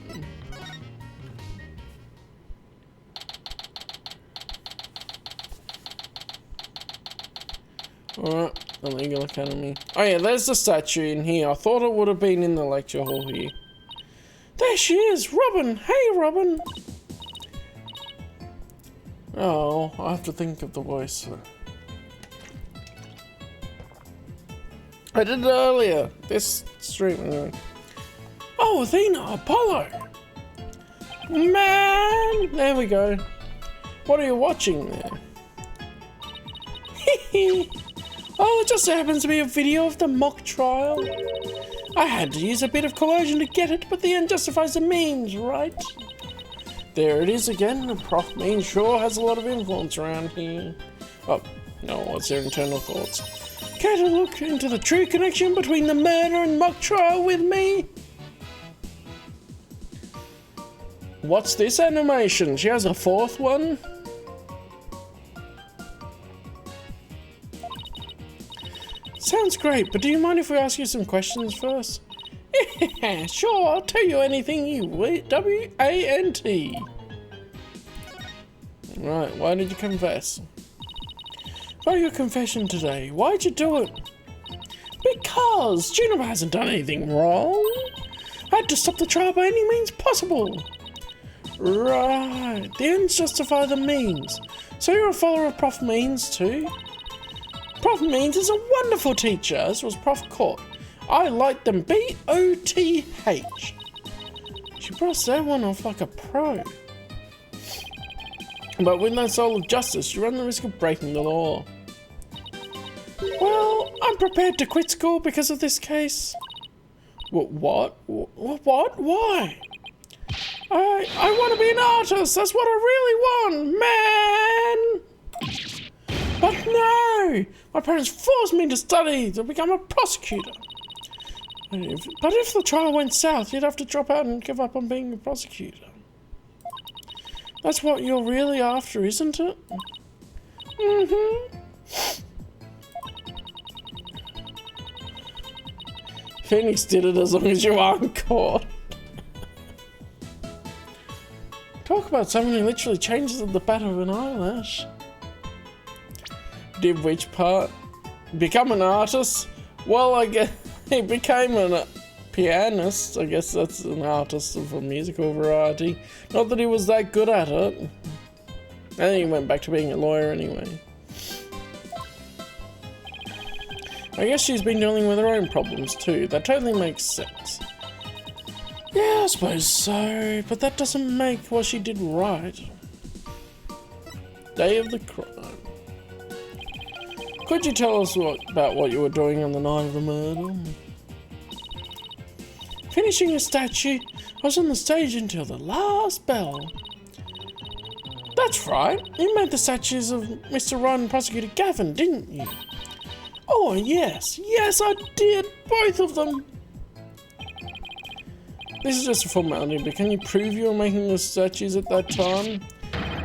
S1: Alright, Illegal Academy. Oh yeah, there's the statue in here. I thought it would have been in the lecture hall here. There she is! Robin! Hey, Robin! Oh, I have to think of the voice. I did it earlier. This stream. Oh, Athena! Apollo! Man! There we go. What are you watching there? Oh, it just happens to be a video of the mock trial. I had to use a bit of coercion to get it, but the end justifies the means, right? There it is again. The prof mean sure has a lot of influence around here. Oh, no, what's their internal thoughts? Care to look into the true connection between the murder and mock trial with me? What's this animation? She has a fourth one? Sounds great, but do you mind if we ask you some questions first? Yeah, sure, I'll tell you anything you want. W-A-N-T. Right, why did you confess? About your confession today, why'd you do it? Because Juniper hasn't done anything wrong. I had to stop the trial by any means possible. Right, the ends justify the means. So you're a follower of Prof Means too? Prof Means is a wonderful teacher, as was Prof Court. I like them B-O-T-H. She brushed that one off like a pro. But with no soul of justice, you run the risk of breaking the law. Well, I'm prepared to quit school because of this case. What? Why? I want to be an artist. That's what I really want, man. But no! My parents forced me to study to become a prosecutor. But if the trial went south, you'd have to drop out and give up on being a prosecutor. That's what you're really after, isn't it? Mm-hmm. Phoenix did it as long as you aren't caught. Talk about someone who literally changes at the bat of an eyelash. Did which part? Become an artist? Well, I guess he became a pianist. I guess that's an artist of a musical variety. Not that he was that good at it. I think he went back to being a lawyer anyway. I guess she's been dealing with her own problems too. That totally makes sense. Yeah, I suppose so. But that doesn't make what she did right. Day of the crime. Could you tell us about what you were doing on the night of the murder? Finishing a statue. I was on the stage until the last bell. That's right. You made the statues of Mr. Ryan and Prosecutor Gavin, didn't you? Oh, yes. Yes, I did. Both of them. This is just a formality, but can you prove you were making the statues at that time?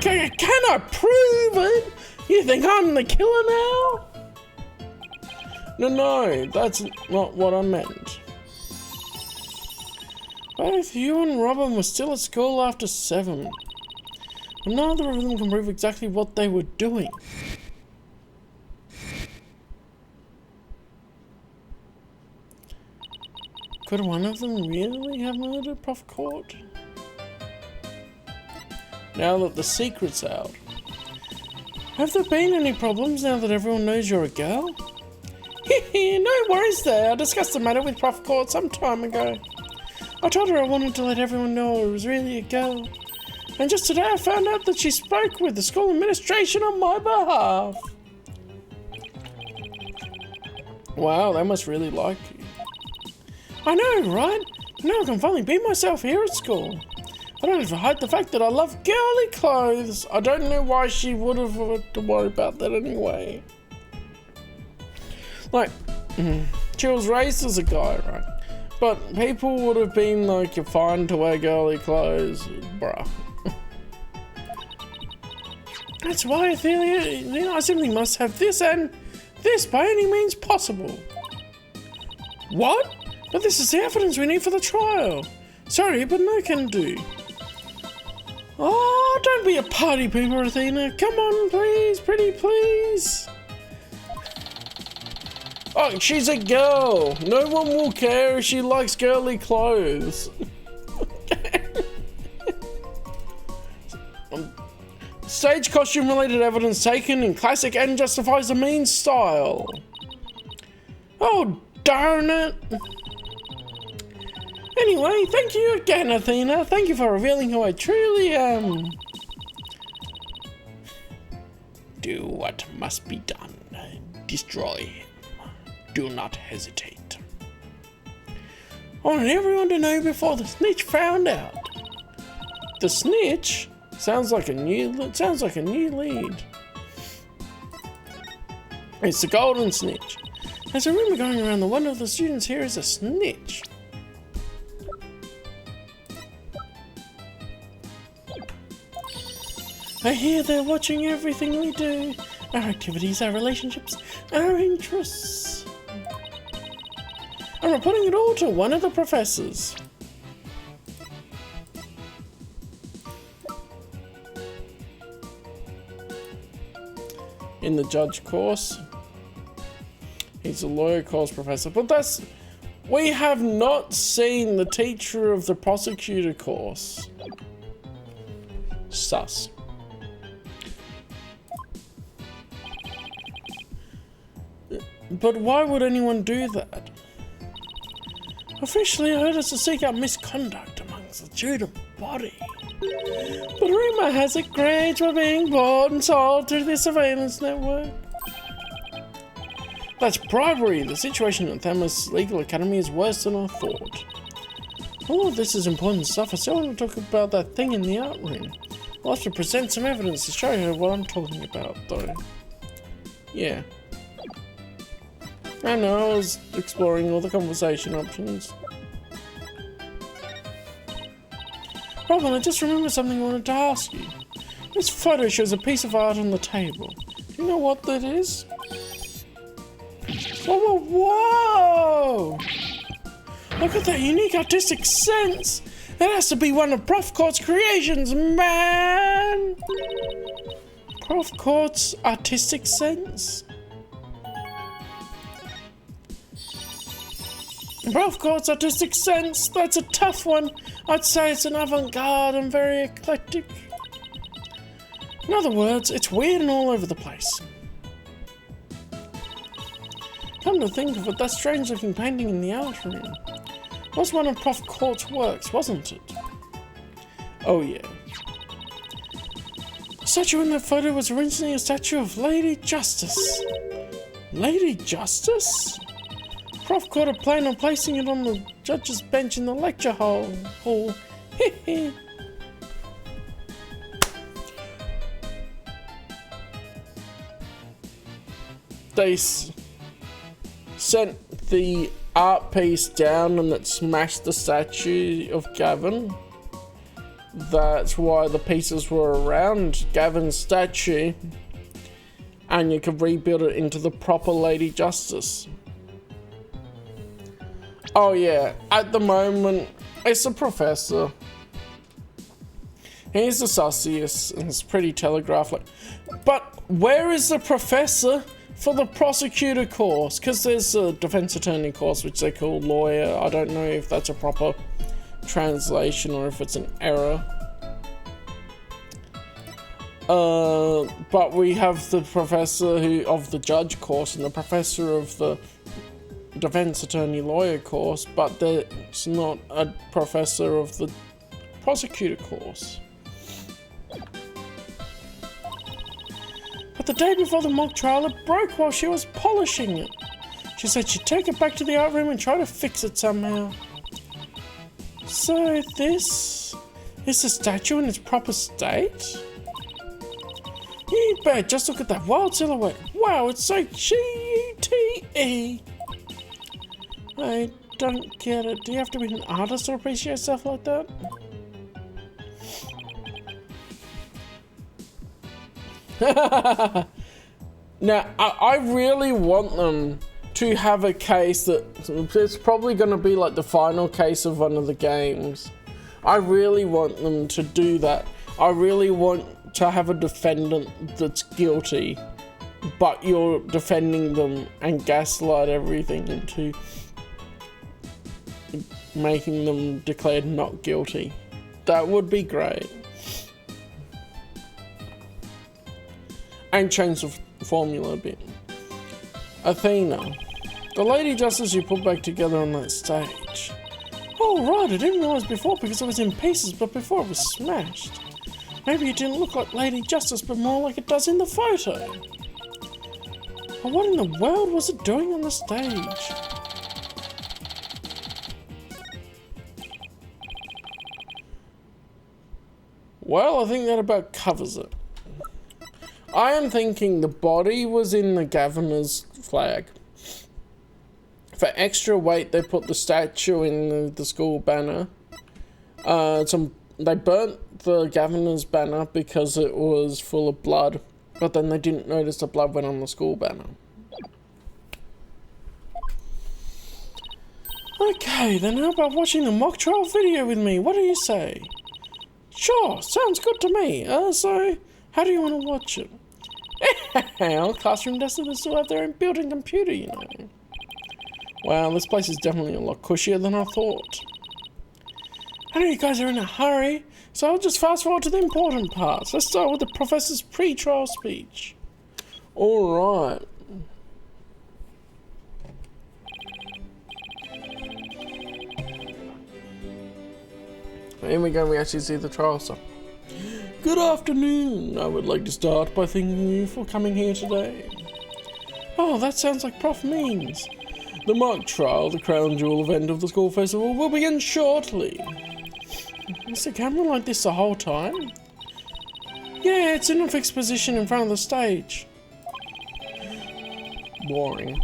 S1: Can I prove it? You think I'm the killer now? No, that's not what I meant. Both you and Robin were still at school after 7. But neither of them can prove exactly what they were doing. Could one of them really have murdered Prof Court? Now that the secret's out. Have there been any problems now that everyone knows you're a girl? No worries there. I discussed the matter with Prof Court some time ago. I told her I wanted to let everyone know I was really a girl. And just today I found out that she spoke with the school administration on my behalf. Wow, they must really like you. I know, right? Now I can finally be myself here at school. I don't even hide the fact that I love girly clothes. I don't know why she would have had to worry about that anyway. Like, she was raised as a guy, right? But people would have been like, you're fine to wear girly clothes, bruh. That's why I feel I simply must have this and this by any means possible. What? But this is the evidence we need for the trial. Sorry, but no can do. Oh, don't be a party pooper, Athena. Come on, please, pretty please. Oh, she's a girl. No one will care if she likes girly clothes. Stage costume related evidence taken in classic and justifies the mean style. Oh, darn it. Anyway, thank you again, Athena. Thank you for revealing who I truly am. Do what must be done. Destroy him. Do not hesitate. I wanted everyone to know before the snitch found out. The snitch? Sounds like a new lead. It's the golden snitch. There's a rumor going around that one of the students here is a snitch. I hear they're watching everything we do. Our activities, our relationships, our interests. I'm reporting it all to one of the professors. In the judge course. He's a lawyer course professor. But that's... We have not seen the teacher of the prosecutor course. Sus. But why would anyone do that? Officially, I heard it's to seek out misconduct amongst the student body. But rumor has it grades were being bought and sold through the surveillance network. That's bribery. The situation at Thames Legal Academy is worse than I thought. All of this is important stuff. I still want to talk about that thing in the art room. I'll have to present some evidence to show her what I'm talking about, though. Yeah. I know, I was exploring all the conversation options. Robin, I just remembered something I wanted to ask you. This photo shows a piece of art on the table. Do you know what that is? Whoa, whoa, whoa! Look at that unique artistic sense! It has to be one of Prof Court's creations, man! Prof Court's artistic sense? Prof Court's artistic sense, that's a tough one. I'd say it's an avant-garde and very eclectic. In other words, it's weird and all over the place. Come to think of it, that strange-looking painting in the art room was one of Prof Court's works, wasn't it? Oh yeah. The statue in that photo was originally a statue of Lady Justice. Lady Justice? Prof Court had planned on placing it on the judge's bench in the lecture hall. Heh. sent the art piece down and it smashed the statue of Gavin. That's why the pieces were around Gavin's statue, and you could rebuild it into the proper Lady Justice. Oh yeah, at the moment, it's the professor. He's the sussiest, and it's pretty telegraphed. But where is the professor for the prosecutor course? Because there's a defense attorney course, which they call lawyer. I don't know if that's a proper translation or if it's an error. But we have the professor of the judge course and the professor of the defense attorney lawyer course, but there's not a professor of the prosecutor course. But the day before the mock trial, it broke while she was polishing it. She said she'd take it back to the art room and try to fix it somehow. So this is the statue in its proper state? You bet, just look at that wild silhouette. Wow, it's so GTE. I don't get it. Do you have to be an artist to appreciate stuff like that? Now, I really want them to have a case that it's probably going to be like the final case of one of the games. I really want them to do that. I really want to have a defendant that's guilty, but you're defending them and gaslight everything into making them declared not guilty. That would be great. And change the formula a bit. Athena, the Lady Justice you put back together on that stage. Oh right, I didn't realise before because it was in pieces, but before it was smashed. Maybe it didn't look like Lady Justice, but more like it does in the photo. But what in the world was it doing on the stage? Well, I think that about covers it. I am thinking the body was in the governor's flag. For extra weight, they put the statue in the school banner. They burnt the governor's banner because it was full of blood, but then they didn't notice the blood went on the school banner. Okay, then how about watching the mock trial video with me? What do you say? Sure, sounds good to me. So, how do you want to watch it? Our classroom desks still have their own built-in computer, you know. Wow, this place is definitely a lot cushier than I thought. I know you guys are in a hurry, so I'll just fast forward to the important parts. Let's start with the professor's pre-trial speech. Alright. Here we go, we actually see the trial stuff. Good afternoon. I would like to start by thanking you for coming here today. Oh, that sounds like Prof means. The mock trial, the crown jewel event of the school festival, will begin shortly. Is the camera like this the whole time? Yeah, it's in a fixed position in front of the stage. Boring.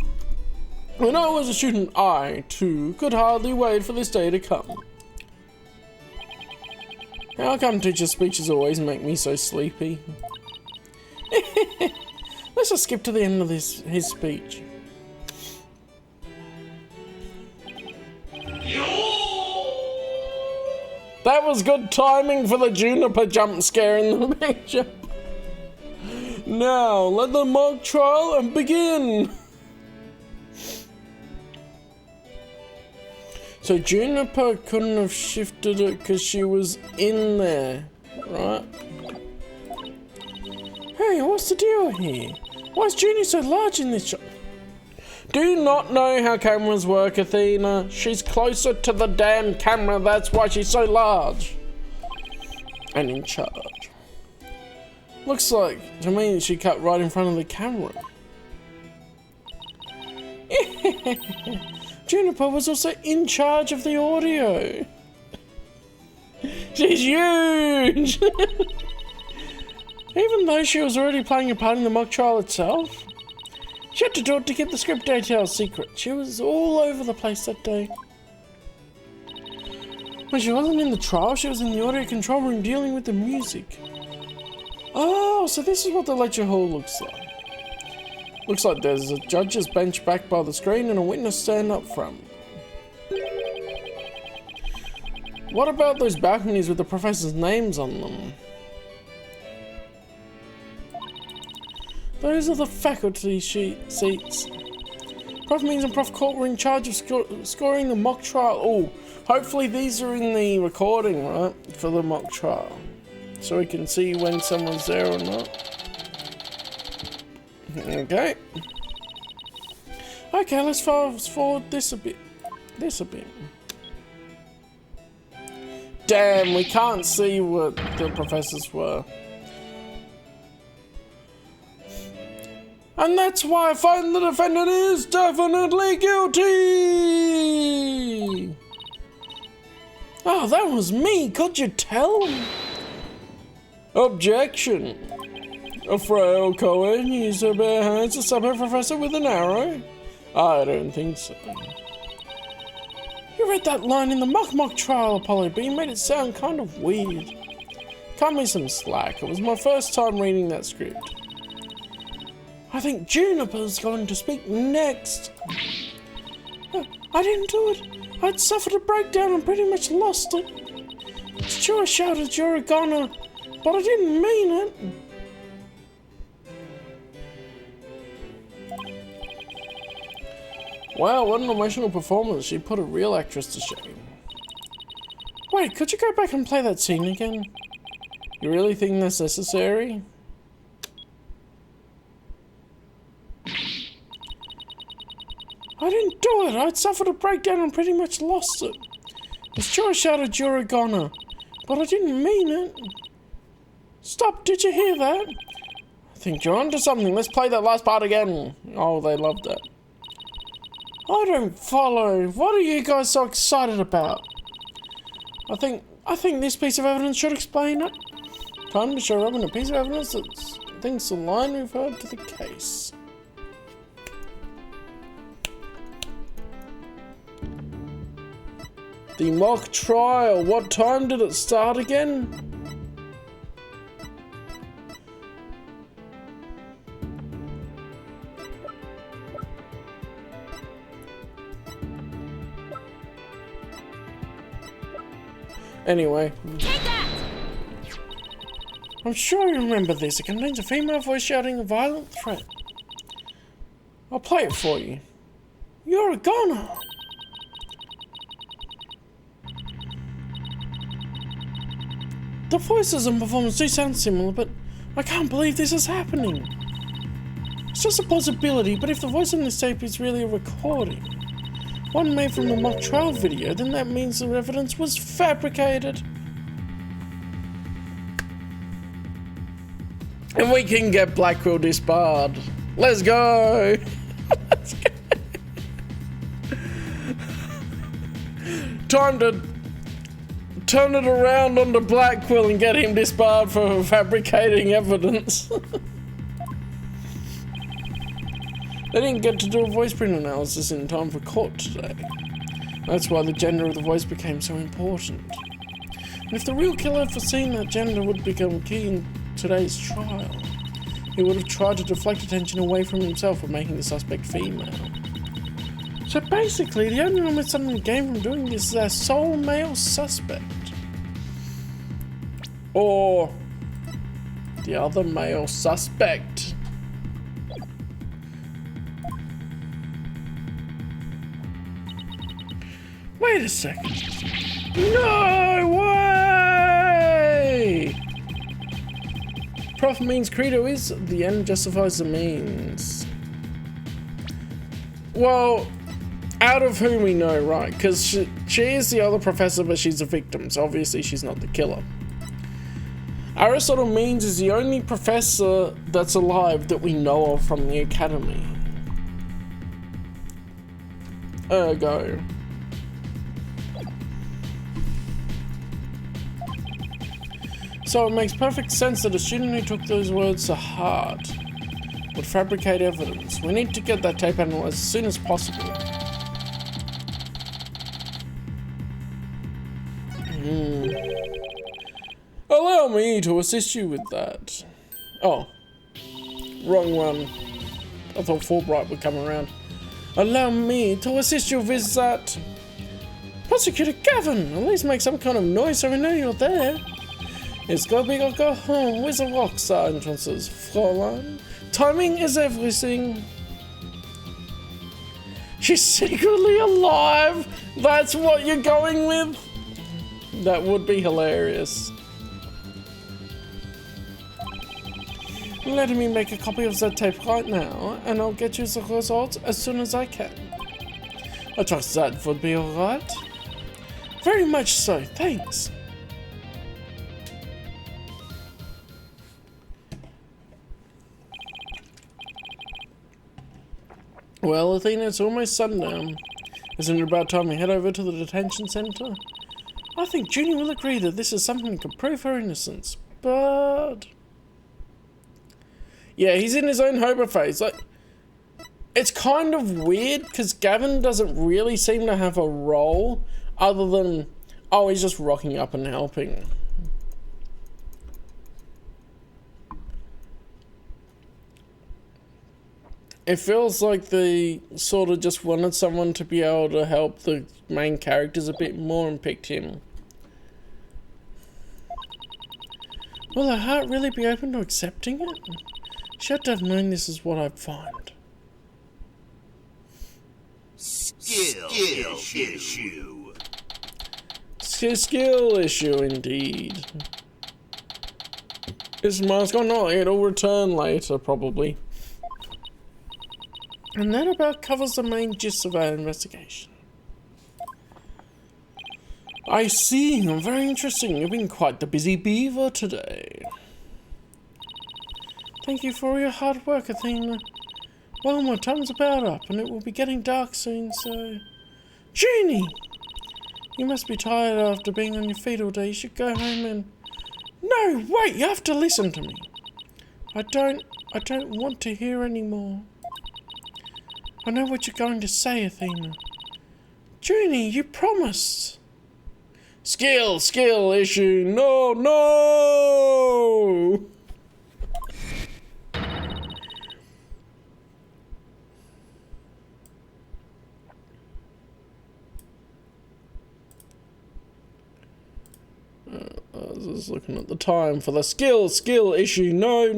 S1: When I was a student, I, too, could hardly wait for this day to come. How come teacher speeches always make me so sleepy? Let's just skip to the end of his speech. That was good timing for the juniper jump scare in the picture. Now, let the mock trial begin. So Juniper couldn't have shifted it because she was in there, right? Hey, what's the deal here? Why is Junie so large in this shot? Do you not know how cameras work, Athena? She's closer to the damn camera, that's why she's so large. And in charge. Looks like, to me, she cut right in front of the camera. Juniper was also in charge of the audio. She's huge! Even though she was already playing a part in the mock trial itself. She had to do it to keep the script details secret. She was all over the place that day. When she wasn't in the trial, she was in the audio control room dealing with the music. Oh, so this is what the lecture hall looks like. Looks like there's a judge's bench back by the screen and a witness stand up front. What about those balconies with the professors' names on them? Those are the faculty seats. Prof Means and Prof Court were in charge of scoring the mock trial. Oh, hopefully these are in the recording, right? For the mock trial. So we can see when someone's there or not. Okay. Okay, let's fast forward this a bit. Damn, we can't see what the professors were. And that's why I find the defendant is definitely guilty! Oh, that was me, could you tell? Objection. A frail Cohen used her bare hands to stab her professor with an arrow? I don't think so. You read that line in the mock trial, Apollo, but you made it sound kind of weird. Cut me some slack. It was my first time reading that script. I think Juniper's going to speak next. I didn't do it. I'd suffered a breakdown and pretty much lost it. It's true I shouted you're a goner, but I didn't mean it. Wow, what an emotional performance. She put a real actress to shame. Wait, could you go back and play that scene again? You really think that's necessary? I didn't do it. I'd suffered a breakdown and pretty much lost it. It's true I shouted you're a goner, but I didn't mean it. Stop, did you hear that? I think you're onto something. Let's play that last part again. Oh, they loved that. I don't follow. What are you guys so excited about? I think this piece of evidence should explain it. Time to show Robin a piece of evidence that thinks the line referred to the case. The mock trial. What time did it start again? Anyway.
S2: Take that!
S1: I'm sure you remember this. It contains a female voice shouting a violent threat. I'll play it for you. You're a goner! The voices and performance do sound similar, but I can't believe this is happening. It's just a possibility, but if the voice on this tape is really a recording, one made from the mock trial video, then that means the evidence was fabricated. And we can get Blackwell disbarred. Let's go! Let's go! Time to turn it around onto Blackwell and get him disbarred for fabricating evidence. They didn't get to do a voice print analysis in time for court today. That's why the gender of the voice became so important. And if the real killer had foreseen that gender would become key in today's trial, he would have tried to deflect attention away from himself by making the suspect female. So basically, the only one that's suddenly gained from doing this is our sole male suspect. Or the other male suspect. Wait a second. No way! Prof Means credo is the end justifies the means. Well, out of whom we know, right? Because she is the other professor, but she's a victim, so obviously she's not the killer. Aristotle Means is the only professor that's alive that we know of from the academy. Ergo. So it makes perfect sense that a student who took those words to heart would fabricate evidence. We need to get that tape analyzed as soon as possible. Allow me to assist you with that. Oh. Wrong one. I thought Fulbright would come around. Allow me to assist you with that. Prosecutor Gavin, at least make some kind of noise so we know you're there. It's go big or go home with the rock star entrances, Fräulein. Timing is everything. She's secretly alive? That's what you're going with? That would be hilarious. Let me make a copy of that tape right now, and I'll get you the results as soon as I can. I trust that would be alright. Very much so, thanks. Well, Athena, it's almost sundown. Isn't it about time we head over to the detention center? I think Junie will agree that this is something that could prove her innocence, but... Yeah, he's in his own Hober phase. Like, it's kind of weird because Gavin doesn't really seem to have a role other than, oh, he's just rocking up and helping. It feels like they sort of just wanted someone to be able to help the main characters a bit more and picked him. Will her heart really be open to accepting it? She had to have known this is what I'd find.
S3: Skill issue.
S1: Skill issue indeed. Is mask on? No, it'll return later probably. And that about covers the main gist of our investigation. I see. Very interesting. You've been quite the busy beaver today. Thank you for all your hard work, Athena. Well, my time's about up, and it will be getting dark soon, so... Junie! You must be tired after being on your feet all day. You should go home and... No, wait! You have to listen to me. I don't want to hear anymore. I know what you're going to say, Athena. Junie, you promised. Skill issue. No! I was just looking at the time for the skill issue. No!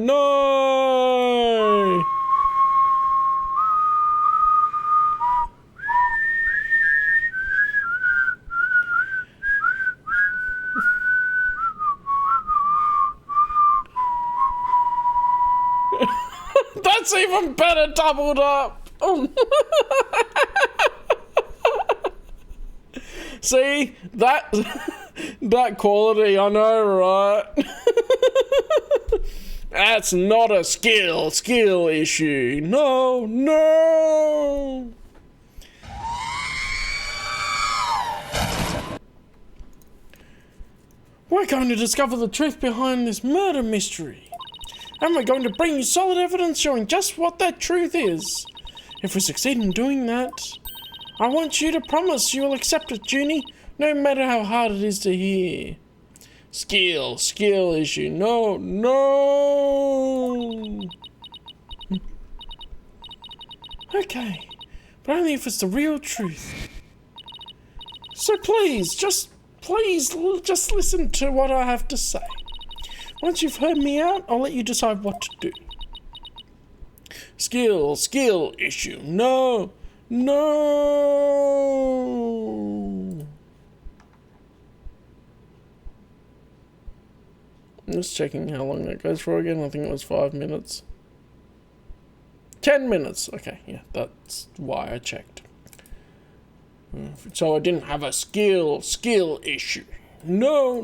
S1: That's even better doubled up. Oh. See, that quality, I know, right? That's not a skill issue. No. We're going to discover the truth behind this murder mystery. And we're going to bring you solid evidence showing just what that truth is. If we succeed in doing that, I want you to promise you will accept it, Junie, no matter how hard it is to hear. Skill issue. No. Okay, but only if it's the real truth. So please, just listen to what I have to say. Once you've heard me out, I'll let you decide what to do. Skill issue. No. I'm just checking how long that goes for again. I think it was 5 minutes. 10 minutes. Okay, yeah, that's why I checked. So I didn't have a skill issue. No.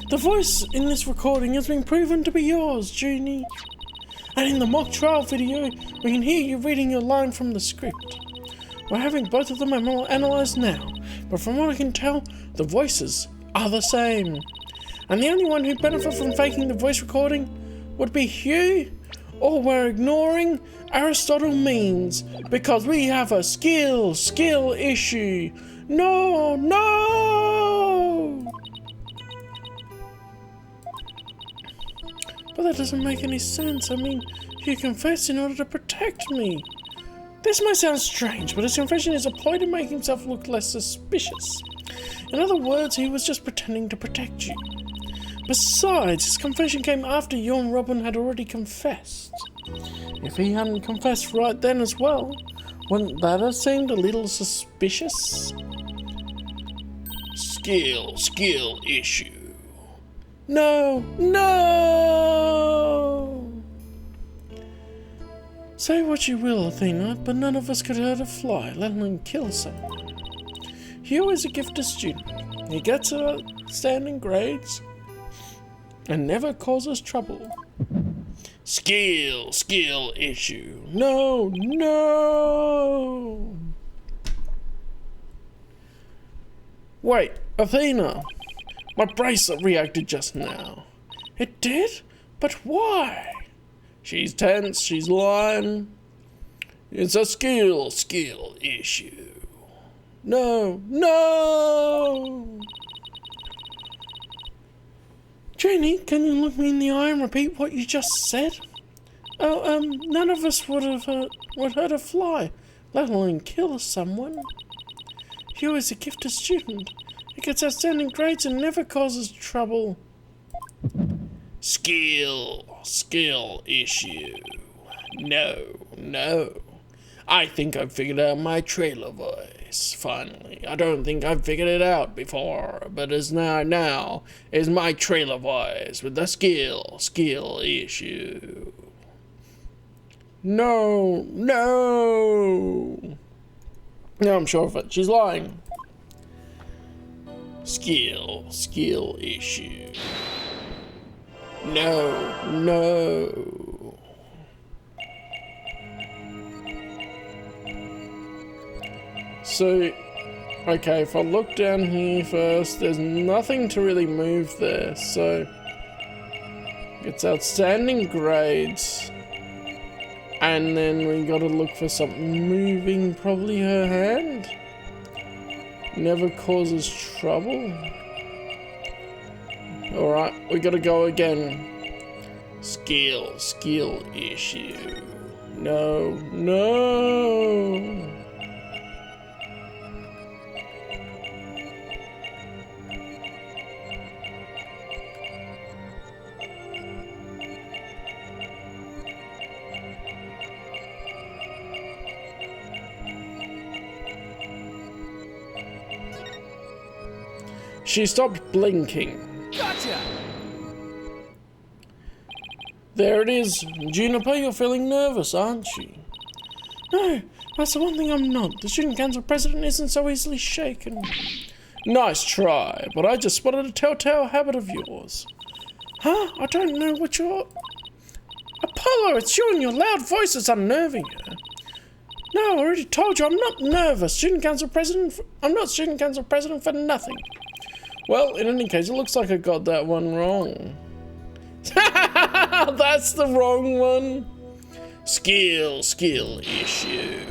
S1: The voice in this recording has been proven to be yours, Junie. And in the mock trial video, we can hear you reading your line from the script. We're having both of them analysed now, but from what I can tell, the voices are the same. And the only one who benefits from faking the voice recording would be Hugh, or we're ignoring Aristotle means, because we have a skill issue. No! But that doesn't make any sense. I mean, Hugh confessed in order to protect me. This might sound strange, but his confession is a ploy to make himself look less suspicious. In other words, he was just pretending to protect you. Besides, his confession came after you and Robin had already confessed. If he hadn't confessed right then as well, wouldn't that have seemed a little suspicious? Skill issue. No! Say what you will, Athena, but none of us could hurt a fly, let alone kill someone. Hugh is a gifted student. He gets outstanding grades and never causes trouble. Skill issue. No! Wait, Athena! My bracelet reacted just now. It did? But why? She's tense, she's lying. It's a skill issue. No! Junie, can you look me in the eye and repeat what you just said? None of us would hurt a fly, let alone kill someone. Hugh is a gifted student. He gets outstanding grades and never causes trouble. Skill issue. No. I think I've figured out my trailer voice, finally. I don't think I've figured it out before, but as now is my trailer voice with the skill issue. No, I'm sure of it. She's lying. Skill issue. No. So, okay, if I look down here first, there's nothing to really move there, so it's outstanding grades. And then we gotta look for something moving, probably her hand. Never causes trouble. Alright, we gotta go again. Skill issue. No. She stopped blinking.
S4: Gotcha!
S1: There it is. Juniper, you're feeling nervous, aren't you? No, that's the one thing I'm not. The student council president isn't so easily shaken. Nice try, but I just spotted a telltale habit of yours. Huh? I don't know what you're... Apollo, it's you and your loud voice that's unnerving her. No, I already told you, I'm not nervous. I'm not student council president for nothing. Well, in any case, it looks like I got that one wrong. That's the wrong one. Skill issue.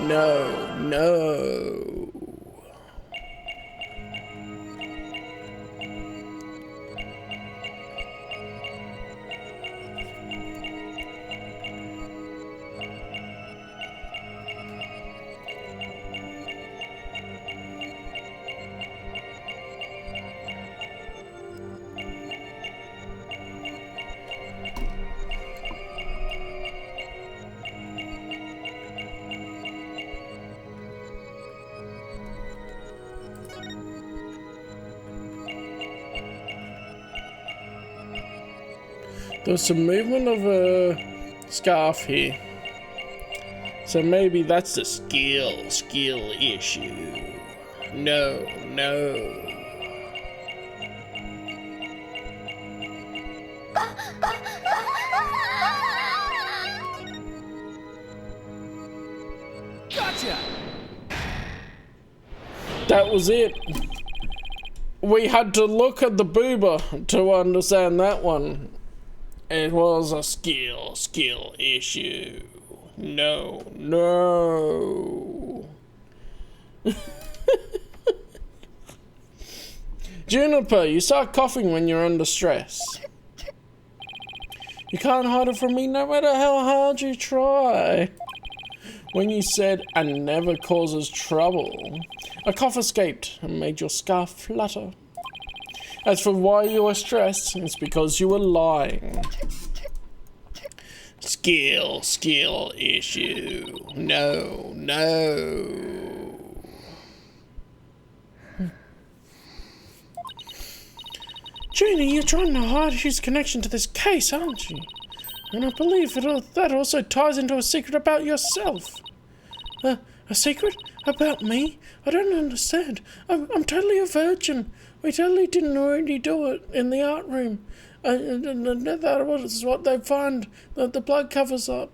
S1: No. There's some movement of a scarf here. So maybe that's the skill issue. No.
S3: Gotcha!
S1: That was it. We had to look at the boober to understand that one. It was a skill issue. No. Juniper, you start coughing when you're under stress. You can't hide it from me no matter how hard you try. When you said, "and never causes trouble," a cough escaped and made your scarf flutter. As for why you were stressed, it's because you were lying. Skill issue. No. Junie, you're trying to hide his connection to this case, aren't you? And I believe that also ties into a secret about yourself. A secret? About me? I don't understand. I'm totally a virgin. We totally didn't already do it in the art room. That was what they find, that the blood covers up.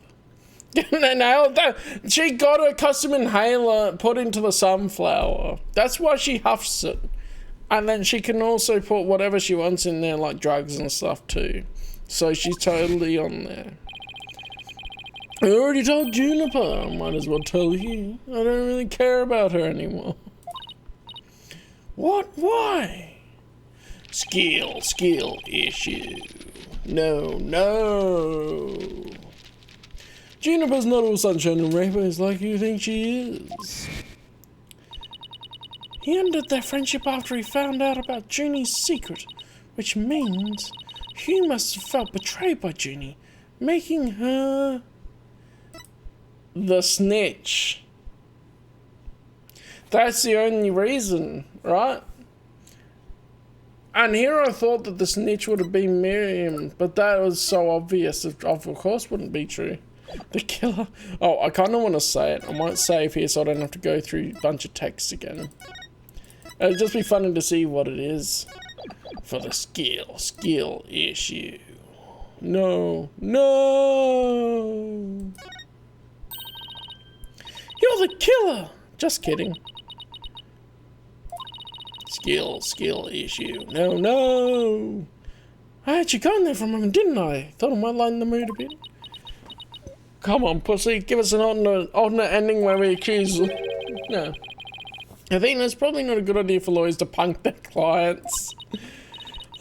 S1: She got a custom inhaler put into the sunflower. That's why she huffs it. And then she can also put whatever she wants in there, like drugs and stuff too. So she's totally on there. I already told Juniper, I might as well tell you. I don't really care about her anymore. What? Why? Skill issue. No. Juniper's not all sunshine and rainbows like you think she is. He ended their friendship after he found out about Junie's secret, which means Hugh must have felt betrayed by Junie, making her the snitch. That's the only reason, right? And here I thought that the snitch would have been Miriam, but that was so obvious, of course wouldn't be true. The killer. Oh, I kind of want to say it. I might save here so I don't have to go through a bunch of texts again. It'd just be funny to see what it is. For the skill issue. No. You're the killer! Just kidding. Skill issue. No. I had you going there for a moment, didn't I? Thought I might lighten the mood a bit. Come on, pussy. Give us an alternate ending where we accuse... No. I think that's probably not a good idea for lawyers to punk their clients.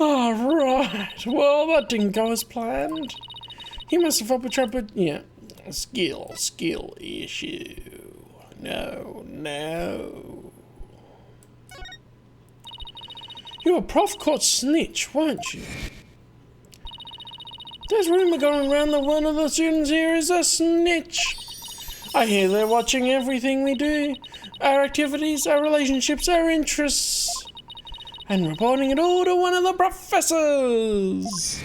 S1: Oh, right. Well, that didn't go as planned. He must have felt betrayed, but yeah. Skill issue. No. You were a prof court snitch, weren't you? There's rumour going around that one of the students here is a snitch. I hear they're watching everything we do. Our activities, our relationships, our interests. And reporting it all to one of the professors.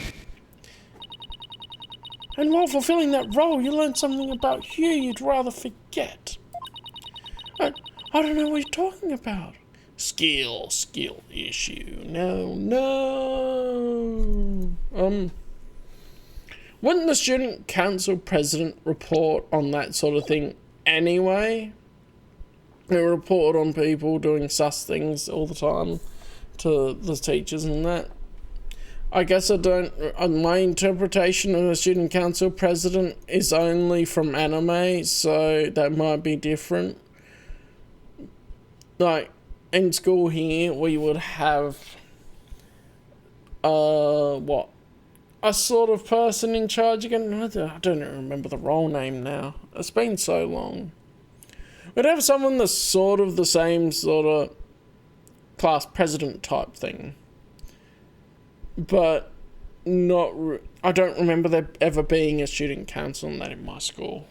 S1: And while fulfilling that role, you learned something about Hugh you'd rather forget. I don't know what you're talking about. Skill issue. No. Wouldn't the student council president report on that sort of thing anyway? They report on people doing sus things all the time to the teachers and that. I guess my interpretation of a student council president is only from anime, so that might be different. Like, in school here, we would have, a sort of person in charge again. I don't remember the role name now. It's been so long. We'd have someone that's sort of the same sort of class president type thing. But I don't remember there ever being a student council in that in my school.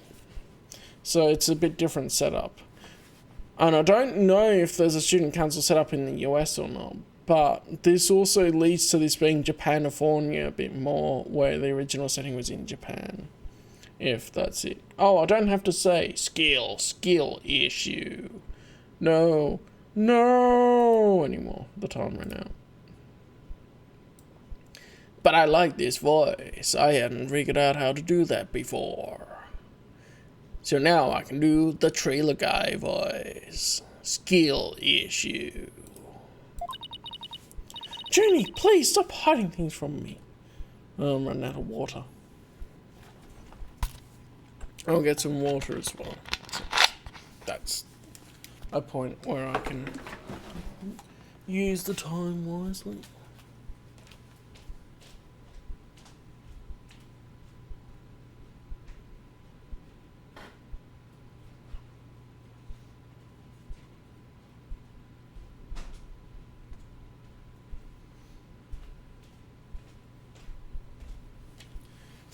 S1: So it's a bit different setup. And I don't know if there's a student council set up in the US or not. But this also leads to this being Japanifornia a bit more, where the original setting was in Japan. If that's it. Oh, I don't have to say skill issue. No anymore. The time ran out. But I like this voice. I hadn't figured out how to do that before. So now I can do the Trilogy voice. Skill issue. Jenny, please stop hiding things from me. Oh, I'm running out of water. I'll get some water as well. That's a point where I can use the time wisely.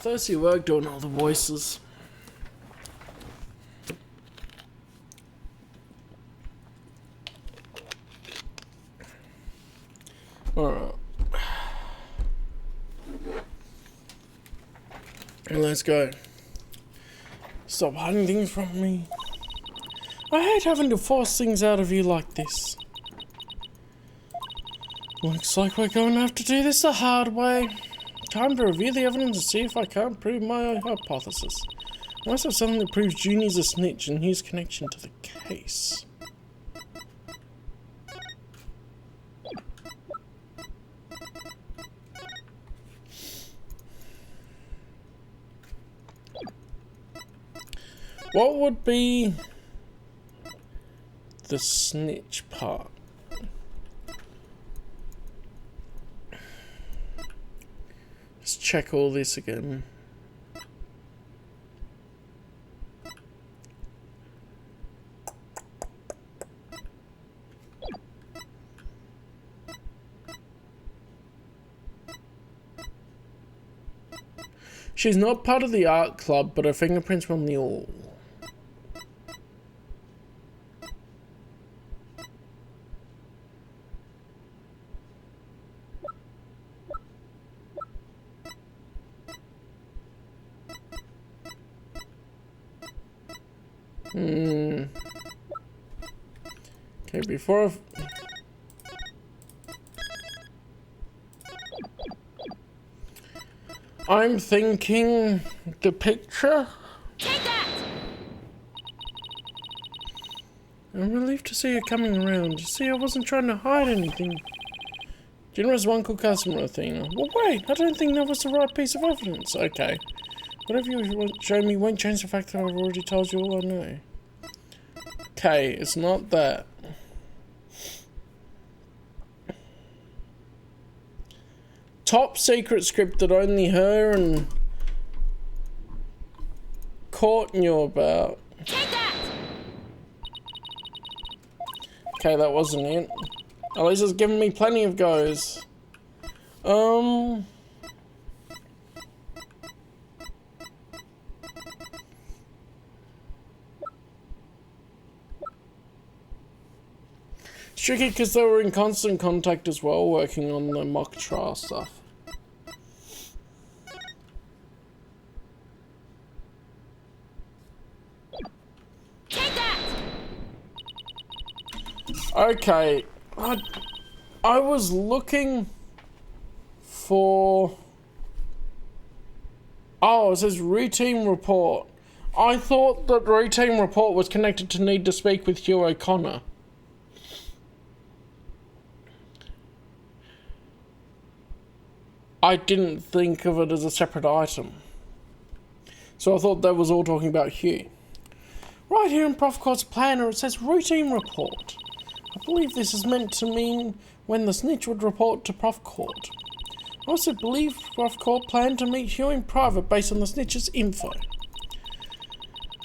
S1: Thirsty work doing all the voices. Alright. Let's go. Stop hiding things from me. I hate having to force things out of you like this. Looks like we're going to have to do this the hard way. Time to review the evidence and see if I can't prove my hypothesis. I must have something that proves Junie's a snitch and his connection to the case. What would be the snitch part? Let's check all this again. She's not part of the art club, but her fingerprints were on the all. Okay, before I'm thinking the picture.
S2: Take that!
S1: I'm relieved to see you coming around. You see, I wasn't trying to hide anything. Generous one cool customer thing. Well, wait, I don't think that was the right piece of evidence. Okay. Whatever you want to show me won't change the fact that I've already told you all I know. Okay, it's not that. Top secret script that only her and Court knew about.
S2: Take that!
S1: Okay, that wasn't it. At least it's given me plenty of goes. It's tricky because they were in constant contact as well, working on the mock trial stuff.
S2: Take that!
S1: Okay, I was looking for... Oh, it says routine report. I thought that routine report was connected to need to speak with Hugh O'Connor. I didn't think of it as a separate item. So I thought that was all talking about Hugh. Right here in Prof Court's planner it says routine report. I believe this is meant to mean when the snitch would report to Prof Court. I also believe Prof Court planned to meet Hugh in private based on the snitch's info.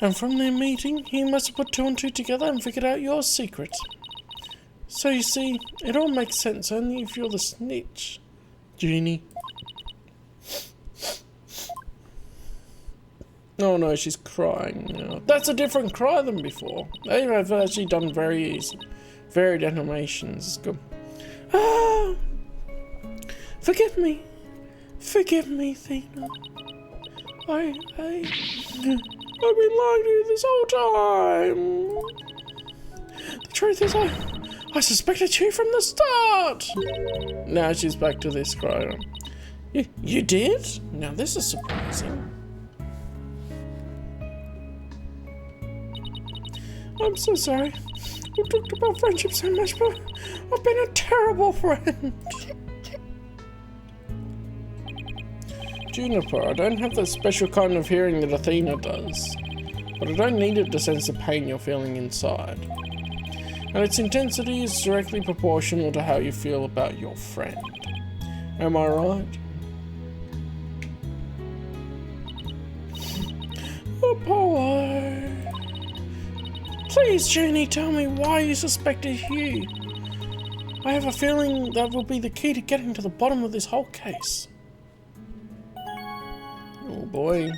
S1: And from their meeting, he must have put two and two together and figured out your secret. So you see, it all makes sense only if you're the snitch, Jeannie. Oh no, she's crying now. That's a different cry than before. They've actually done varied animations. Good. Ah! Forgive me, Thena. I've been lying to you this whole time. The truth is, I suspected you from the start. Now she's back to this cry. You did? Now this is surprising. I'm so sorry. We talked about friendship so much, but I've been a terrible friend. Juniper, I don't have that special kind of hearing that Athena does, but I don't need it to sense the pain you're feeling inside. And its intensity is directly proportional to how you feel about your friend. Am I right? Apollo. Please, Junie, tell me why you suspected Hugh. I have a feeling that will be the key to getting to the bottom of this whole case. Oh boy.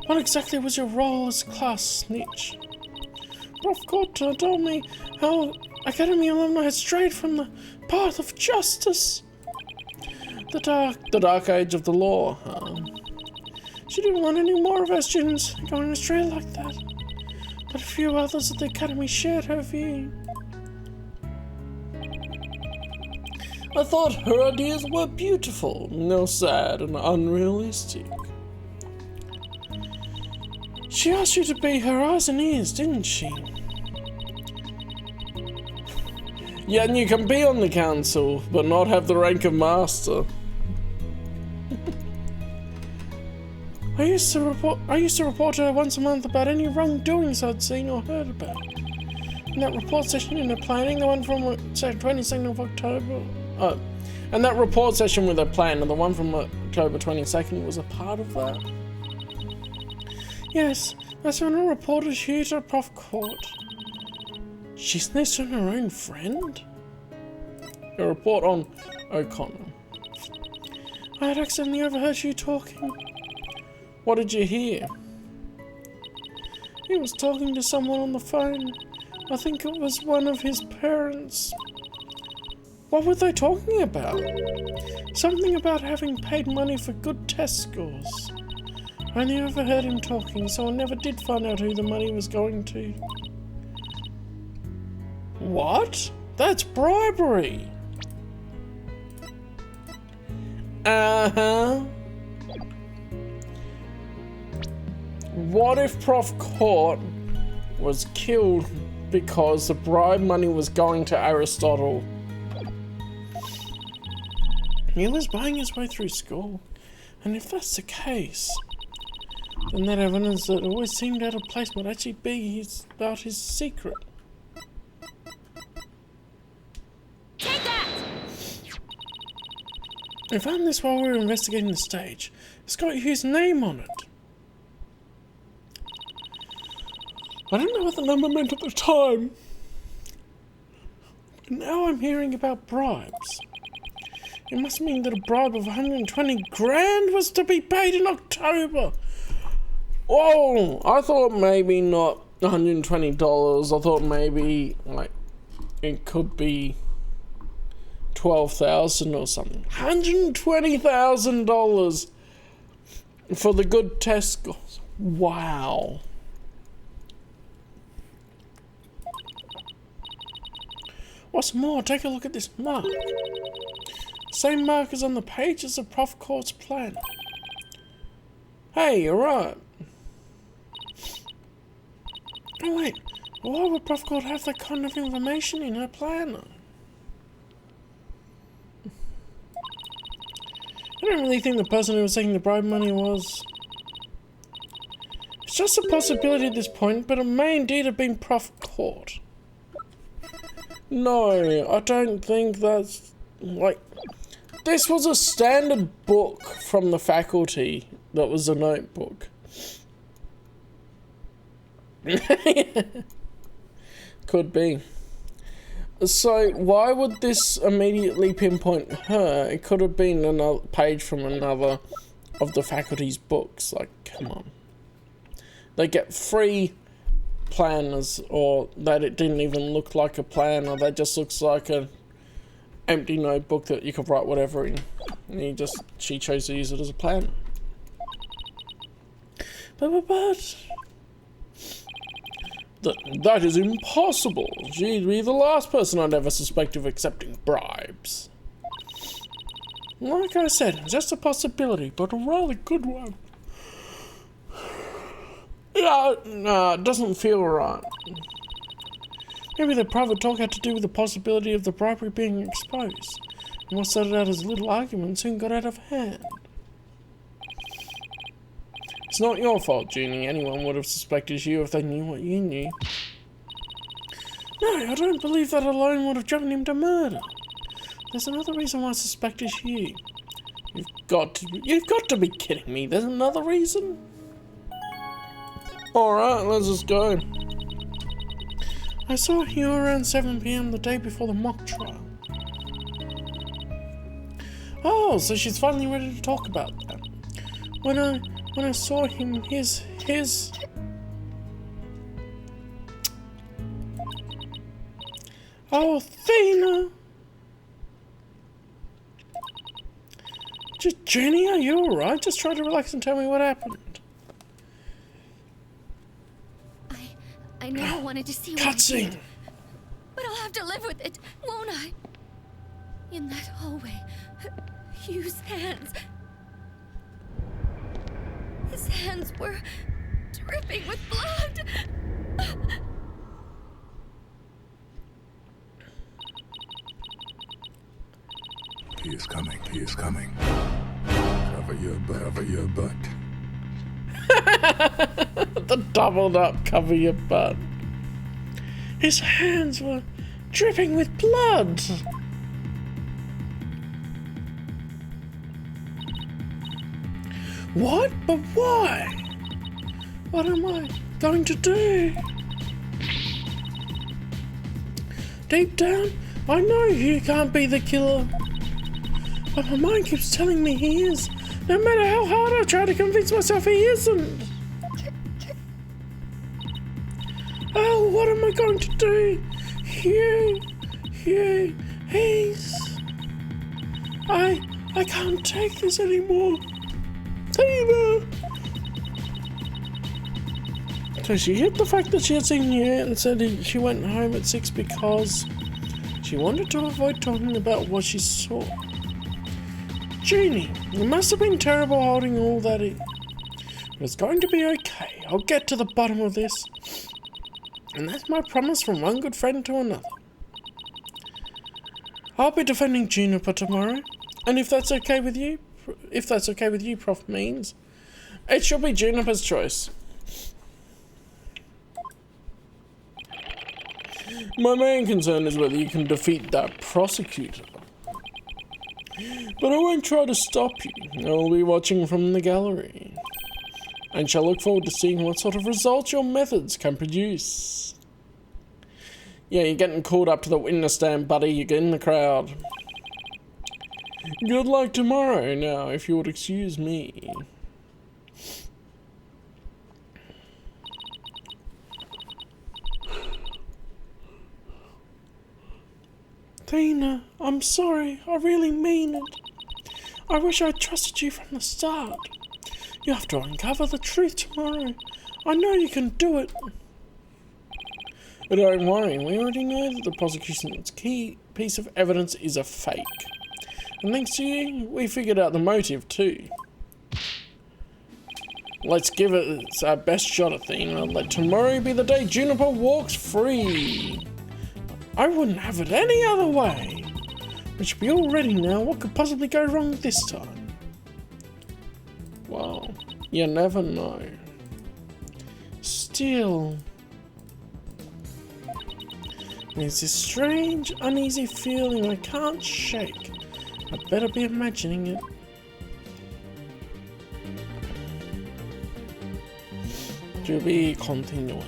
S1: What exactly was your role as class snitch? Prof. Coulter told me how Academy alumni had strayed from the path of justice. The dark age of the law, huh? She didn't want any more of our students going astray like that. But a few others at the Academy shared her view. I thought her ideas were beautiful, no sad and unrealistic. She asked you to be her eyes and ears, didn't she? Yeah, and you can be on the council, but not have the rank of master. I used to report to her once a month about any wrongdoings I'd seen or heard about. And that report session in the planning, the one from 22nd of October. And that report session with her plan, and the one from October 22nd was a part of that. Yes, that's when I reported Hugh to Prof. Court. She snitched on her own friend? A report on O'Connor. I had accidentally overheard you talking. What did you hear? He was talking to someone on the phone. I think it was one of his parents. What were they talking about? Something about having paid money for good test scores. I only overheard him talking, so I never did find out who the money was going to. What? That's bribery! Uh-huh. What if Prof. Court was killed because the bribe money was going to Aristotle? He was buying his way through school, and if that's the case, then that evidence that always seemed out of place might actually be about his secret.
S2: Take that!
S1: I found this while we were investigating the stage. It's got Hugh's name on it. I didn't know what the number meant at the time. But now I'm hearing about bribes. It must mean that a bribe of 120 grand was to be paid in October. Oh, I thought maybe not $120. I thought maybe like it could be 12,000 or something. $120,000 for the good test scores. Wow. What's more, take a look at this mark. Same mark as on the pages of Prof. Court's plan. Hey, you're right. Oh wait, why would Prof. Court have that kind of information in her planner? I don't really think the person who was taking the bribe money was... It's just a possibility at this point, but it may indeed have been Prof. Court. No, I don't think that's... like... This was a standard book from the faculty that was a notebook. Could be. So why would this immediately pinpoint her? It could have been another page from another of the faculty's books. Like, come on. They get free planners, or that it didn't even look like a plan, or that just looks like a empty notebook that you could write whatever in. And she chose to use it as a plan. But that is impossible. She'd be the last person I'd ever suspect of accepting bribes. Like I said, just a possibility, but a rather good one. Yeah, no, it doesn't feel right. Maybe the private talk had to do with the possibility of the bribery being exposed. And what started out as a little argument soon got out of hand. It's not your fault, Jeannie. Anyone would have suspected you if they knew what you knew. No, I don't believe that alone would have driven him to murder. There's another reason why I suspect it's you. You've got to be kidding me. There's another reason? Alright, let's just go. I saw you around 7 PM the day before the mock trial. Oh, so she's finally ready to talk about that. When I saw him, his... Oh, Athena! Jenny, are you alright? Just try to relax and tell me what happened.
S2: I never wanted to see what I
S1: Cutscene!
S2: did, but I'll have to live with it, won't I? In that hallway, Hugh's hands... His hands were dripping with blood.
S4: He is coming. He is coming. Cover your butt.
S1: The doubled up cover your butt. His hands were dripping with blood. What? But why? What am I going to do? Deep down, I know Hugh can't be the killer. But my mind keeps telling me he is. No matter how hard I try to convince myself he isn't. Oh, what am I going to do? Hugh, he's... I can't take this anymore. Tina! So she hid the fact that she had seen you and said she went home at 6 because she wanted to avoid talking about what she saw. Jeannie, it must have been terrible holding all that in. But it's going to be okay. I'll get to the bottom of this. And that's my promise from one good friend to another. I'll be defending Juniper tomorrow. And if that's okay with you, Prof means, it should be Juniper's choice. My main concern is whether you can defeat that prosecutor. But I won't try to stop you. I'll be watching from the gallery. And shall look forward to seeing what sort of results your methods can produce. Yeah, you're getting called up to the witness stand, buddy. You're in the crowd. Good luck tomorrow, now, if you would excuse me. Tina, I'm sorry. I really mean it. I wish I'd trusted you from the start. You have to uncover the truth tomorrow. I know you can do it. But don't worry, we already know that the prosecution's key piece of evidence is a fake. And thanks to you, we figured out the motive too. Let's give it our best shot, Athena. Let tomorrow be the day Juniper walks free. I wouldn't have it any other way. We should be all ready now. What could possibly go wrong this time? Well, you never know. Still, there's this strange, uneasy feeling I can't shake. I'd better be imagining it. To be continued.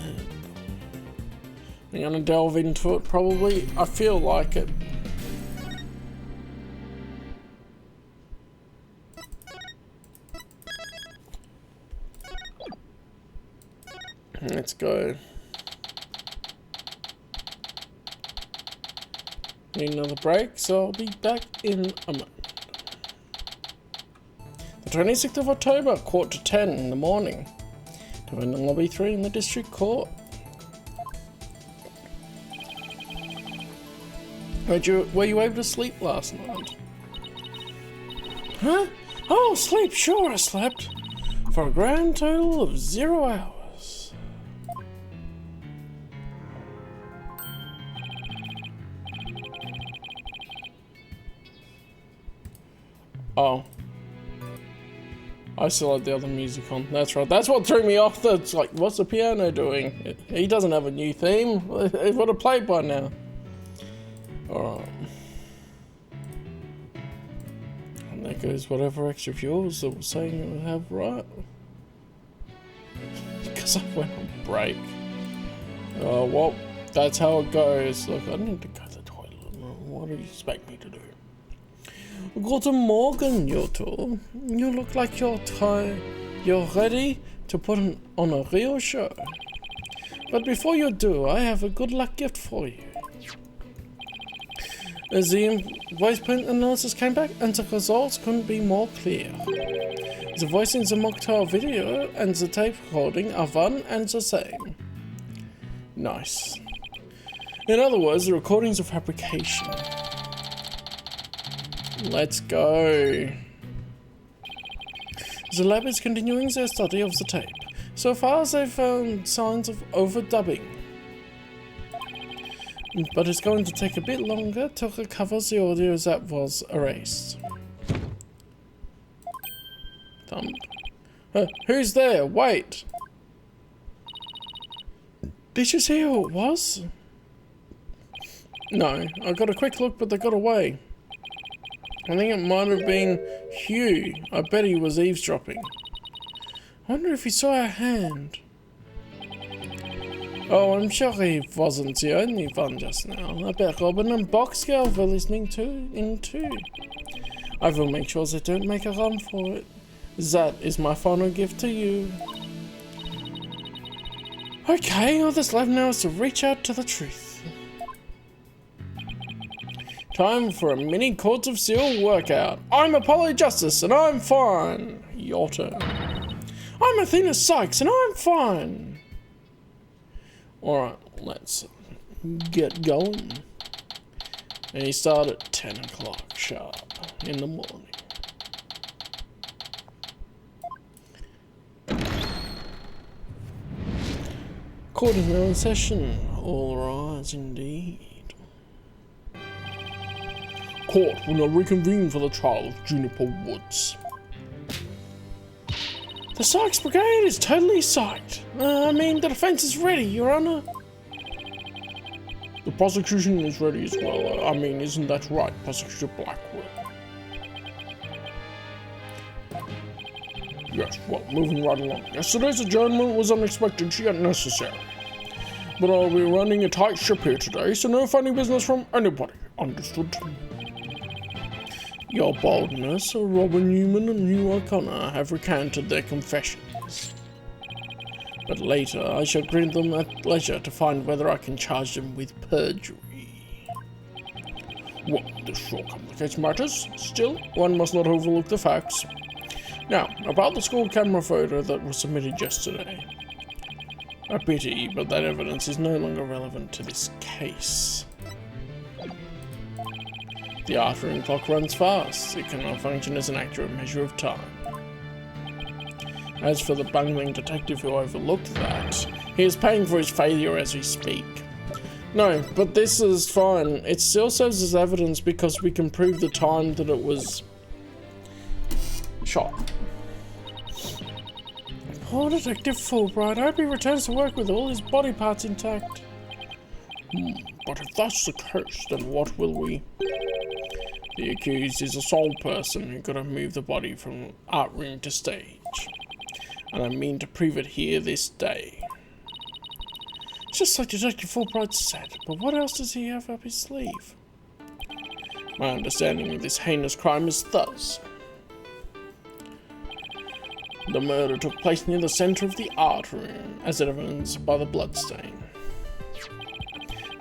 S1: I'm gonna delve into it probably. I feel like it. Let's go. Need another break, so I'll be back in a moment. The 26th of October, 10:15 in the morning. Defendant in Lobby 3 in the District Court. Were you able to sleep last night? Huh? Oh, sleep. Sure, I slept. For a grand total of 0 hours. Oh. I still had the other music on. That's right. That's what threw me off. That's like, what's the piano doing? He doesn't have a new theme. It would have played by now. Alright. And there goes whatever extra fuels that was saying it would have, right? Because I went on break. Oh, well, that's how it goes. Look, I need to go to the toilet. What do you expect me to do? Guten Morgen, you two. You look like you're ready to put on a real show. But before you do, I have a good luck gift for you. As the voice print analysis came back, and the results couldn't be more clear. The voice in the mock-trial video and the tape recording are one and the same. Nice. In other words, the recordings are fabrication. Let's go. The lab is continuing their study of the tape. So far, they've found signs of overdubbing. But it's going to take a bit longer to recover the audio that was erased. Thump. Who's there? Wait! Did you see who it was? No, I got a quick look, but they got away. I think it might have been Hugh. I bet he was eavesdropping. I wonder if he saw our hand. Oh, I'm sure he wasn't the only one just now. I bet Robin and Boxgirl were listening in too. I will make sure they don't make a run for it. That is my final gift to you. Okay, all that's left now is to reach out to the truth. Time for a mini Courts of Seal workout. I'm Apollo Justice and I'm fine. Your turn. I'm Athena Sykes and I'm fine. Alright, let's get going. And he started at 10 o'clock sharp in the morning. Court is now in session. All rise indeed. Court will now reconvene for the trial of Juniper Woods. The Sykes Brigade is totally psyched. I mean, the defense is ready, Your Honor. The prosecution is ready as well. I mean, isn't that right, Prosecutor Blackwell? Yes, well, moving right along. Yesterday's adjournment was unexpected yet necessary. But I'll be running a tight ship here today, so no funny business from anybody. Understood? Your boldness, Robin Newman and Hugh O'Connor have recanted their confessions. But later, I shall grant them at leisure to find whether I can charge them with perjury. Well, this sure complicates matters. Still, one must not overlook the facts. Now, about the school camera photo that was submitted yesterday. A pity, but that evidence is no longer relevant to this case. The artery clock runs fast. It cannot function as an accurate measure of time. As for the bungling detective who overlooked that, he is paying for his failure as we speak. No, but this is fine. It still serves as evidence because we can prove the time that it was shot. Poor Detective Fulbright. I hope he returns to work with all his body parts intact. But if that's the case, then what will we? The accused is a sole person who could have moved the body from art room to stage. And I mean to prove it here this day. Just like Detective Fulbright said, but what else does he have up his sleeve? My understanding of this heinous crime is thus. The murder took place near the center of the art room, as evidenced by the bloodstain.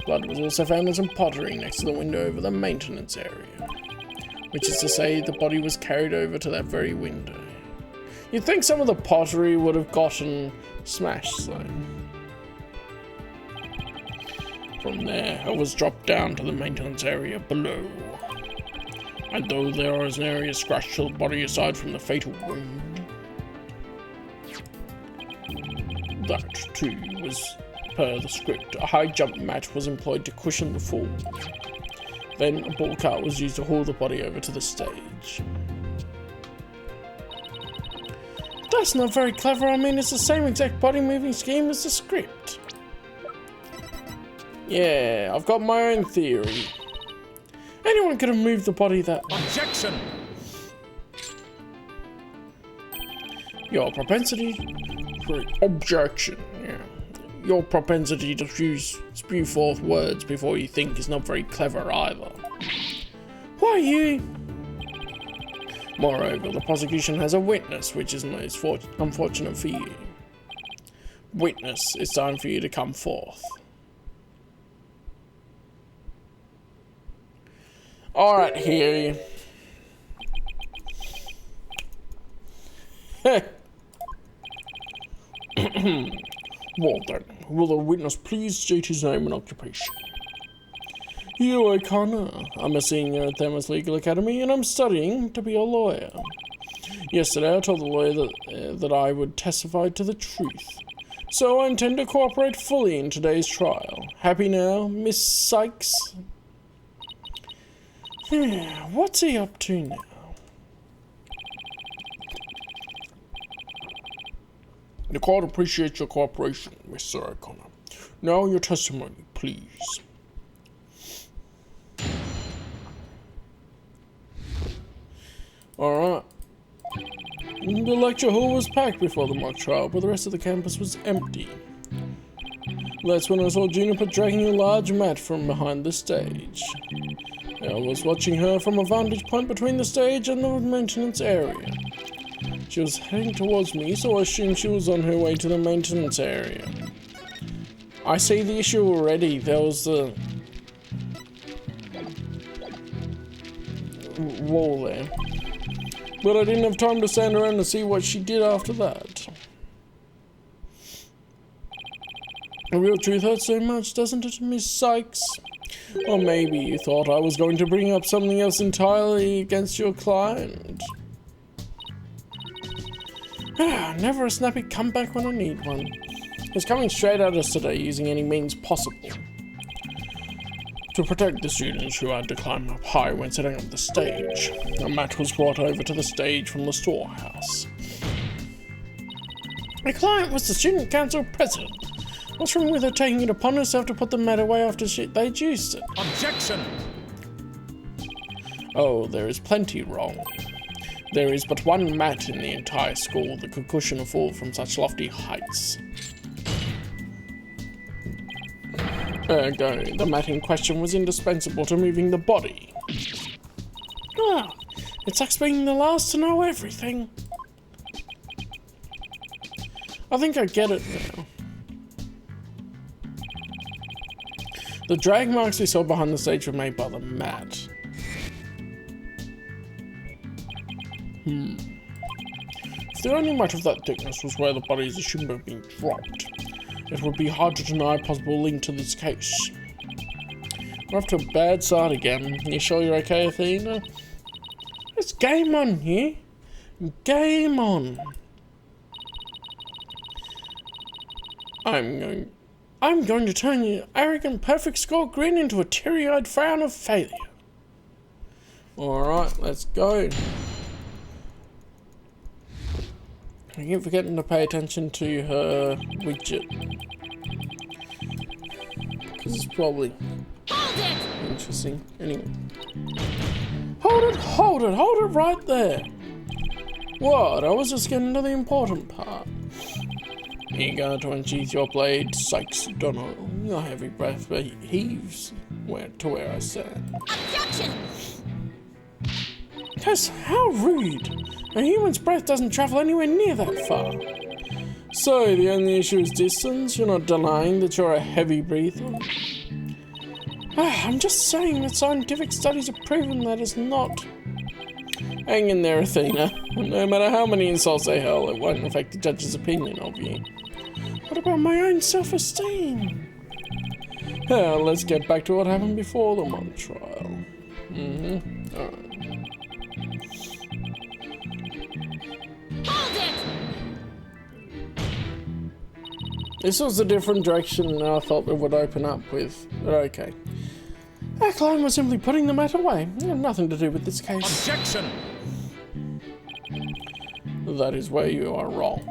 S1: Blood was also found in some pottery next to the window over the maintenance area, which is to say the body was carried over to that very window. You'd think some of the pottery would have gotten smashed though. From there, it was dropped down to the maintenance area below. And though there is an area scratched to the body aside from the fatal wound, that too was per the script. A high jump mat was employed to cushion the fall. Then a ball cart was used to haul the body over to the stage. That's not very clever. I mean, it's the same exact body moving scheme as the script. Yeah, I've got my own theory. Anyone could have moved the body that way.
S3: Objection!
S1: Your propensity for objection, yeah. Your propensity to spew forth words before you think is not very clever either. Why you? Moreover, the prosecution has a witness, which is most unfortunate for you. Witness, it's time for you to come forth. Alright, hear you. Well then, will the witness please state his name and occupation? Hugh O'Connor. I'm a senior at Thames Legal Academy and I'm studying to be a lawyer. Yesterday I told the lawyer that I would testify to the truth. So I intend to cooperate fully in today's trial. Happy now, Miss Sykes? What's he up to now? The court appreciates your cooperation, Mr. O'Connor. Now your testimony, please. Alright. The lecture hall was packed before the mock trial, but the rest of the campus was empty. That's when I saw Juniper dragging a large mat from behind the stage. I was watching her from a vantage point between the stage and the maintenance area. She was heading towards me, so I assumed she was on her way to the maintenance area. I see the issue already. There was the wall there. But I didn't have time to stand around and see what she did after that. The real truth hurts so much, doesn't it, Miss Sykes? Or maybe you thought I was going to bring up something else entirely against your client. Never a snappy comeback when I need one. He's coming straight at us today using any means possible. To protect the students who had to climb up high when setting up the stage, a mat was brought over to the stage from the storehouse. My client was the student council president. What's wrong with her taking it upon herself to put the mat away after they'd used it?
S3: Objection!
S1: Oh, there is plenty wrong. There is but one mat in the entire school that could cushion a fall from such lofty heights. Ergo, the mat in question was indispensable to moving the body. Ah, it sucks being the last to know everything. I think I get it now. The drag marks we saw behind the stage were made by the mat. If the only mat of that thickness was where the body is assumed to have been dropped, it would be hard to deny a possible link to this case. We're off to a bad start again. You sure you're okay, Athena? It's game on here. Game on. I'm going to turn your arrogant perfect score grin into a teary-eyed frown of failure. Alright, let's go. I keep forgetting to pay attention to her widget. Because it's probably interesting. Anyway. Hold it right there. What? I was just getting to the important part. Eager to unsheath your blade, Sykes Donald. Your heavy breath heaves to where I stand.
S2: Objection!
S1: Yes, how rude! A human's breath doesn't travel anywhere near that far. So, the only issue is distance? You're not denying that you're a heavy breather? I'm just saying that scientific studies have proven that it's not. Hang in there, Athena. No matter how many insults they hurl, it won't affect the judge's opinion of you. What about my own self-esteem? Let's get back to what happened before the mock trial. Alright.
S2: Hold it!
S1: This was a different direction than I thought it would open up with. But okay. Our client was simply putting the matter away. It had nothing to do with this case.
S3: Objection!
S1: That is where you are wrong.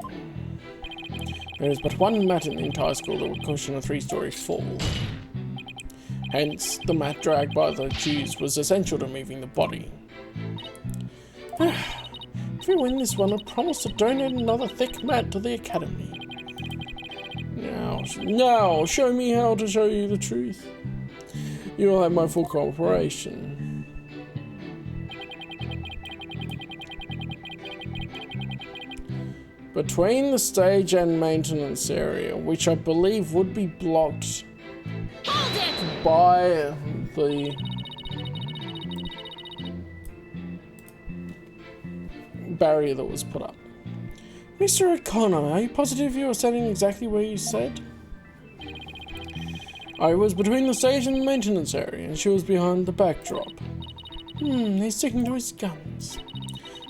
S1: There is but one mat in the entire school that would cushion a 3-story fall. Hence, the mat dragged by the accused was essential to moving the body. If you win this one, I promise to donate another thick mat to the academy. Now, show me how to show you the truth. You will have my full cooperation. Between the stage and maintenance area, which I believe would be blocked by the barrier that was put up. Mr. O'Connor, are you positive you are standing exactly where you said? I was between the stage and the maintenance area, and she was behind the backdrop. He's sticking to his guns.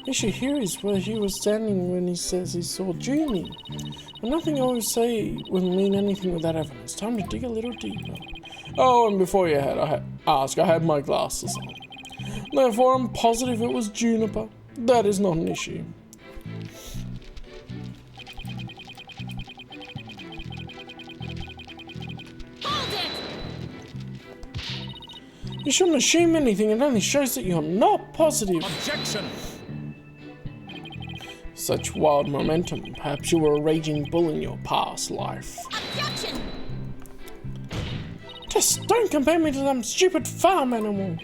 S1: The issue here is where he was standing when he says he saw Junie. But nothing I always say will mean anything without evidence. Time to dig a little deeper. Oh, and before you ask, I had my glasses on. Therefore, I'm positive it was Juniper. That is not an issue. You shouldn't assume anything, it only shows that you're not positive.
S3: Objection!
S1: Such wild momentum. Perhaps you were a raging bull in your past life.
S2: Objection!
S1: Just don't compare me to some stupid farm animal.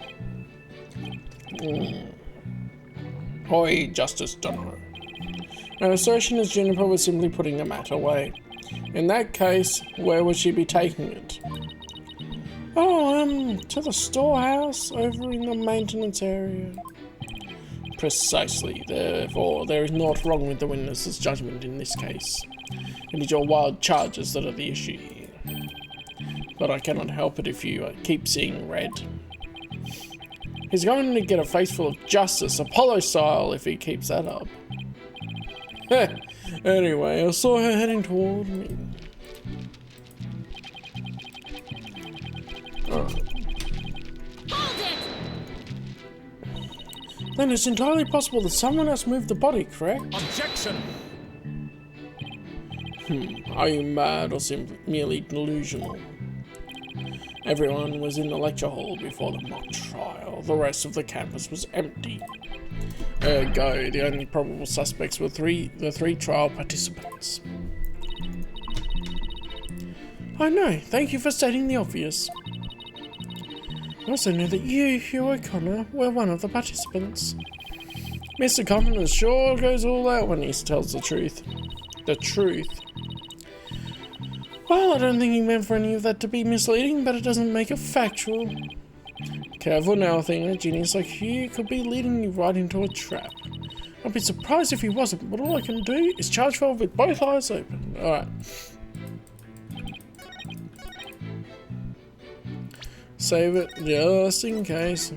S1: Oi, Justice Dunno. Our assertion is Juniper was simply putting the matter away. In that case, where would she be taking it? Oh, to the storehouse over in the maintenance area. Precisely, therefore, there is naught wrong with the witness's judgment in this case. It is your wild charges that are the issue here. But I cannot help it if you keep seeing red. He's going to get a face full of justice, Apollo style, if he keeps that up. Anyway, I saw her heading toward me. Then it's entirely possible that someone else moved the body, correct?
S3: Objection!
S1: Are you mad or simply merely delusional? Everyone was in the lecture hall before the mock trial. The rest of the campus was empty. Ergo, the only probable suspects were the three trial participants. I know, thank you for stating the obvious. I also know that you, Hugh O'Connor, were one of the participants. Mr. Commoner sure goes all out when he tells the truth. The truth. Well, I don't think he meant for any of that to be misleading, but it doesn't make it factual. Careful now, Athena. A genius like Hugh could be leading you right into a trap. I'd be surprised if he wasn't, but all I can do is charge forward with both eyes open. Alright. Save it just in case.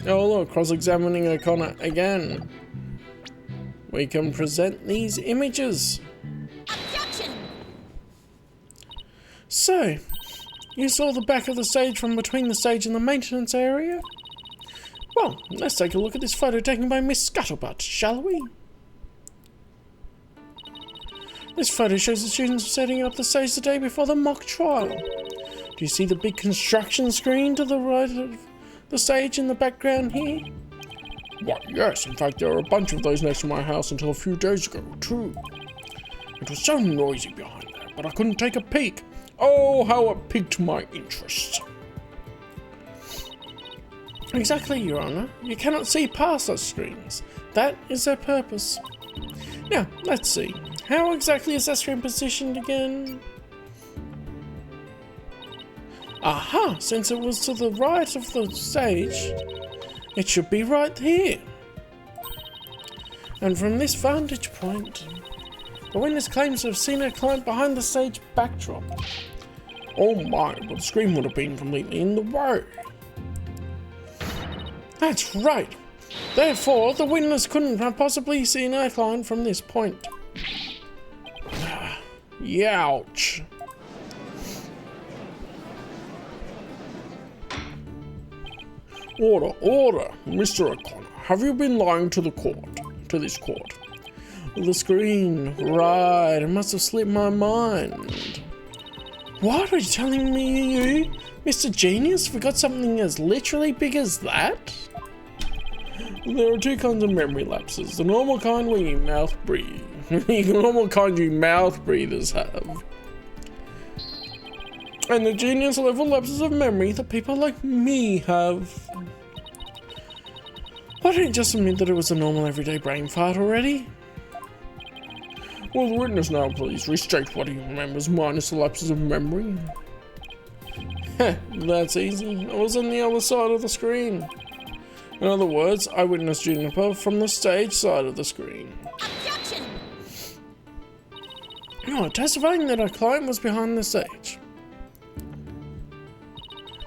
S1: Oh look, cross-examining O'Connor again. We can present these images.
S2: Objection!
S1: So, you saw the back of the stage from between the stage and the maintenance area? Well, let's take a look at this photo taken by Miss Scuttlebutt, shall we? This photo shows the students setting up the stage the day before the mock trial. Do you see the big construction screen to the right of the stage in the background here? Why, yes. In fact, there were a bunch of those next to my house until a few days ago, too. It was so noisy behind there, but I couldn't take a peek. Oh, how it piqued my interest. Exactly, Your Honour. You cannot see past those screens. That is their purpose. Now, let's see. How exactly is that screen positioned again? Aha! Since it was to the right of the stage, it should be right here. And from this vantage point, the witness claims to have seen her client behind the stage backdrop. Oh my, but the screen would have been completely in the way. That's right. Therefore, the witness couldn't have possibly seen our client from this point. Youch. Order, order, Mr. O'Connor. Have you been lying to the court? To this court? The screen. Right, it must have slipped my mind. What are you telling me, you? Mr. Genius forgot something as literally big as that? There are two kinds of memory lapses. The normal kind where you mouth breathe. The normal kind you mouth breathers have. And the genius level lapses of memory that people like me have. Why don't you just admit that it was a normal everyday brain fart already? Will the witness now please restate what he remembers minus the lapses of memory? Heh, that's easy. I was on the other side of the screen. In other words, I witnessed Juniper from the stage side of the screen.
S2: Objection!
S1: You are testifying that our client was behind the stage.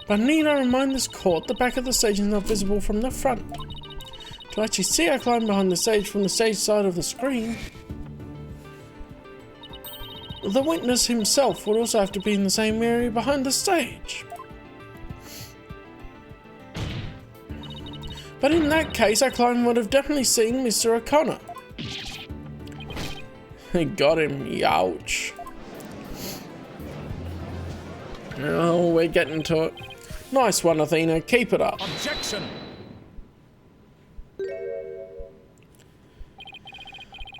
S1: But need I remind this court the back of the stage is not visible from the front. To actually see our client behind the stage from the stage side of the screen, the witness himself would also have to be in the same area behind the stage. But in that case, our client would have definitely seen Mr. O'Connor. He got him, youch. Oh, we're getting to it. Nice one, Athena. Keep it up.
S3: Objection!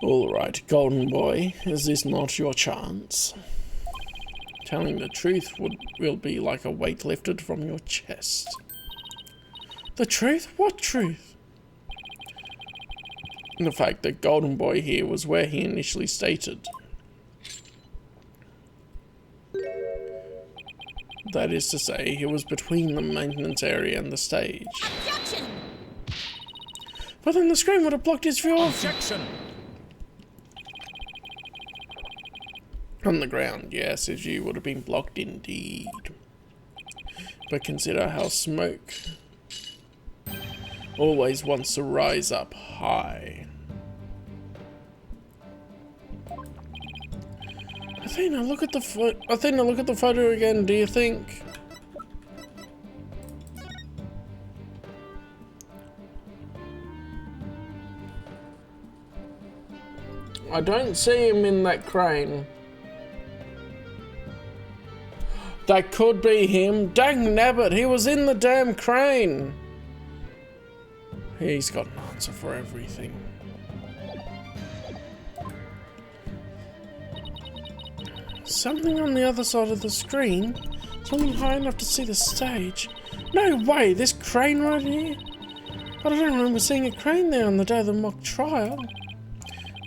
S1: Alright, Golden Boy, is this not your chance? Telling the truth will be like a weight lifted from your chest. The truth? What truth? The fact that Golden Boy here was where he initially stated. That is to say, he was between the maintenance area and the stage.
S2: Objection!
S1: But then the screen would have blocked his view of
S3: Objection!
S1: on the ground. Yes, his view would have been blocked indeed. But consider how smoke always wants to rise up high. Athena, look at the photo again. Do you think? I don't see him in that crane. That could be him. Dang nabbit, he was in the damn crane. He's got an answer for everything. Something on the other side of the screen? Something high enough to see the stage? No way, this crane right here? But I don't remember seeing a crane there on the day of the mock trial.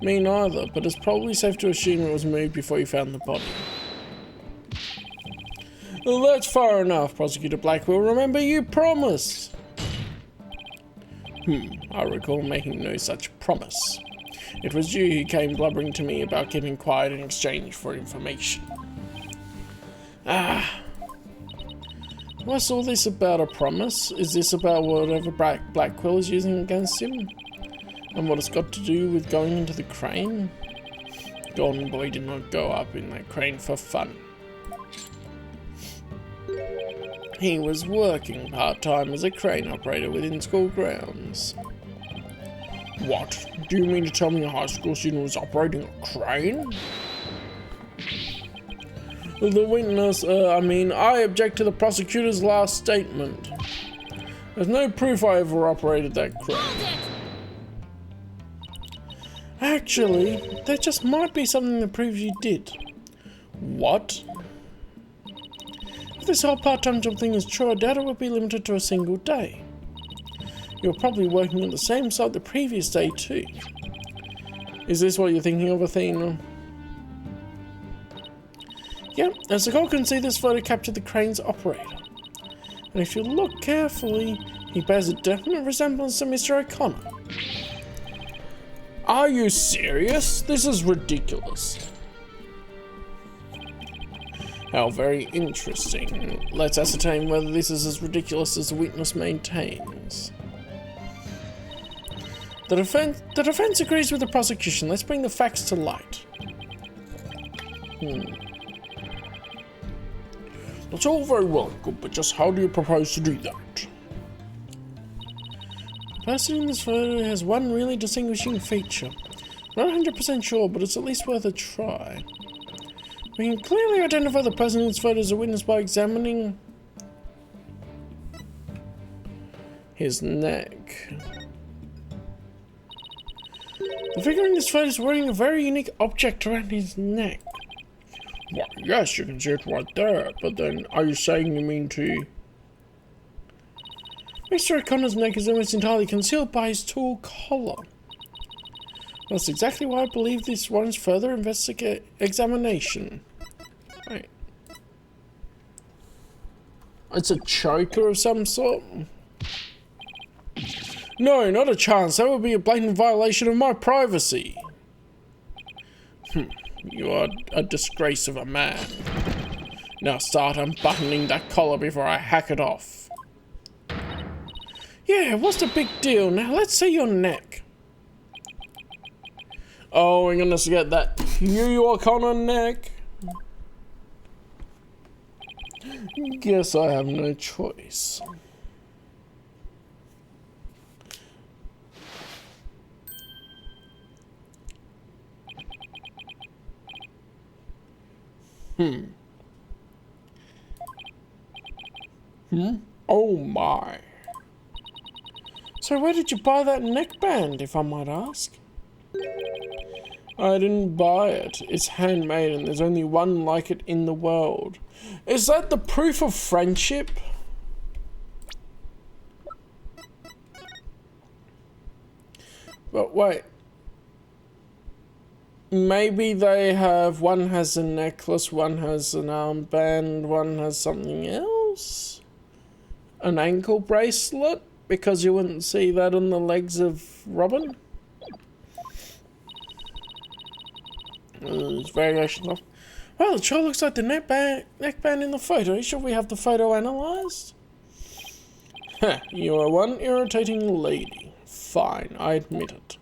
S1: Me neither, but it's probably safe to assume it was moved before you found the body. Well, that's far enough, Prosecutor Blackwell. Remember, you promised. I recall making no such promise. It was you who came blubbering to me about keeping quiet in exchange for information. What's all this about a promise? Is this about whatever Blackwell is using against him? And what it's got to do with going into the crane? Golden Boy did not go up in that crane for fun. He was working part-time as a crane operator within school grounds. What? Do you mean to tell me a high school student was operating a crane? The witness, I object to the prosecutor's last statement. There's no proof I ever operated that crane. Actually, there just might be something that proves you did. What? If this whole part-time job thing is true, I doubt it would be limited to a single day. You're probably working on the same site the previous day too. Is this what you're thinking of, Athena? Yeah, as the court can see, this photo captured the crane's operator. And if you look carefully, he bears a definite resemblance to Mr. O'Connor. Are you serious? This is ridiculous. How very interesting. Let's ascertain whether this is as ridiculous as the witness maintains. The defense agrees with the prosecution. Let's bring the facts to light. That's all very well good, but just how do you propose to do that? The person in this photo has one really distinguishing feature. Not 100% sure, but it's at least worth a try. We can clearly identify the person in this photo as a witness by examining his neck. The figure in this photo is wearing a very unique object around his neck. Well, yes, you can see it right there, but then are you saying you mean to... Mr. O'Connor's neck is almost entirely concealed by his tall collar. That's exactly why I believe this warrants further examination. Right. It's a choker of some sort? No, not a chance. That would be a blatant violation of my privacy. You are a disgrace of a man. Now start unbuttoning that collar before I hack it off. Yeah, what's the big deal? Now let's see your neck. Oh, we're gonna get that Hugh O'Connor neck. Guess I have no choice. Oh my. So where did you buy that neckband, if I might ask? I didn't buy it. It's handmade and there's only one like it in the world. Is that the proof of friendship? But wait. Maybe they have, one has a necklace, one has an armband, one has something else? An ankle bracelet? Because you wouldn't see that on the legs of Robin? It's variation of... Well, it sure looks like the neckband in the photo. Should we have the photo analysed? Heh, you are one irritating lady. Fine, I admit it.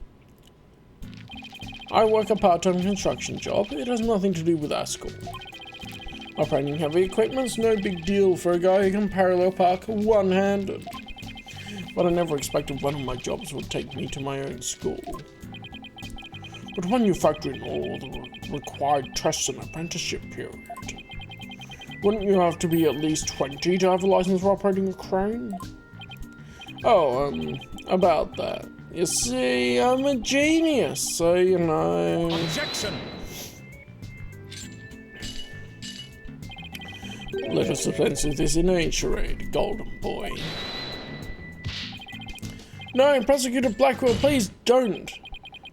S1: I work a part-time construction job. It has nothing to do with our school. Operating heavy equipment's no big deal for a guy who can parallel park one-handed. But I never expected one of my jobs would take me to my own school. But when you factor in all the required tests and apprenticeship period, wouldn't you have to be at least 20 to have a license for operating a crane? Oh, about that. You see, I'm a genius, so you know...
S3: Objection!
S1: Let us dispense with this inane charade, golden boy. No, Prosecutor Blackwell, please don't!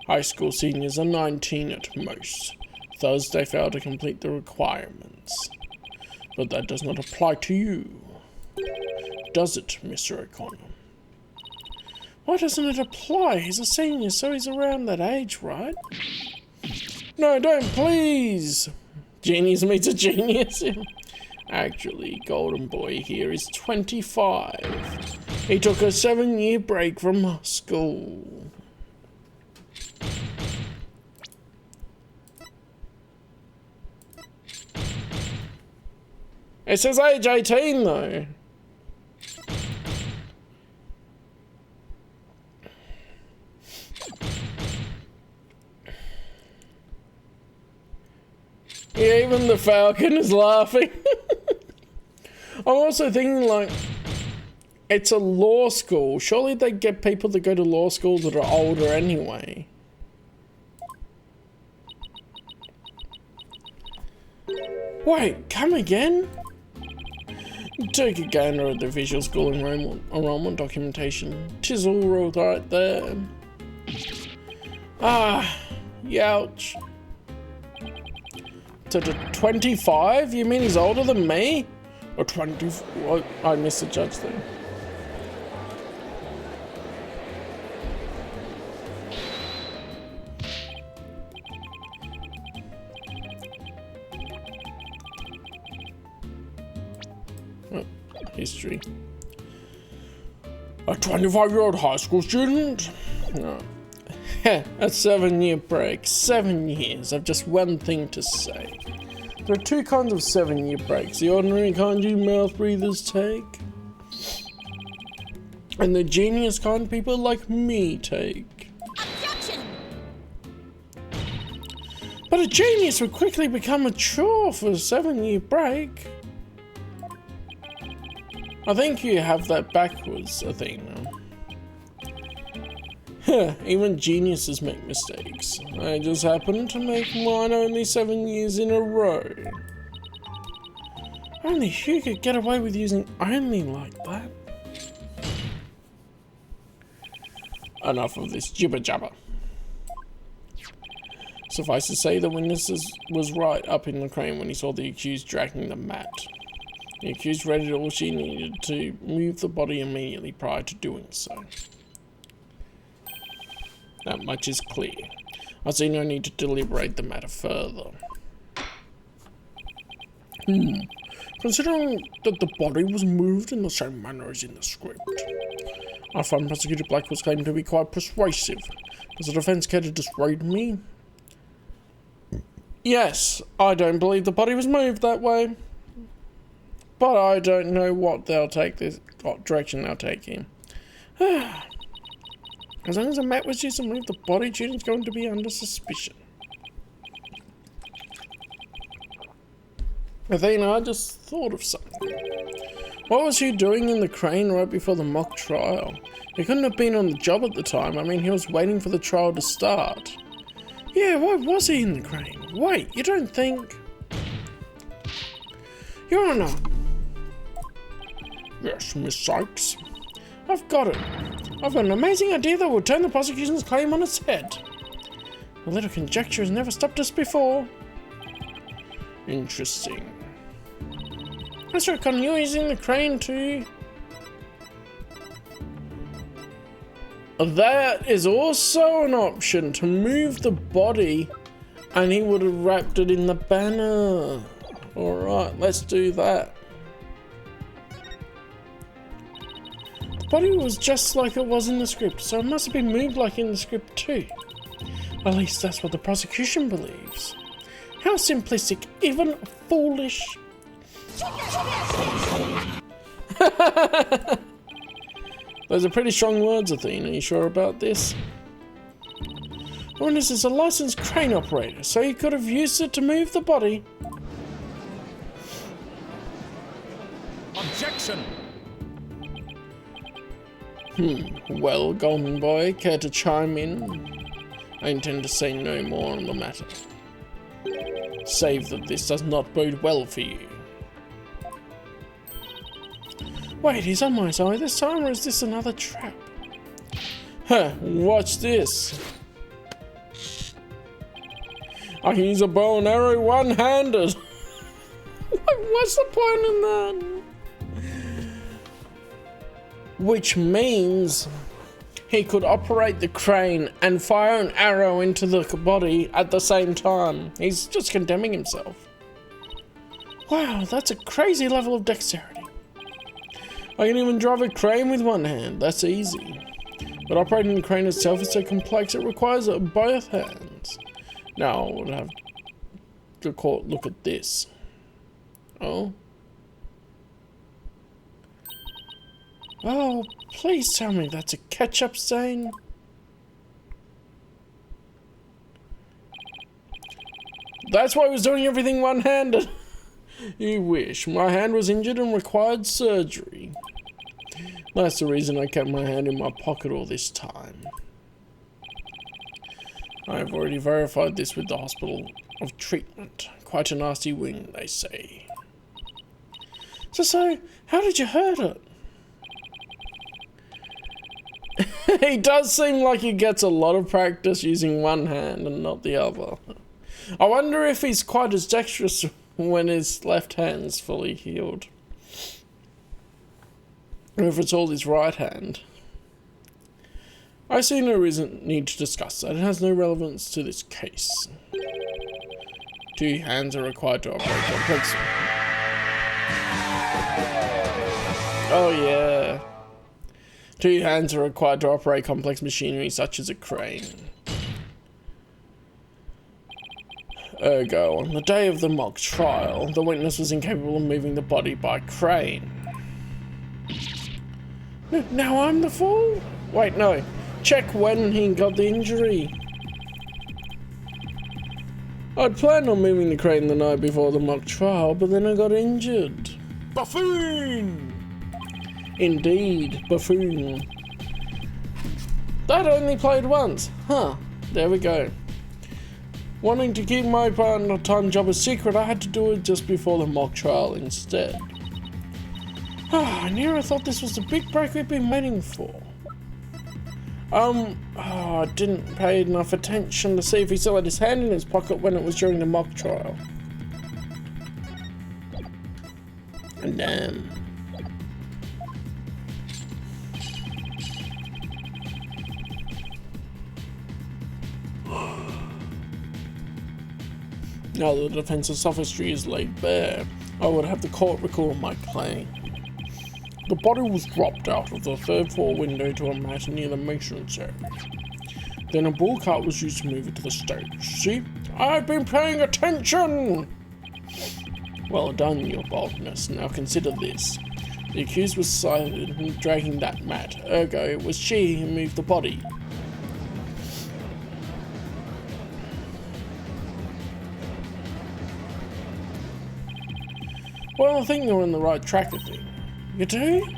S1: High school seniors are 19 at most, thus they fail to complete the requirements. But that does not apply to you, does it, Mr. O'Connor? Why doesn't it apply? He's a senior, so he's around that age, right? No, don't, please! Genius meets a genius. Actually, Golden Boy here is 25. He took a 7-year break from school. It says age 18 though. Yeah, even the Falcon is laughing. I'm also thinking, like, it's a law school. Surely they get people that go to law school that are older anyway. Wait, come again? Take a gander at the visual school enrollment documentation. 'Tis all right there. Ah, youch. To 25? You mean he's older than me? Or 20? Well, I missed the judge there. Oh, history. A 25-year-old high school student? No. Heh, a 7-year break. 7 years of just one thing to say. There are 2 kinds of 7-year breaks. The ordinary kind you mouth breathers take. And the genius kind people like me take.
S2: Objection!
S1: But a genius would quickly become a chore for a 7-year break. I think you have that backwards, Athena. Even geniuses make mistakes. I just happened to make mine only 7 years in a row. Only you could get away with using only like that. Enough of this jibber jabber. Suffice to say, the witness was right up in the crane when he saw the accused dragging the mat. The accused read all she needed to move the body immediately prior to doing so. That much is clear. I see no need to deliberate the matter further. Considering that the body was moved in the same manner as in the script, I find Prosecutor Blackwell's claim to be quite persuasive. Does the defense care to dissuade me? Yes, I don't believe the body was moved that way. But I don't know what direction they'll take him. As long as a mat was used to move the body, Julian's going to be under suspicion. Athena, I just thought of something. What was he doing in the crane right before the mock trial? He couldn't have been on the job at the time. I mean, he was waiting for the trial to start. Yeah, why was he in the crane? Wait, you don't think... Your Honor. Yes, Miss Sykes. I've got it. I've got an amazing idea that will turn the prosecution's claim on its head. A little conjecture has never stopped us before. Interesting. Let's reckon you're using the crane too. That is also an option, to move the body, and he would have wrapped it in the banner. Alright, let's do that. The body was just like it was in the script, so it must have been moved like in the script too. At least that's what the prosecution believes. How simplistic, even foolish. Those are pretty strong words, Athena. Are you sure about this? Witness is a licensed crane operator, so he could have used it to move the body.
S3: Objection!
S1: Well, Golden Boy, care to chime in? I intend to say no more on the matter. Save that this does not bode well for you. Wait, he's on my side this time, or is this another trap? Watch this. I can use a bow and arrow one-handed. What's the point in that? Which means he could operate the crane and fire an arrow into the body at the same time. He's just condemning himself. Wow, that's a crazy level of dexterity. I can even drive a crane with one hand. That's easy. But operating the crane itself is so complex, it requires both hands. Now, I would have to look at this. Oh. Oh, please tell me that's a ketchup stain. That's why I was doing everything one-handed. You wish. My hand was injured and required surgery. That's the reason I kept my hand in my pocket all this time. I have already verified this with the hospital of treatment. Quite a nasty wound, they say. So, how did you hurt it? He does seem like he gets a lot of practice using one hand and not the other. I wonder if he's quite as dexterous when his left hand's fully healed. Or if it's all his right hand. I see no need to discuss that. It has no relevance to this case. 2 hands are required to operate complex. Oh yeah. 2 hands are required to operate complex machinery such as a crane. Ergo, on the day of the mock trial, the witness was incapable of moving the body by crane. Now I'm the fool? Wait, no. Check when he got the injury. I'd planned on moving the crane the night before the mock trial, but then I got injured.
S3: Buffoon!
S1: Indeed, buffoon. That only played once. Huh, there we go. Wanting to keep my part-time job a secret, I had to do it just before the mock trial instead. I never thought this was the big break we've been waiting for. I didn't pay enough attention to see if he still had his hand in his pocket when it was during the mock trial. And damn. Now that the defence's sophistry is laid bare, I would have the court record my claim. The body was dropped out of the third floor window to a mat near the mason's edge. Then a bull cart was used to move it to the stage. See? I've been paying attention! Well done, your boldness. Now consider this. The accused was silent, dragging that mat. Ergo, it was she who moved the body. Well, I think you're on the right track of things. You do?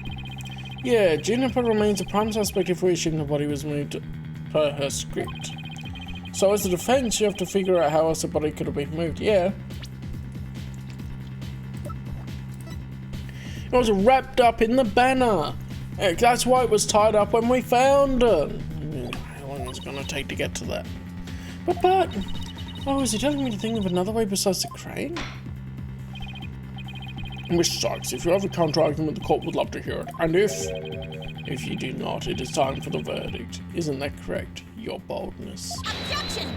S1: Yeah, Juniper remains a prime suspect if we're assuming the body was moved per her script. So as a defense, you have to figure out how else the body could have been moved. Yeah. It was wrapped up in the banner. That's why it was tied up when we found it. How long is it going to take to get to that? But... Oh, is he telling me to think of another way besides the crane? Miss Sykes, if you have a counter argument, the court would love to hear it. And if you do not, it is time for the verdict. Isn't that correct, your boldness?
S2: Objection!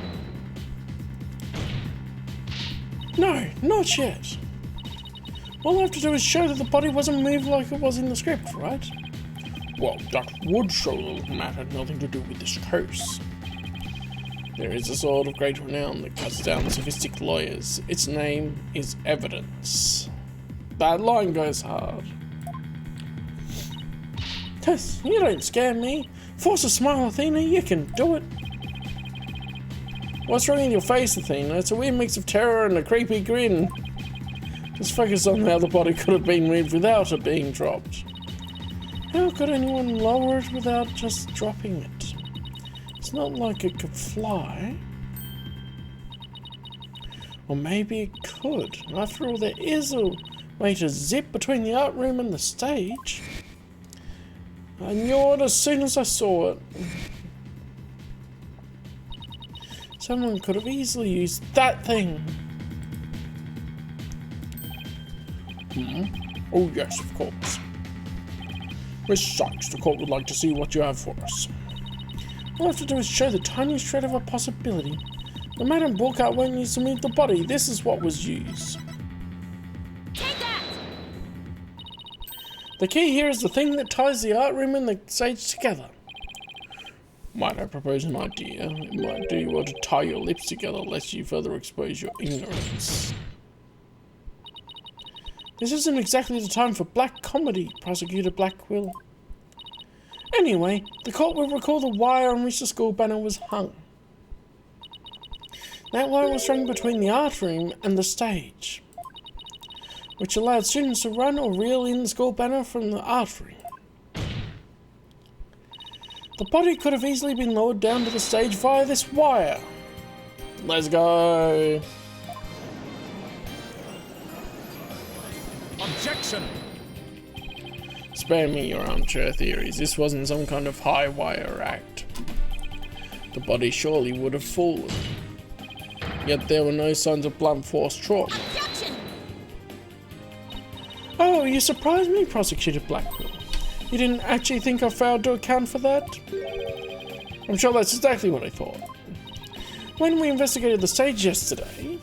S1: No, not yet. All I have to do is show that the body wasn't moved like it was in the script, right? Well, that would show that the matter had nothing to do with this case. There is a sword of great renown that cuts down sophisticated lawyers. Its name is evidence. That line goes hard. Tess, you don't scare me. Force a smile, Athena. You can do it. What's wrong in your face, Athena? It's a weird mix of terror and a creepy grin. Just focus on how the body could have been moved without it being dropped. How could anyone lower it without just dropping it? It's not like it could fly. Or maybe it could. After all, there is a way to zip between the art room and the stage. I knew it as soon as I saw it. Someone could have easily used that thing. Oh yes, of course. Miss Sykes, the court would like to see what you have for us. All I have to do is show the tiniest shred of a possibility. The Madam Bullcart won't use to move the body. This is what was used. The key here is the thing that ties the art room and the stage together. Might I propose an idea? It might do you well to tie your lips together lest you further expose your ignorance. This isn't exactly the time for black comedy, Prosecutor Blackquill. Anyway, the court will recall the wire on which the school banner was hung. That wire was strung between the art room and the stage, which allowed students to run or reel in the school banner from the art room. The body could have easily been lowered down to the stage via this wire. Let's go.
S3: Objection!
S1: Spare me your armchair theories. This wasn't some kind of high wire act. The body surely would have fallen. Yet there were no signs of blunt force trauma.
S2: Objection!
S1: Oh, you surprised me, Prosecutor Blackquill. You didn't actually think I failed to account for that? I'm sure that's exactly what I thought. When we investigated the stage yesterday,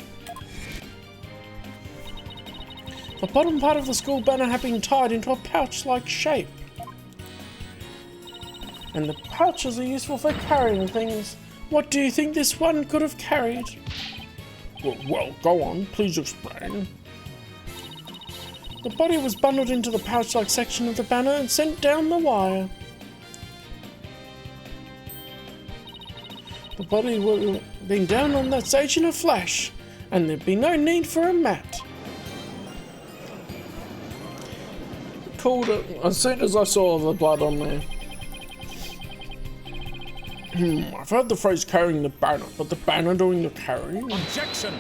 S1: the bottom part of the school banner had been tied into a pouch-like shape. And the pouches are useful for carrying things. What do you think this one could have carried? Well, go on, please explain. The body was bundled into the pouch-like section of the banner and sent down the wire. The body would have been down on that stage in a flash, and there'd be no need for a mat. Called it as soon as I saw the blood on there. I've heard the phrase carrying the banner, but the banner doing the carrying?
S3: Objection!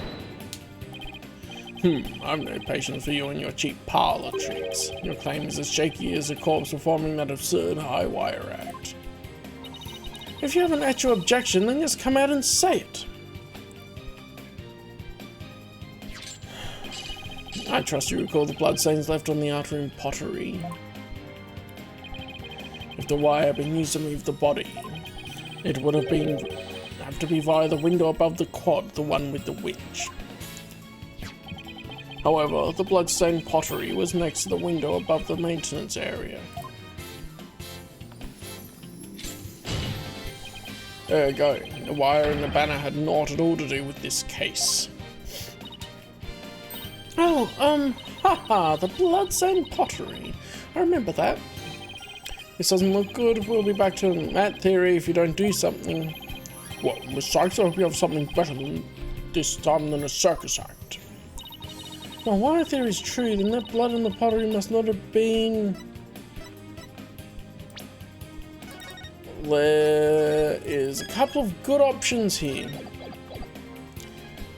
S1: I've no patience for you and your cheap parlor tricks. Your claim is as shaky as a corpse performing that absurd high wire act. If you have an actual objection, then just come out and say it. I trust you recall the bloodstains left on the art room pottery. If the wire had been used to move the body, it would have to be via the window above the quad, the one with the winch. However, the bloodstained pottery was next to the window above the maintenance area. There you go. The wire and the banner had not at all to do with this case. Oh, haha, the bloodstained pottery. I remember that. This doesn't look good. We'll be back to that theory if you don't do something. Well, Miss Sykes, I hope you have something better this time than a circus act. Well, one of the theory is true, then that blood in the pottery must not have been... There is a couple of good options here.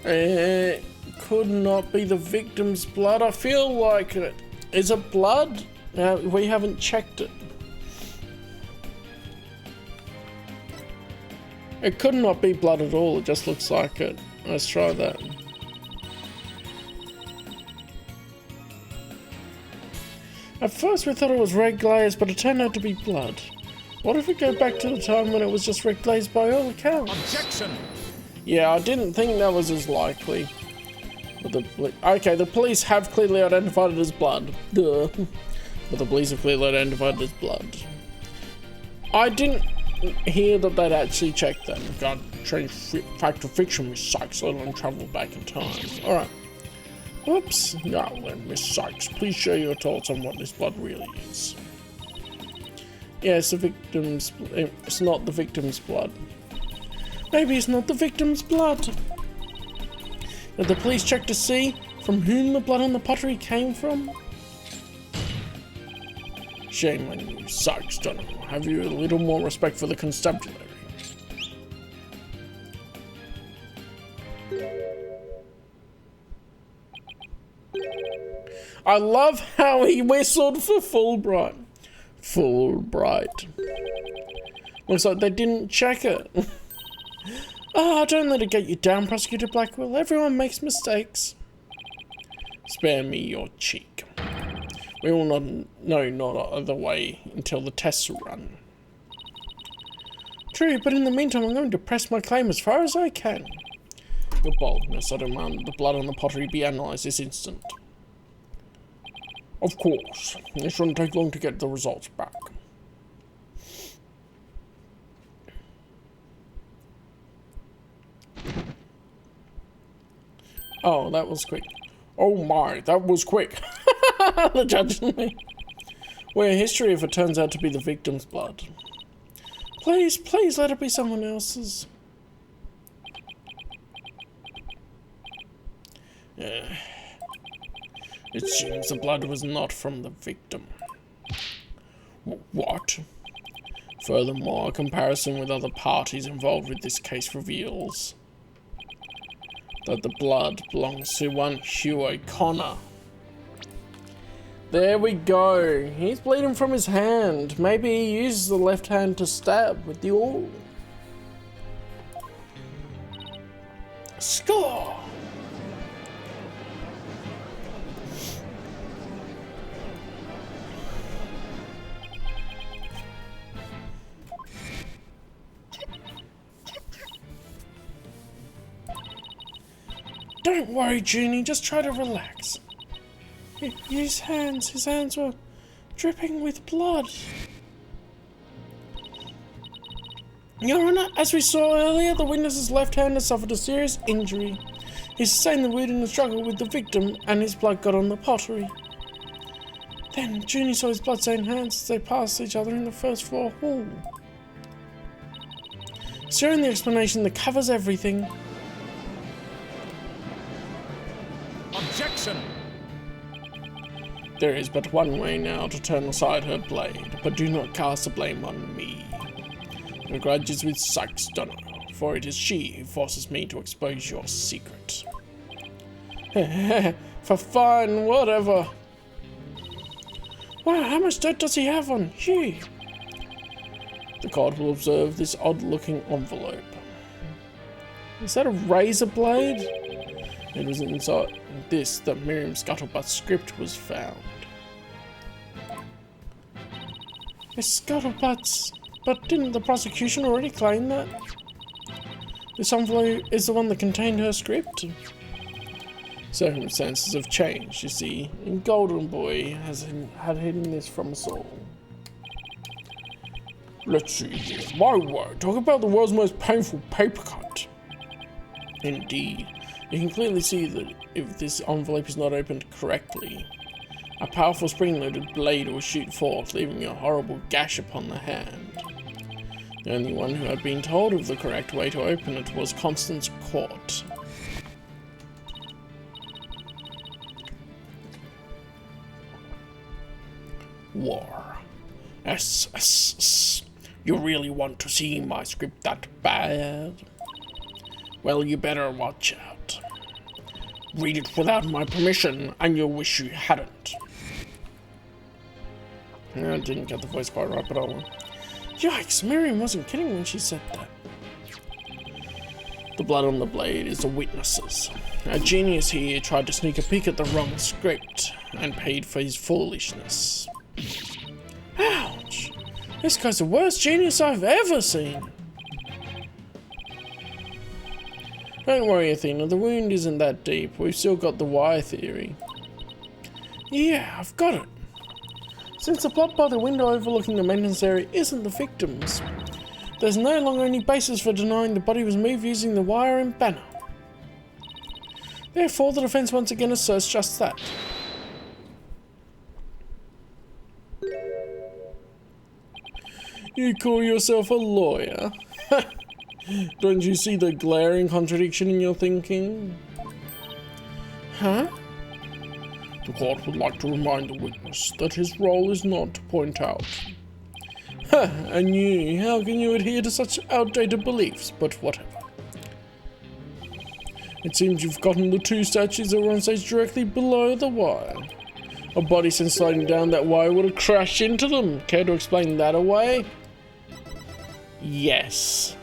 S1: It could not be the victim's blood. I feel like it. Is it blood? We haven't checked it. It could not be blood at all. It just looks like it. Let's try that. At first we thought it was red glaze, but it turned out to be blood. What if we go back to the time when it was just red glaze by all accounts?
S3: Objection!
S1: Yeah, I didn't think that was as likely. But the police have clearly identified it as blood. Duh. But the police have clearly identified it as blood. I didn't hear that they'd actually checked that. God, change fact to fiction, Miss Sykes, let alone travel back in time. Alright. Whoops. Now then, Miss Sykes, please share your thoughts on what this blood really is. Yes, it's not the victim's blood. Maybe it's not the victim's blood. Did the police check to see from whom the blood on the pottery came from? Shame on you, Sykes, don't know. Have you a little more respect for the constabulary? I love how he whistled for Fulbright. Fulbright. Looks like they didn't check it. Ah, don't let it get you down, Prosecutor Blackwell. Everyone makes mistakes. Spare me your cheek. We will not know no other way until the tests are run. True, but in the meantime, I'm going to press my claim as far as I can. Your boldness, I demand the blood on the pottery be analysed this instant. Of course. It shouldn't take long to get the results back. Oh, that was quick. Oh my, that was quick. The judge and me. We're history if it turns out to be the victim's blood. Please, please let it be someone else's. It seems the blood was not from the victim. What? Furthermore, a comparison with other parties involved with this case reveals that the blood belongs to one Hugh O'Connor. There we go. He's bleeding from his hand. Maybe he uses the left hand to stab with the awl. Score! Don't worry, Junie, just try to relax. His hands were dripping with blood. Your Honor, as we saw earlier, the witness's left hand has suffered a serious injury. He sustained the wound in the struggle with the victim, and his blood got on the pottery. Then Junie saw his blood-stained hands as they passed each other in the first floor hall. Sharing the explanation that covers everything.
S3: Objection!
S1: There is but one way now to turn aside her blade, but do not cast the blame on me. The grudge is with Sykes Dunno, for it is she who forces me to expose your secret. For fun, whatever. Wow, how much dirt does he have on you? The court will observe this odd-looking envelope. Is that a razor blade? It was inside this that Miriam Scuttlebutt's script was found. It's Scuttlebutt's, but didn't the prosecution already claim that? This envelope is the one that contained her script? Circumstances have changed, you see, and Golden Boy had hidden this from us all. Let's see here. My word, talk about the world's most painful paper cut. Indeed. You can clearly see that if this envelope is not opened correctly, a powerful spring-loaded blade will shoot forth, leaving a horrible gash upon the hand. The only one who had been told of the correct way to open it was Constance Court. War. You really want to see my script that bad? Well, you better watch out. Read it without my permission, and you'll wish you hadn't. I didn't get the voice quite right, but I'll... Yikes, Miriam wasn't kidding when she said that. The blood on the blade is the witnesses. A genius here tried to sneak a peek at the wrong script, and paid for his foolishness. Ouch! This guy's the worst genius I've ever seen! Don't worry, Athena, the wound isn't that deep. We've still got the wire theory. Yeah, I've got it. Since the plot by the window overlooking the maintenance area isn't the victim's, there's no longer any basis for denying the body was moved using the wire and banner. Therefore, the defense once again asserts just that. You call yourself a lawyer? Don't you see the glaring contradiction in your thinking? Huh? The court would like to remind the witness that his role is not to point out. Ha! And you, how can you adhere to such outdated beliefs? But whatever. It seems you've gotten the two statues that were on stage directly below the wire. A body sent sliding down that wire would have crashed into them. Care to explain that away? Yes.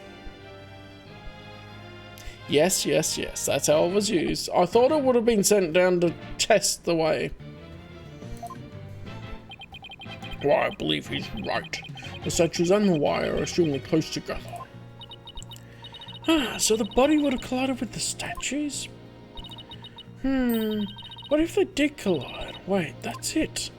S1: Yes, that's how it was used. I thought it would have been sent down to test the way. Why, I believe he's right. The statues and the wire are extremely close together. So the body would have collided with the statues? What if they did collide? Wait, that's it.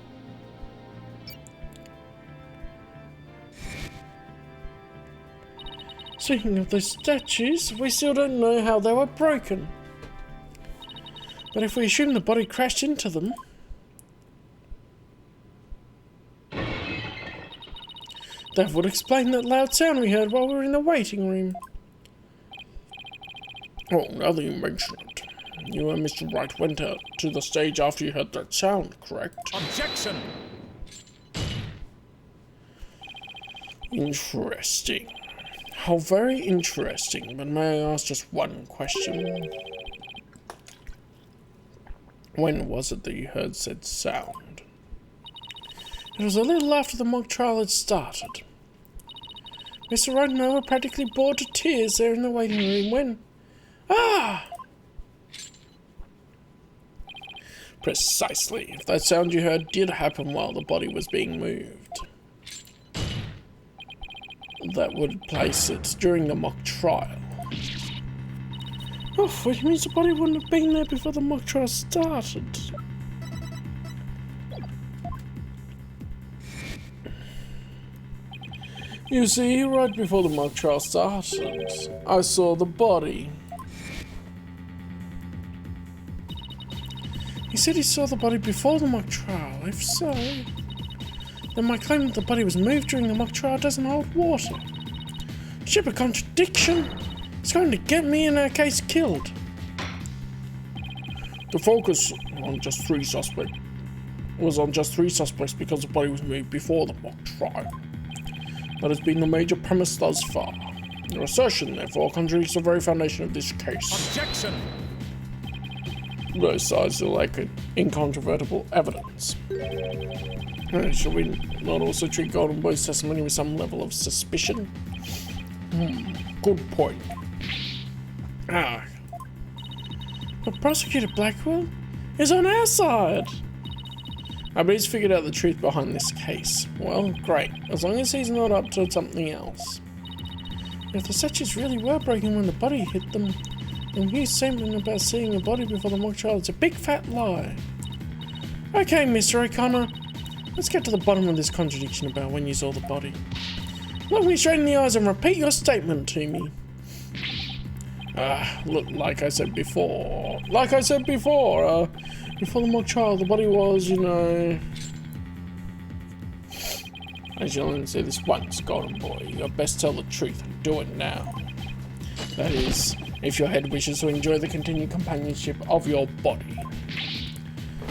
S1: Speaking of the statues, we still don't know how they were broken. But if we assume the body crashed into them, that would explain that loud sound we heard while we were in the waiting room. Oh, now that you mention it, you and Mr. Wright went out to the stage after you heard that sound, correct?
S3: Objection!
S1: Interesting. How very interesting, but may I ask just one question? When was it that you heard said sound? It was a little after the mock trial had started. Mr. Wright and I were practically bored to tears there in the waiting room when... Ah! Precisely. If that sound you heard did happen while the body was being moved, that would place it during the mock trial. Oh, which means the body wouldn't have been there before the mock trial started. You see, right before the mock trial started, I saw the body. He said he saw the body before the mock trial. If so, then my claim that the body was moved during the mock trial doesn't hold water. Ship a contradiction. It's going to get me in our case killed. The focus on just 3 suspects was on just 3 suspects because the body was moved before the mock trial. That has been the major premise thus far. Your assertion, therefore, contradicts the very foundation of this case.
S3: Objection!
S1: Both sides are like incontrovertible evidence. Should we not also treat Golden Boy's testimony with some level of suspicion? Good point. But Prosecutor Blackwell is on our side. I bet he's figured out the truth behind this case. Well, great, as long as he's not up to something else. If the statues really were broken when the body hit them, then his statement about seeing a body before the mock trial is a big fat lie. Okay, Mr. O'Connor, let's get to the bottom of this contradiction about when you saw the body. Look me straight in the eyes and repeat your statement to me. Look, like I said before, before the mock trial, the body was, I shall only say this once, Golden Boy. You best tell the truth and do it now. That is, if your head wishes to enjoy the continued companionship of your body.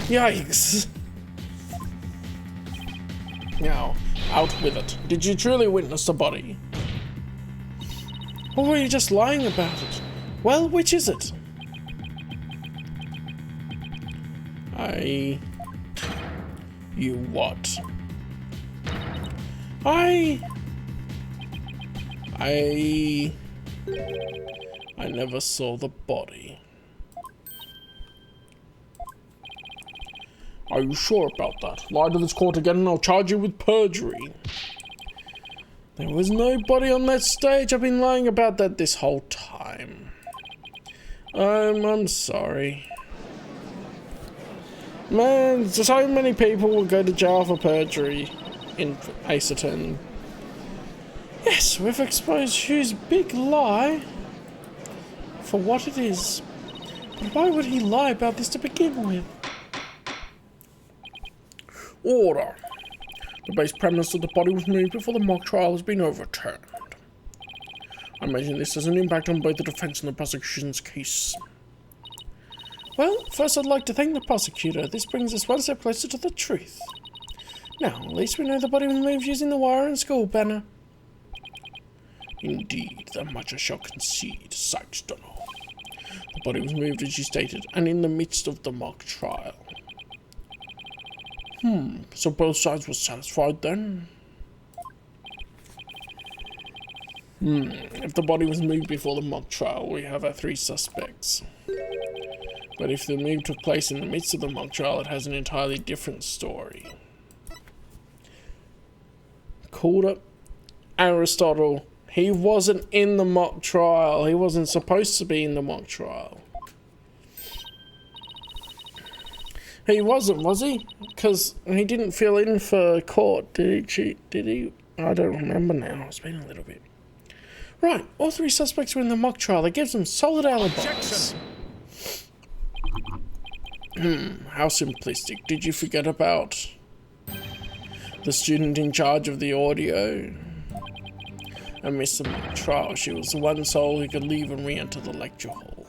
S1: Yikes. Now, out with it. Did you truly witness the body? Or were you just lying about it? Well, which is it? You what? I never saw the body. Are you sure about that? Lie to this court again and I'll charge you with perjury. There was no body on that stage. I've been lying about that this whole time. I'm sorry. Man, so many people will go to jail for perjury in Ace Attorney. Yes, we've exposed Hugh's big lie for what it is. But why would he lie about this to begin with? Order. The base premise that the body was moved before the mock trial has been overturned. I imagine this has an impact on both the defense and the prosecution's case. Well, first I'd like to thank the prosecutor. This brings us one step closer to the truth. Now, at least we know the body was moved using the wire and school banner. Indeed, that much I shall concede, Saxton. The body was moved as you stated, and in the midst of the mock trial. So both sides were satisfied then? If the body was moved before the mock trial, we have our 3 suspects. But if the move took place in the midst of the mock trial, it has an entirely different story. Called up Aristotle. He wasn't in the mock trial. He wasn't supposed to be in the mock trial. He wasn't, was he? Because he didn't fill in for court, did he? I don't remember now. It's been a little bit. Right, all 3 suspects were in the mock trial. That gives them solid alibis. How simplistic. Did you forget about the student in charge of the audio? I missed the mock trial. She was the one soul who could leave and re-enter the lecture hall.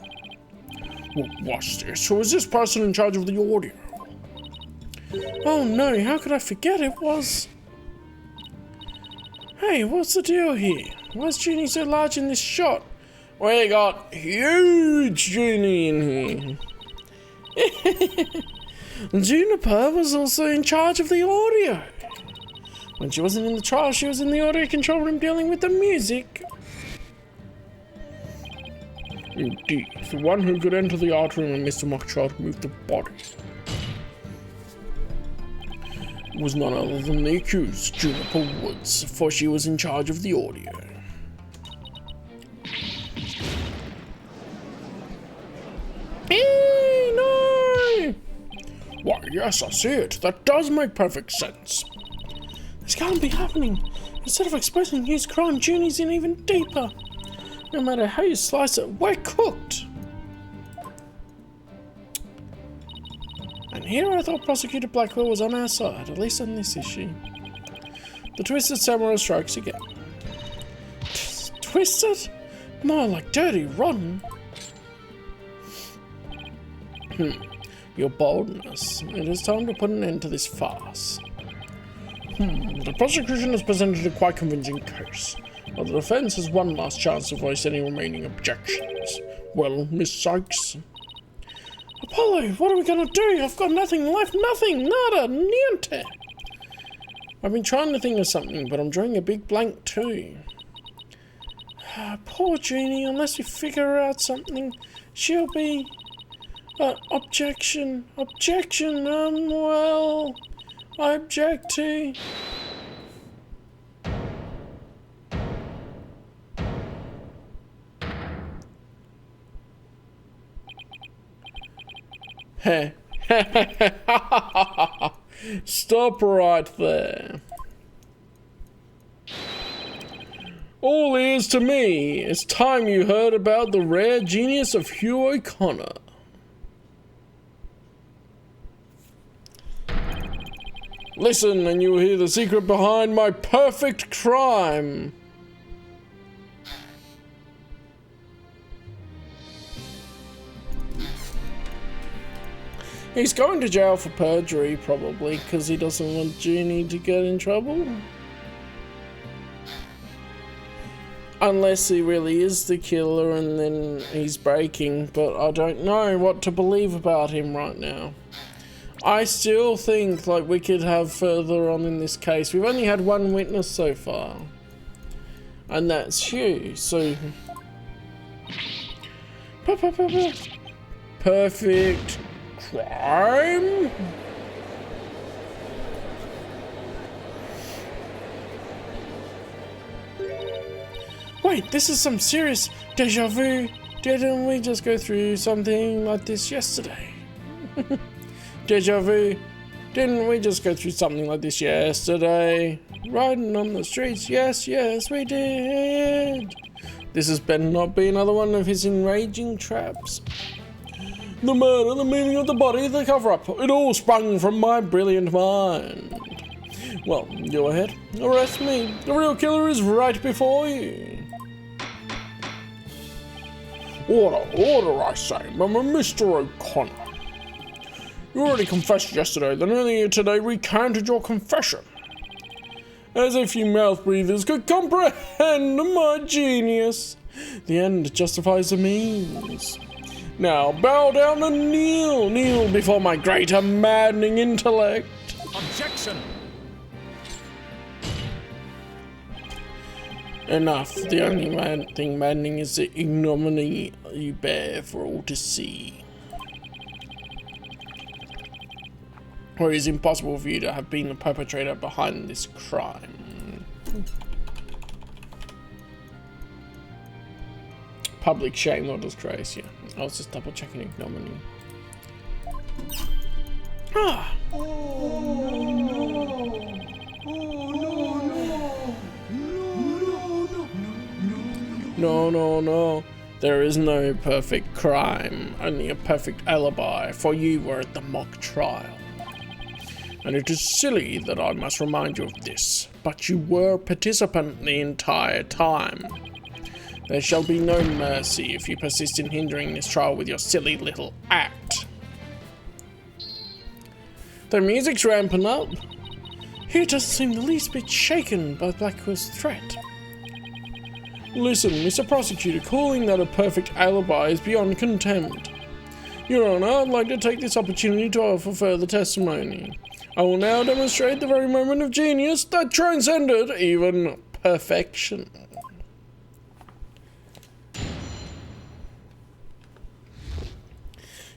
S1: Well, what's this? Who is this person in charge of the audio? Oh no, how could I forget? It was... Hey, what's the deal here? Why is Junie so large in this shot? We got huge Junie in here. Juniper was also in charge of the audio. When she wasn't in the trial, she was in the audio control room dealing with the music. Indeed, the one who could enter the art room and Mr. Mock trial to move the body was none other than the accused, Juniper Woods, for she was in charge of the audio. No! Why, yes, I see it. That does make perfect sense. This can't be happening. Instead of exposing his crime, Junie's in even deeper. No matter how you slice it, we're cooked. And here I thought Prosecutor Blackwell was on our side, at least on this issue. The Twisted Samurai strikes again. Twisted? More like dirty, rotten. Your boldness. It is time to put an end to this farce. The prosecution has presented a quite convincing case, but the defense has one last chance to voice any remaining objections. Well, Miss Sykes? Apollo, what are we gonna do? I've got nothing left, nothing, nada, niente. I've been trying to think of something, but I'm drawing a big blank too. Poor Jeannie, unless we figure out something, she'll be... objection, well, I object to... Heh. Stop right there. All ears to me. It's time you heard about the rare genius of Hugh O'Connor. Listen, and you will hear the secret behind my perfect crime. He's going to jail for perjury, probably, because he doesn't want Jeannie to get in trouble. Unless he really is the killer and then he's breaking, but I don't know what to believe about him right now. I still think like we could have further on in this case. We've only had one witness so far, and that's Hugh. So perfect crime. Wait, this is some serious deja vu. Didn't we just go through something like this yesterday? Deja vu. Didn't we just go through something like this yesterday? Riding on the streets, yes, we did. This has better not be another one of his enraging traps. The murder, the moving of the body, the cover-up, it all sprung from my brilliant mind. Well, go ahead, arrest me. The real killer is right before you. Order, I say, Mr. O'Connor. You already confessed yesterday, then earlier today recanted your confession. As if you mouth breathers could comprehend my genius. The end justifies the means. Now bow down and kneel before my great and maddening intellect.
S3: Objection!
S1: Enough. The only thing maddening is the ignominy you bear for all to see. Or it is impossible for you to have been the perpetrator behind this crime. Public shame or disgrace, yeah. I was just double checking ignominy. Ah! No. There is no perfect crime, only a perfect alibi, for you were at the mock trial. And it is silly that I must remind you of this, but you were a participant the entire time. There shall be no mercy if you persist in hindering this trial with your silly little act. The music's ramping up. He doesn't seem the least bit shaken by Blackwell's threat. Listen, Mr. Prosecutor, calling that a perfect alibi is beyond contempt. Your Honor, I'd like to take this opportunity to offer further testimony. I will now demonstrate the very moment of genius that transcended even perfection.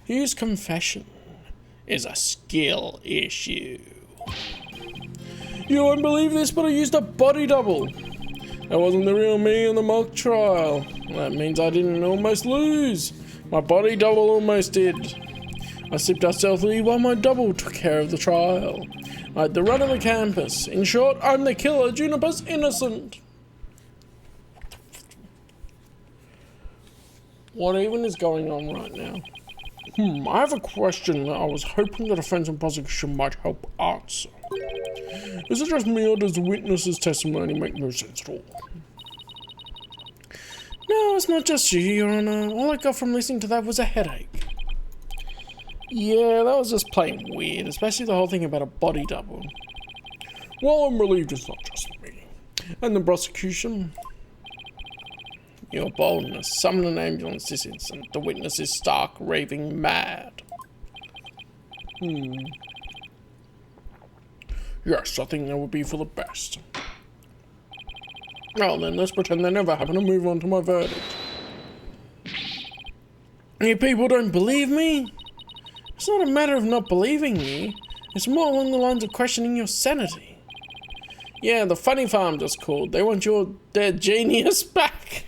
S1: Hugh's confession is a skill issue. You won't believe this, but I used a body double. That wasn't the real me in the mock trial. That means I didn't almost lose. My body double almost did. I slipped out stealthily while my double took care of the trial. I had the run of the campus. In short, I'm the killer. Juniper's innocent. What even is going on right now? I have a question that I was hoping the defense and prosecution might help answer. Is it just me, or does the witness's testimony make no sense at all? No, it's not just you, Your Honor. All I got from listening to that was a headache. Yeah, that was just plain weird, especially the whole thing about a body double. Well, I'm relieved it's not just me. And the prosecution? Your boldness. Summon an ambulance this instant. The witness is stark, raving mad. Yes, I think that would be for the best. Well then, let's pretend they never happened and move on to my verdict. You people don't believe me? It's not a matter of not believing me. It's more along the lines of questioning your sanity. Yeah, the funny farm just called. They want your dead genius back.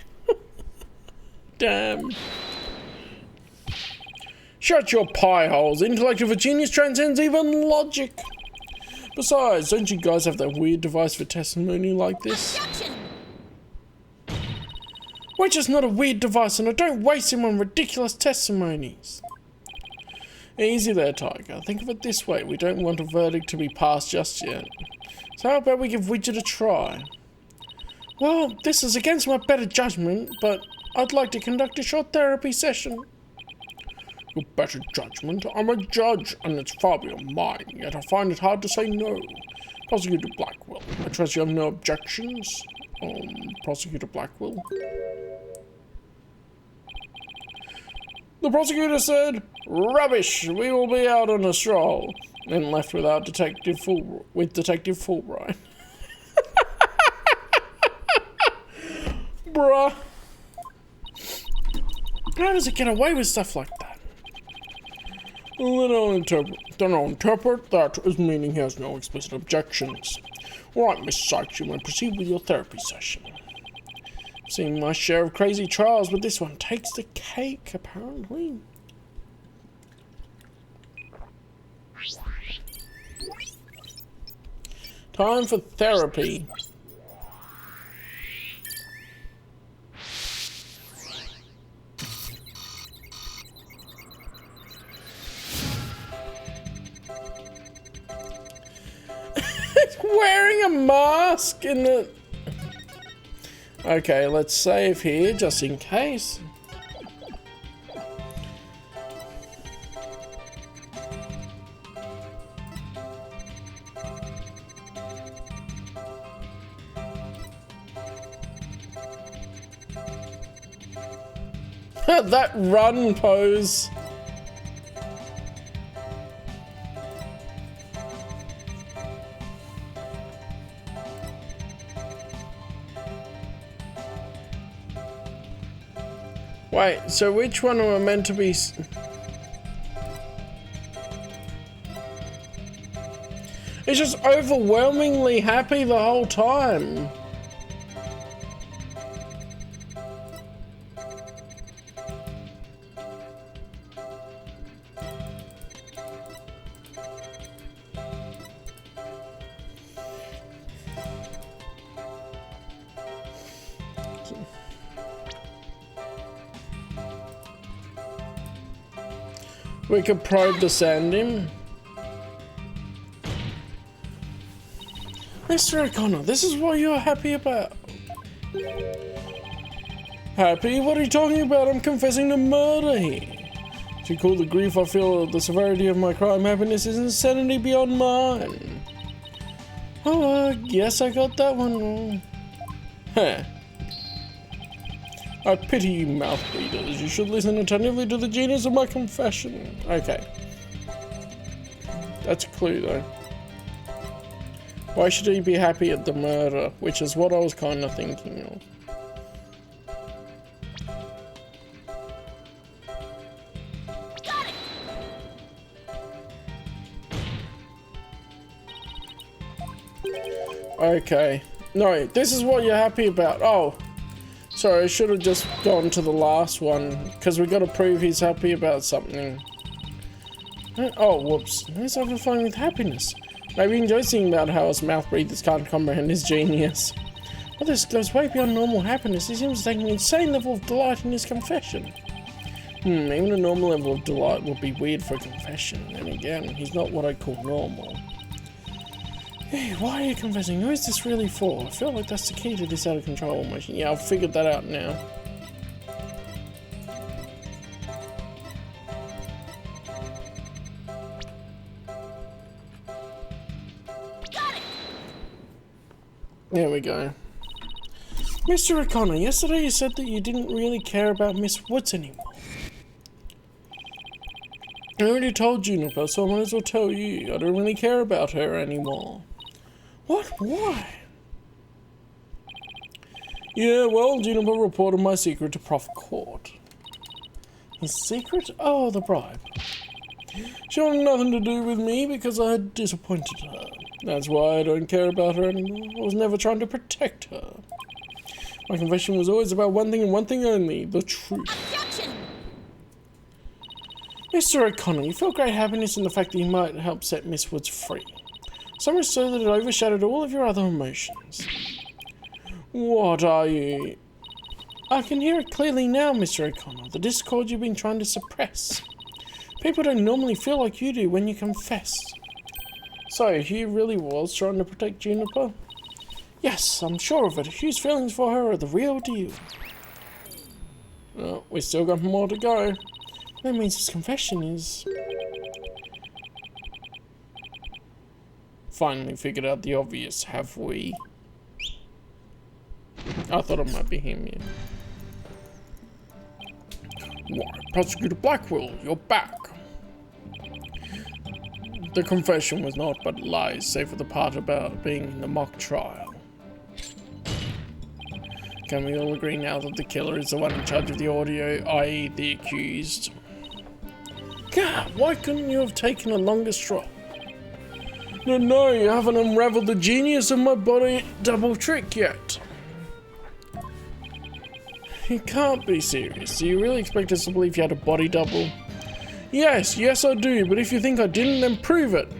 S1: Damn. Shut your pie holes. Intellect of a genius transcends even logic. Besides, don't you guys have that weird device for testimony like this?
S2: Objection!
S1: Which is not a weird device, and I don't waste him on ridiculous testimonies. Easy there, Tiger. Think of it this way. We don't want a verdict to be passed just yet. So how about we give Widget a try? Well, this is against my better judgment, but I'd like to conduct a short therapy session. Your better judgment? I'm a judge, and it's far beyond mine, yet I find it hard to say no. Prosecutor Blackwell, I trust you have no objections? Prosecutor Blackwell? The prosecutor said, "Rubbish, we will be out on a stroll," and left without Detective Fulbright. Bruh. How does it get away with stuff like that? Then I'll interpret that as meaning he has no explicit objections. Alright, Miss Sykes, you may proceed with your therapy session. Seeing my share of crazy trials, but this one takes the cake, apparently. Time for therapy. Wearing a mask in the... Okay, let's save here just in case. That run pose. Wait, so which one am I meant to be? It's just overwhelmingly happy the whole time. We could probe the sand him. Mr. O'Connor, this is what you're happy about. Happy? What are you talking about? I'm confessing to murder here. To call the grief I feel at the severity of my crime happiness is insanity beyond mine. Oh, I guess I got that one wrong. Huh. I pity you mouth breathers. You should listen attentively to the genius of my confession. Okay. That's a clue though. Why should he be happy at the murder? Which is what I was kind of thinking of.
S2: Got it.
S1: Okay. No, this is what you're happy about. Oh. Sorry, I should have just gone to the last one, because we got to prove he's happy about something. Oh, whoops. He's overflowing with happiness. Maybe he enjoys seeing about how his mouth breathers can't comprehend his genius. But this goes way beyond normal happiness. He seems to take an insane level of delight in his confession. Even a normal level of delight would be weird for a confession. And again, he's not what I call normal. Hey, why are you confessing? Who is this really for? I feel like that's the key to this out of control emotion. Yeah, I've figured that out now. There we go. Mr. O'Connor, yesterday you said that you didn't really care about Miss Woods anymore. I already told Juniper, so I might as well tell you. I don't really care about her anymore. What? Why? Yeah, well, Juniper reported my secret to Prof Court. His secret? Oh, the bribe. She wanted nothing to do with me because I had disappointed her. That's why I don't care about her anymore. I was never trying to protect her. My confession was always about one thing and one thing only, the truth.
S2: Objection!
S1: Mr. O'Connor, you felt great happiness in the fact that you might help set Miss Woods free. So much so that it overshadowed all of your other emotions. What are you? I can hear it clearly now, Mr. O'Connor. The discord you've been trying to suppress. People don't normally feel like you do when you confess. So, Hugh really was trying to protect Juniper? Yes, I'm sure of it. Hugh's feelings for her are the real deal. Well, we still got more to go. That means his confession is... Finally figured out the obvious, have we? I thought it might be him, yeah. Why, Prosecutor Blackwell, you're back. The confession was naught but lies, save for the part about being in the mock trial. Can we all agree now that the killer is the one in charge of the audio, i.e. the accused? God, why couldn't you have taken a longer straw? No, you haven't unraveled the genius of my body double trick yet. You can't be serious. Do you really expect us to believe you had a body double? Yes I do, but if you think I didn't, then prove it.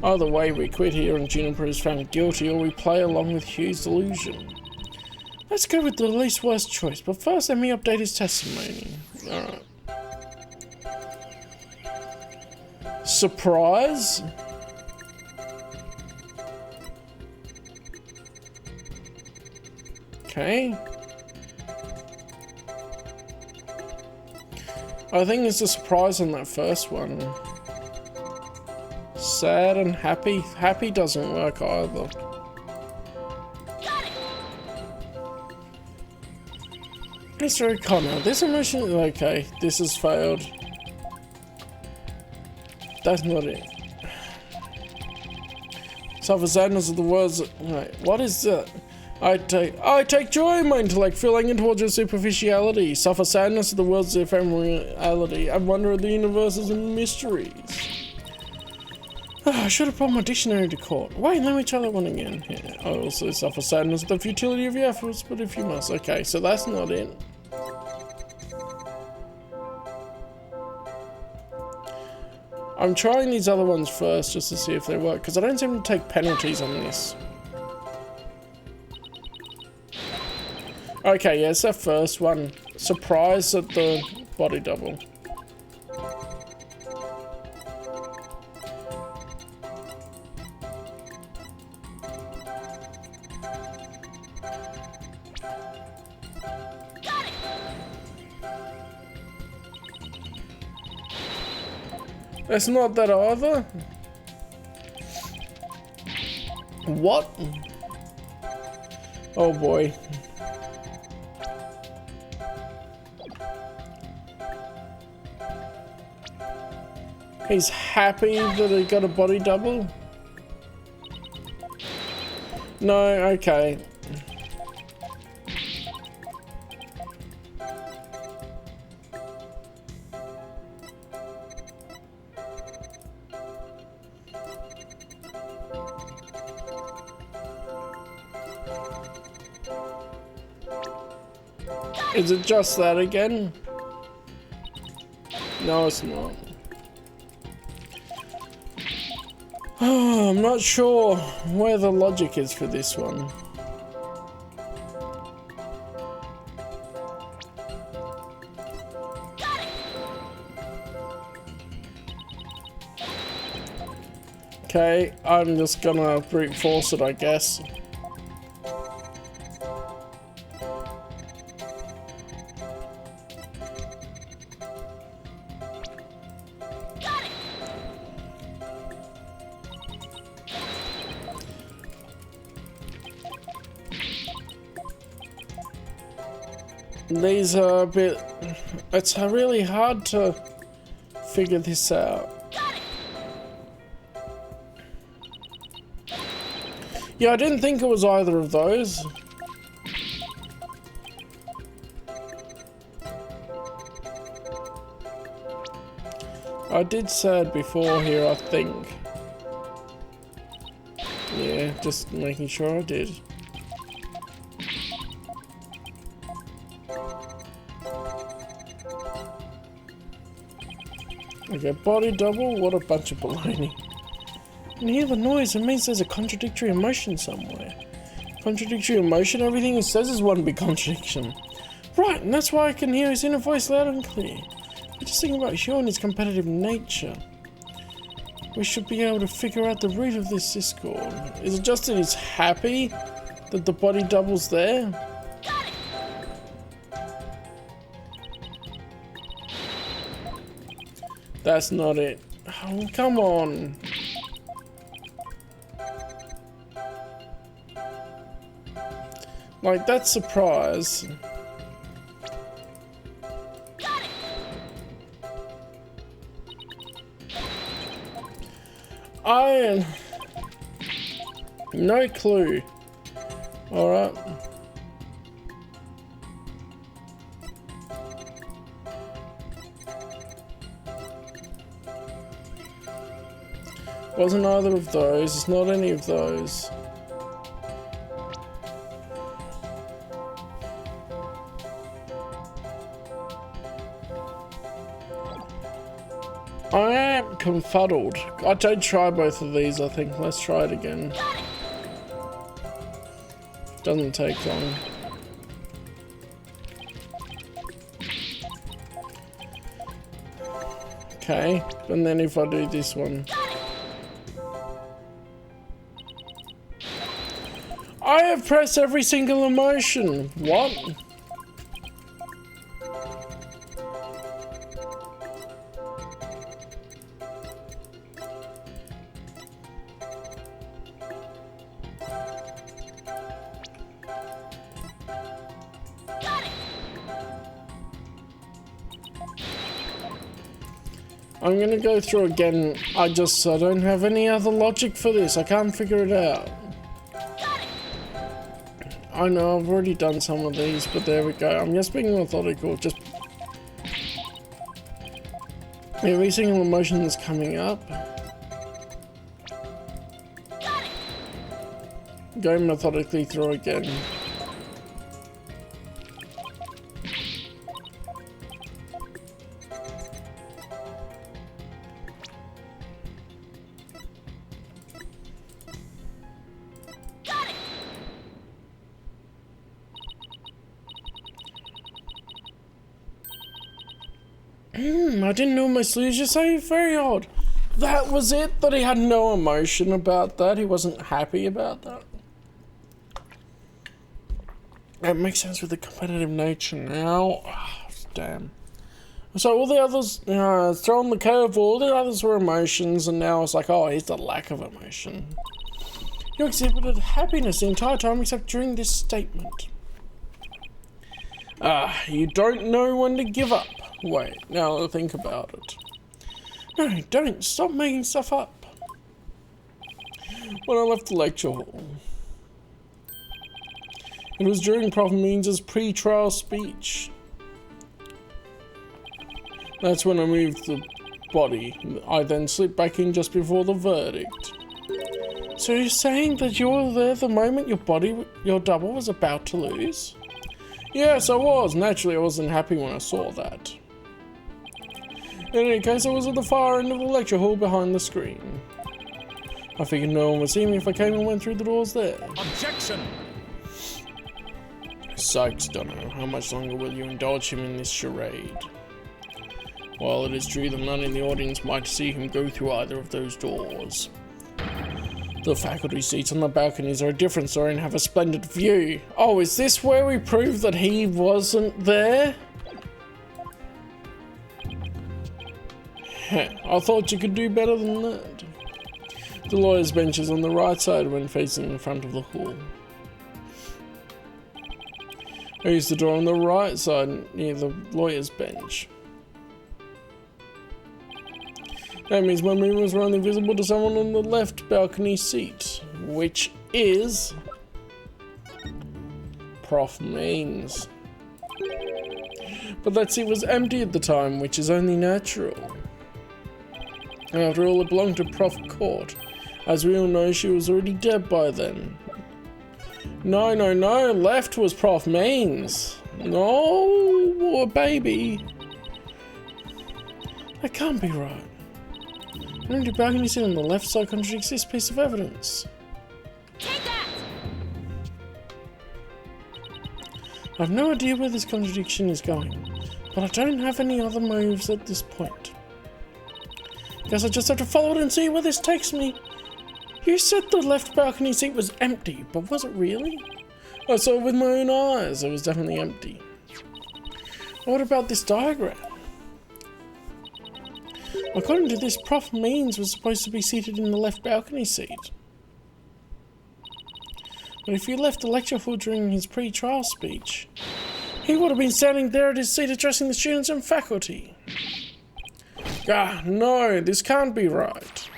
S1: Either way, we quit here and Juniper is found guilty, or we play along with Hugh's delusion. Let's go with the least worst choice, but first let me update his testimony. Alright. Surprise? Okay. I think it's a surprise on that first one. Sad and happy. Happy doesn't work either. Mr. O'Connor, this emotion... Okay, this has failed. That's not it. Suffer sadness of the words... Wait, what is that? I take joy in my intellect, feeling in towards your superficiality. Suffer sadness of the world's ephemerality. I wonder at the universes and mysteries. I should have brought my dictionary to court. Wait, let me try that one again. Yeah, I also suffer sadness at the futility of your efforts, but if you must. Okay, so that's not it. I'm trying these other ones first just to see if they work, because I don't seem to take penalties on this. Okay, yeah, it's that first one. Surprise at the body double. It's not that either. What? Oh boy. He's happy that he got a body double? No, okay. Is it just that again? No, it's not. I'm not sure where the logic is for this one. Okay, I'm just gonna brute force it, I guess. These are a bit... It's really hard to figure this out. Yeah, I didn't think it was either of those. I did say it before here, I think. Yeah, just making sure I did. Okay, body double, what a bunch of baloney. And hear the noise, it means there's a contradictory emotion somewhere. Contradictory emotion? Everything he says is one big contradiction. Right, and that's why I can hear his inner voice loud and clear. I just think about Hugh and his competitive nature. We should be able to figure out the root of this discord. Is it just that he's happy that the body double's there? That's not it. Oh, come on. Like, that surprise. I... No clue. Alright. Wasn't either of those. It's not any of those. I am confuddled. I did try both of these, I think. Let's try it again. Doesn't take long. Okay, and then if I do this one. I have pressed every single emotion. What? I'm gonna go through again. I don't have any other logic for this. I can't figure it out. I know I've already done some of these, but there we go. I'm just being methodical. Just every single emotion that's coming up. Go methodically through again. I didn't know my sleeves. You say very odd. That was it? That he had no emotion about that? He wasn't happy about that? That makes sense with the competitive nature now. Oh, damn. So all the others, throwing the curveball, all the others were emotions, and now it's like, oh, here's the lack of emotion. You exhibited happiness the entire time except during this statement. You don't know when to give up. Wait, now that I think about it. No, don't. Stop making stuff up. When I left the lecture hall. It was during Prof. Means' pre-trial speech. That's when I moved the body. I then slipped back in just before the verdict. So you're saying that you were there the moment your double was about to lose? Yes, I was. Naturally, I wasn't happy when I saw that. In any case, I was at the far end of the lecture hall behind the screen. I figured no one would see me if I came and went through the doors there.
S3: Objection!
S1: Sykes, don't know. How much longer will you indulge him in this charade? While it is true that none in the audience might see him go through either of those doors, The faculty seats on the balconies are a different story and have a splendid view. Oh, is this where we prove that he wasn't there? Heh, I thought you could do better than that. The lawyer's bench is on the right side when facing the front of the hall. I used the door on the right side near the lawyer's bench. That means my movements were only visible to someone on the left balcony seat, which is Prof. Mains. But that seat was empty at the time, which is only natural. After all, it belonged to Prof. Court. As we all know, she was already dead by then. No, left was Prof. Mains. No, poor baby. That can't be right. An empty balcony seat on the left side contradicts this piece of evidence.
S2: Take that!
S1: I have no idea where this contradiction is going, but I don't have any other moves at this point. Guess I just have to follow it and see where this takes me. You said the left balcony seat was empty, but was it really? I saw it with my own eyes. It was definitely empty. What about this diagram? According to this, Prof. Means was supposed to be seated in the left balcony seat. But if you left the lecture hall during his pre-trial speech, he would have been standing there at his seat addressing the students and faculty. Ah, no, this can't be right.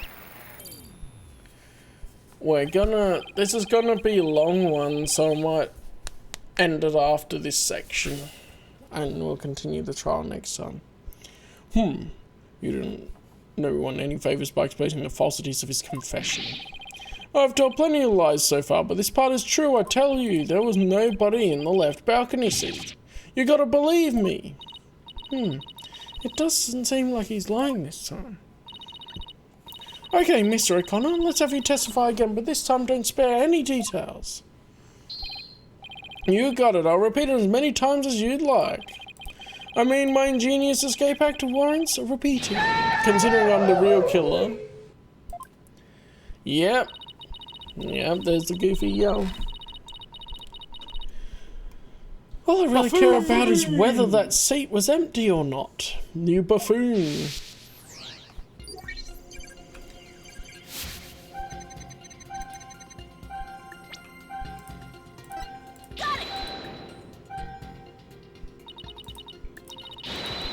S1: This is gonna be a long one, so I might end it after this section. And we'll continue the trial next time. You didn't know everyone any favours by exposing the falsities of his confession. I've told plenty of lies so far, but this part is true, I tell you. There was nobody in the left balcony seat. You gotta believe me. It doesn't seem like he's lying this time. Okay, Mr. O'Connor, let's have you testify again, but this time don't spare any details. You got it. I'll repeat it as many times as you'd like. I mean, my ingenious escape act warrants repeating, considering I'm the real killer. Yep, there's the goofy yell. All I really care about is whether that seat was empty or not. You buffoon.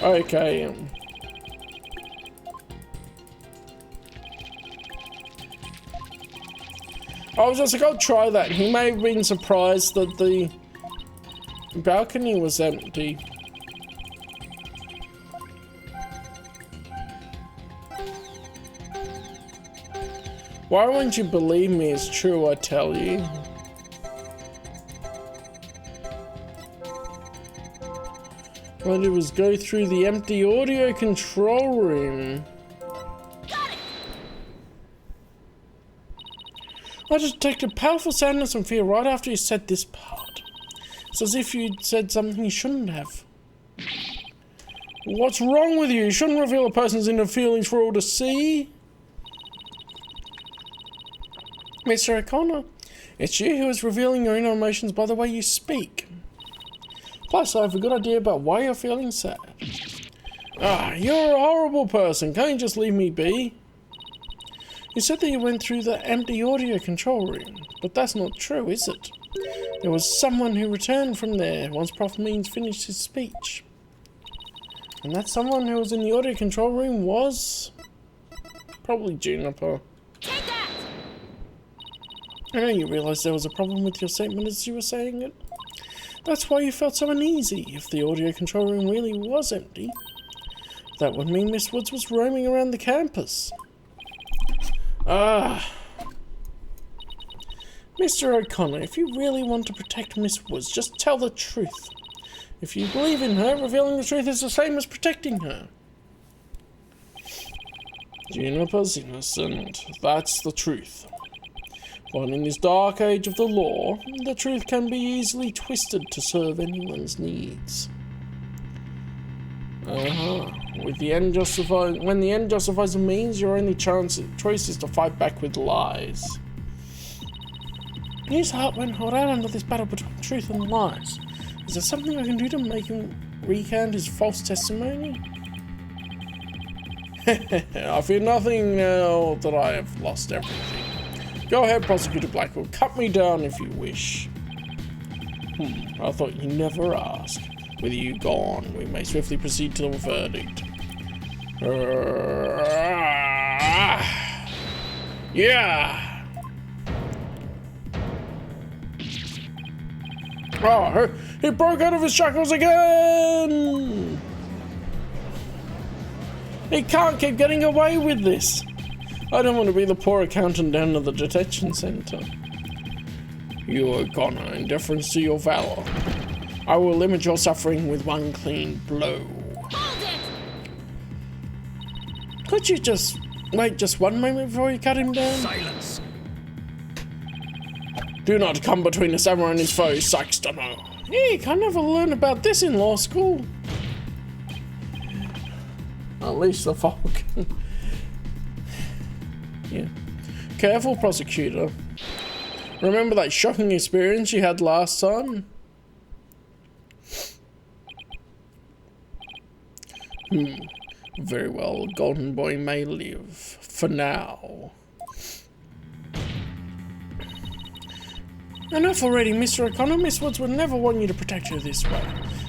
S1: Okay. I was just like, I'll try that. He may have been surprised that the balcony was empty. Why won't you believe me? It's true, I tell you. All I did was go through the empty audio control room. I detected powerful sadness and fear right after you said this part. It's as if you'd said something you shouldn't have. What's wrong with you? You shouldn't reveal a person's inner feelings for all to see. Mr. O'Connor, it's you who is revealing your inner emotions by the way you speak. Plus, I have a good idea about why you're feeling sad. You're a horrible person. Can't you just leave me be? You said that you went through the empty audio control room, but that's not true, is it? There was someone who returned from there once Prof. Means finished his speech. And that someone who was in the audio control room was... probably Juniper.
S2: Take that!
S1: I know you realised there was a problem with your statement as you were saying it. That's why you felt so uneasy. If the audio control room really was empty, that would mean Miss Woods was roaming around the campus. Mr. O'Connor, if you really want to protect Miss Woods, just tell the truth. If you believe in her, revealing the truth is the same as protecting her. Juniper's innocent. That's the truth. But in this dark age of the law, the truth can be easily twisted to serve anyone's needs. When the end justifies the means, your only choice is to fight back with lies. His heart went hot out under this battle between truth and lies. Is there something I can do to make him recant his false testimony? I fear nothing now that I have lost everything. Go ahead, Prosecutor Blackwood. Cut me down if you wish. I thought you never asked. With you gone, we may swiftly proceed to the verdict. Yeah! Oh, he broke out of his shackles again! He can't keep getting away with this. I don't want to be the poor accountant down at the detention center. You are Connor in deference to your valor. I will limit your suffering with one clean blow.
S2: Hold it!
S1: Could you just wait just one moment before you cut him down?
S3: Silence.
S1: Do not come between the samurai and his foe, Sykes-Dunno. Eek, I never learned about this in law school. At least the folk. Yeah. Careful, prosecutor. Remember that shocking experience you had last time? Very well, Golden Boy may live. For now. Enough already, Mr. O'Connor. Miss Woods would never want you to protect her this way.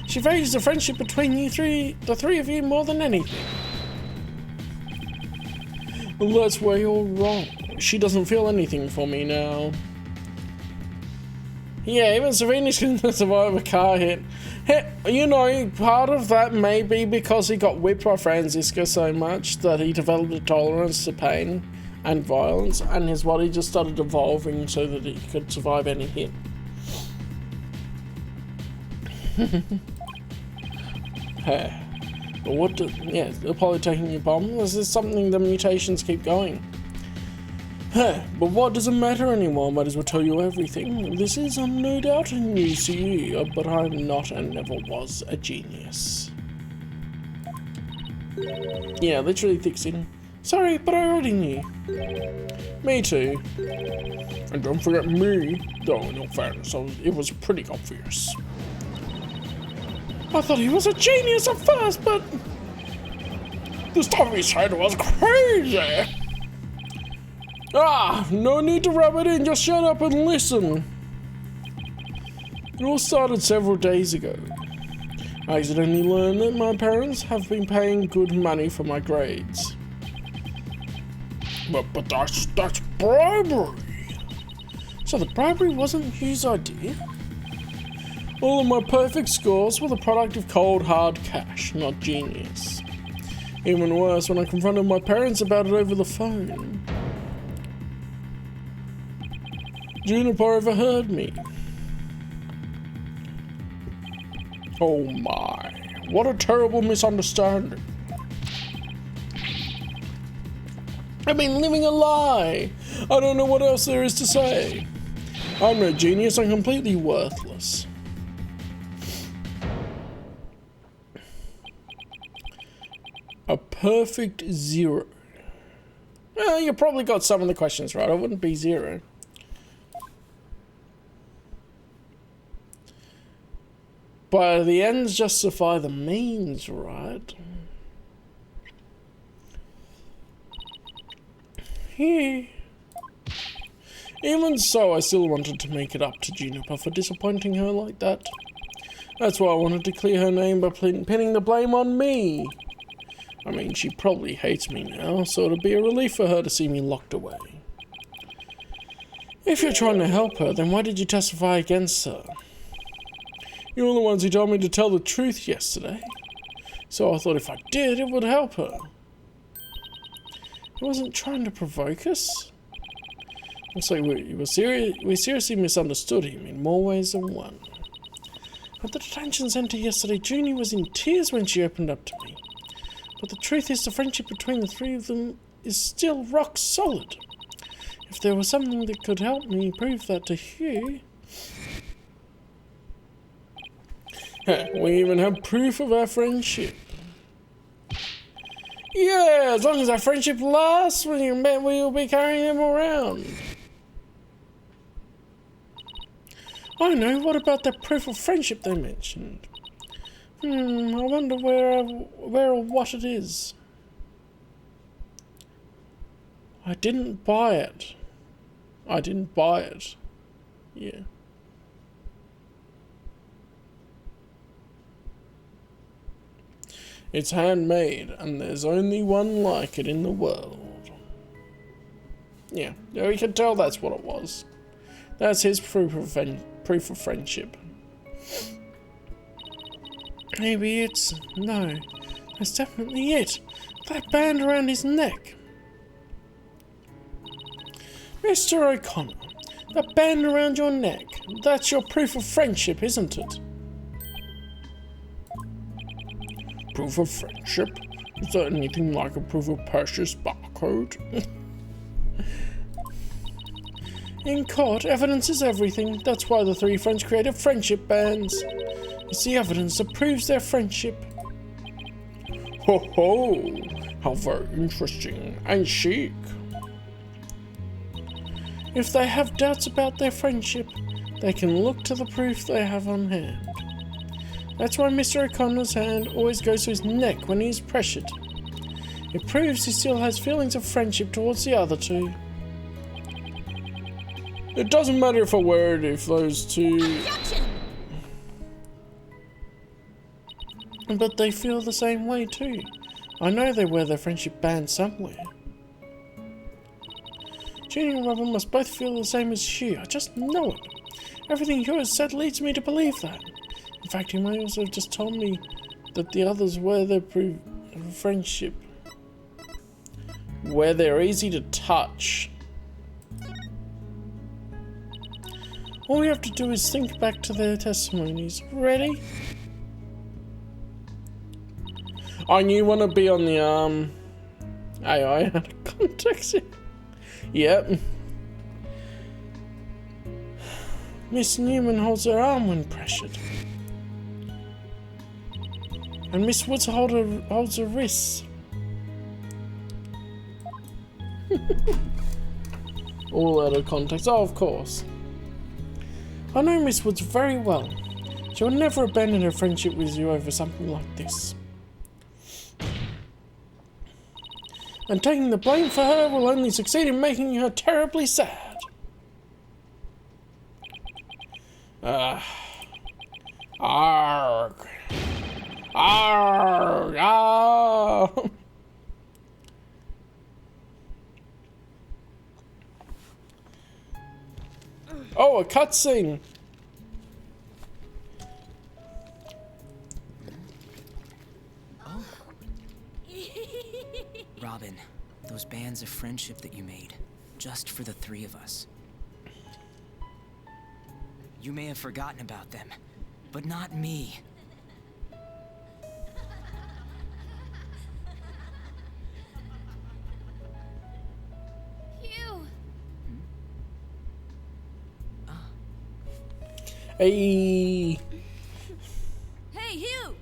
S1: She values the friendship between the three of you more than anything. Well, that's where you're wrong. She doesn't feel anything for me now. Yeah, even Savini's can survive a car hit. Hey, you know, part of that may be because he got whipped by Franziska so much that he developed a tolerance to pain and violence, and his body just started evolving so that he could survive any hit. Hey. But what do, yeah, Apollo taking your bomb? This is something the mutations keep going. Huh, but what does it matter anymore? Might as well tell you everything. This is no doubt news to you, but I'm not and never was a genius. Yeah, literally thick in. Sorry, but I already knew. Me too. And don't forget me. Though, in all fairness, it was pretty obvious. I thought he was a genius at first, but the stuff he said was crazy. Ah, no need to rub it in, just shut up and listen. It all started several days ago. I accidentally learned that my parents have been paying good money for my grades. But that's bribery. So the bribery wasn't Hugh's idea? All of my perfect scores were the product of cold, hard cash, not genius. Even worse, when I confronted my parents about it over the phone. Juniper overheard me. Oh my, what a terrible misunderstanding. I've been living a lie. I don't know what else there is to say. I'm no genius, I'm completely worthless. A perfect 0. Well, you probably got some of the questions right. I wouldn't be 0. But the ends justify the means, right? Yeah. Even so, I still wanted to make it up to Juniper for disappointing her like that. That's why I wanted to clear her name by pinning the blame on me. I mean, she probably hates me now, so it'll be a relief for her to see me locked away. If you're trying to help her, then why did you testify against her? You're the ones who told me to tell the truth yesterday. So I thought if I did, it would help her. I wasn't trying to provoke us. Looks like we seriously misunderstood him in more ways than one. At the detention center yesterday, Junie was in tears when she opened up to me. But the truth is, the friendship between the three of them is still rock solid. If there was something that could help me prove that to Hugh... we even have proof of our friendship. Yeah, as long as our friendship lasts, we will be carrying them around. I know, what about that proof of friendship they mentioned? I wonder where or what it is. I didn't buy it. Yeah. It's handmade, and there's only one like it in the world. Yeah, we can tell that's what it was. That's his proof of friendship. Maybe it's... No, that's definitely it. That band around his neck. Mr. O'Connor, that band around your neck, that's your proof of friendship, isn't it? Proof of friendship? Is that anything like a proof of purchase barcode? In court, evidence is everything. That's why the three friends created friendship bands. It's the evidence that proves their friendship. Ho ho! How very interesting and chic. If they have doubts about their friendship, they can look to the proof they have on hand. That's why Mr. O'Connor's hand always goes to his neck when he is pressured. It proves he still has feelings of friendship towards the other two. It doesn't matter if I wear it if those two...
S2: Objection!
S1: But they feel the same way too. I know they wear their friendship band somewhere. Ginny and Robin must both feel the same as she. I just know it. Everything you have said leads me to believe that. In fact, you may also have just told me that the others wear their friendship. Where they're easy to touch. All we have to do is think back to their testimonies. Ready? I knew you want to be on the AI out of context. Yep. Miss Newman holds her arm when pressured. And Miss Woods holds her wrists. All out of context. Oh, of course. I know Miss Woods very well. She will never abandon her friendship with you over something like this. And taking the blame for her will only succeed in making her terribly sad. Arg. Arg. Arg. Oh, a cutscene.
S5: Robin, those bands of friendship that you made, just for the three of us. You may have forgotten about them, but not me.
S2: Hugh!
S1: Hey.
S2: Hey, Hugh!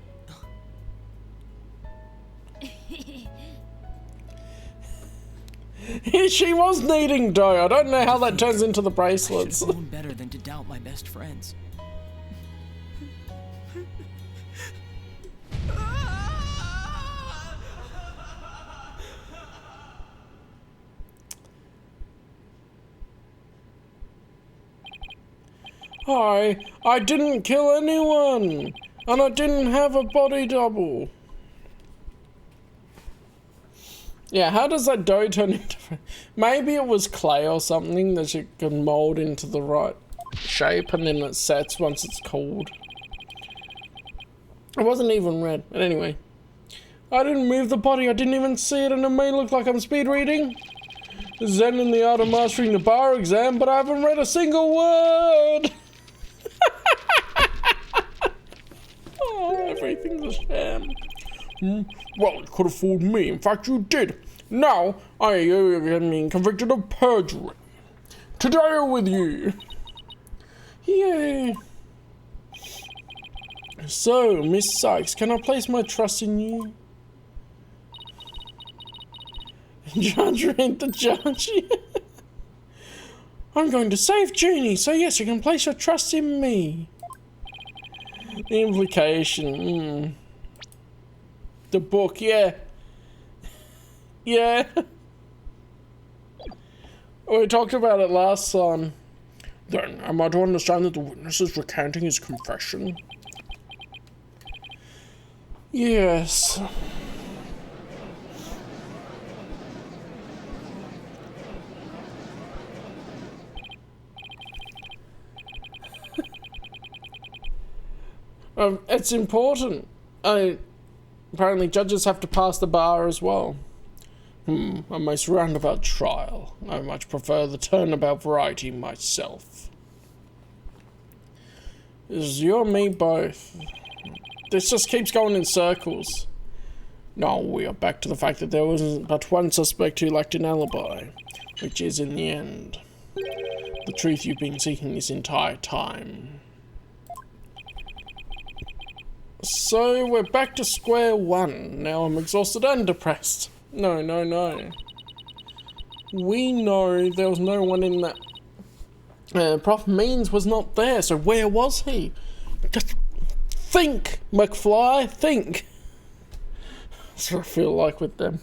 S1: She was needing dough. I don't know how that turns into the bracelets.
S5: I should have known better than to doubt my best friends.
S1: I didn't kill anyone, and I didn't have a body double. Yeah, how does that dough turn into... Maybe it was clay or something that you can mold into the right shape and then it sets once it's cooled. It wasn't even red, but anyway. I didn't move the body, I didn't even see it, and it may look like I'm speed reading. Zen in the art of mastering the bar exam, but I haven't read a single word. Oh, everything's a sham. Well, you could have fooled me. In fact, you did. Now, I am being convicted of perjury. To deal with you. Yay. So, Miss Sykes, can I place my trust in you? Judge ain't the judge. I'm going to save Junie, so yes, you can place your trust in me. The implication, The book, yeah. Yeah. We talked about it last time. Then, am I to understand that the witness is recanting his confession? Yes. It's important. Apparently judges have to pass the bar as well. A most roundabout trial. I much prefer the turnabout variety myself. Is you and me both. This just keeps going in circles. No, we are back to the fact that there was but one suspect who lacked an alibi, which is, in the end, the truth you've been seeking this entire time. So, we're back to square one. Now I'm exhausted and depressed. No. We know there was no one in that. Prof Means was not there, so where was he? Just think, McFly, think. That's what I feel like with them.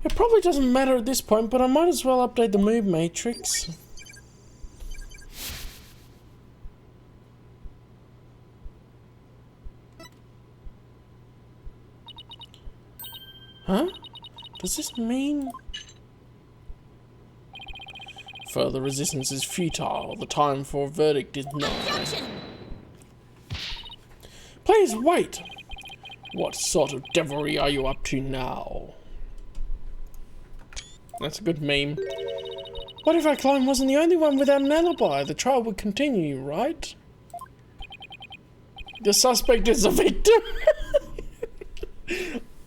S1: It probably doesn't matter at this point, but I might as well update the move matrix. Huh? Does this mean... Further resistance is futile. The time for a verdict is nigh. Please wait! What sort of devilry are you up to now? That's a good meme. What if our client wasn't the only one without an alibi? The trial would continue, right? The suspect is a victim?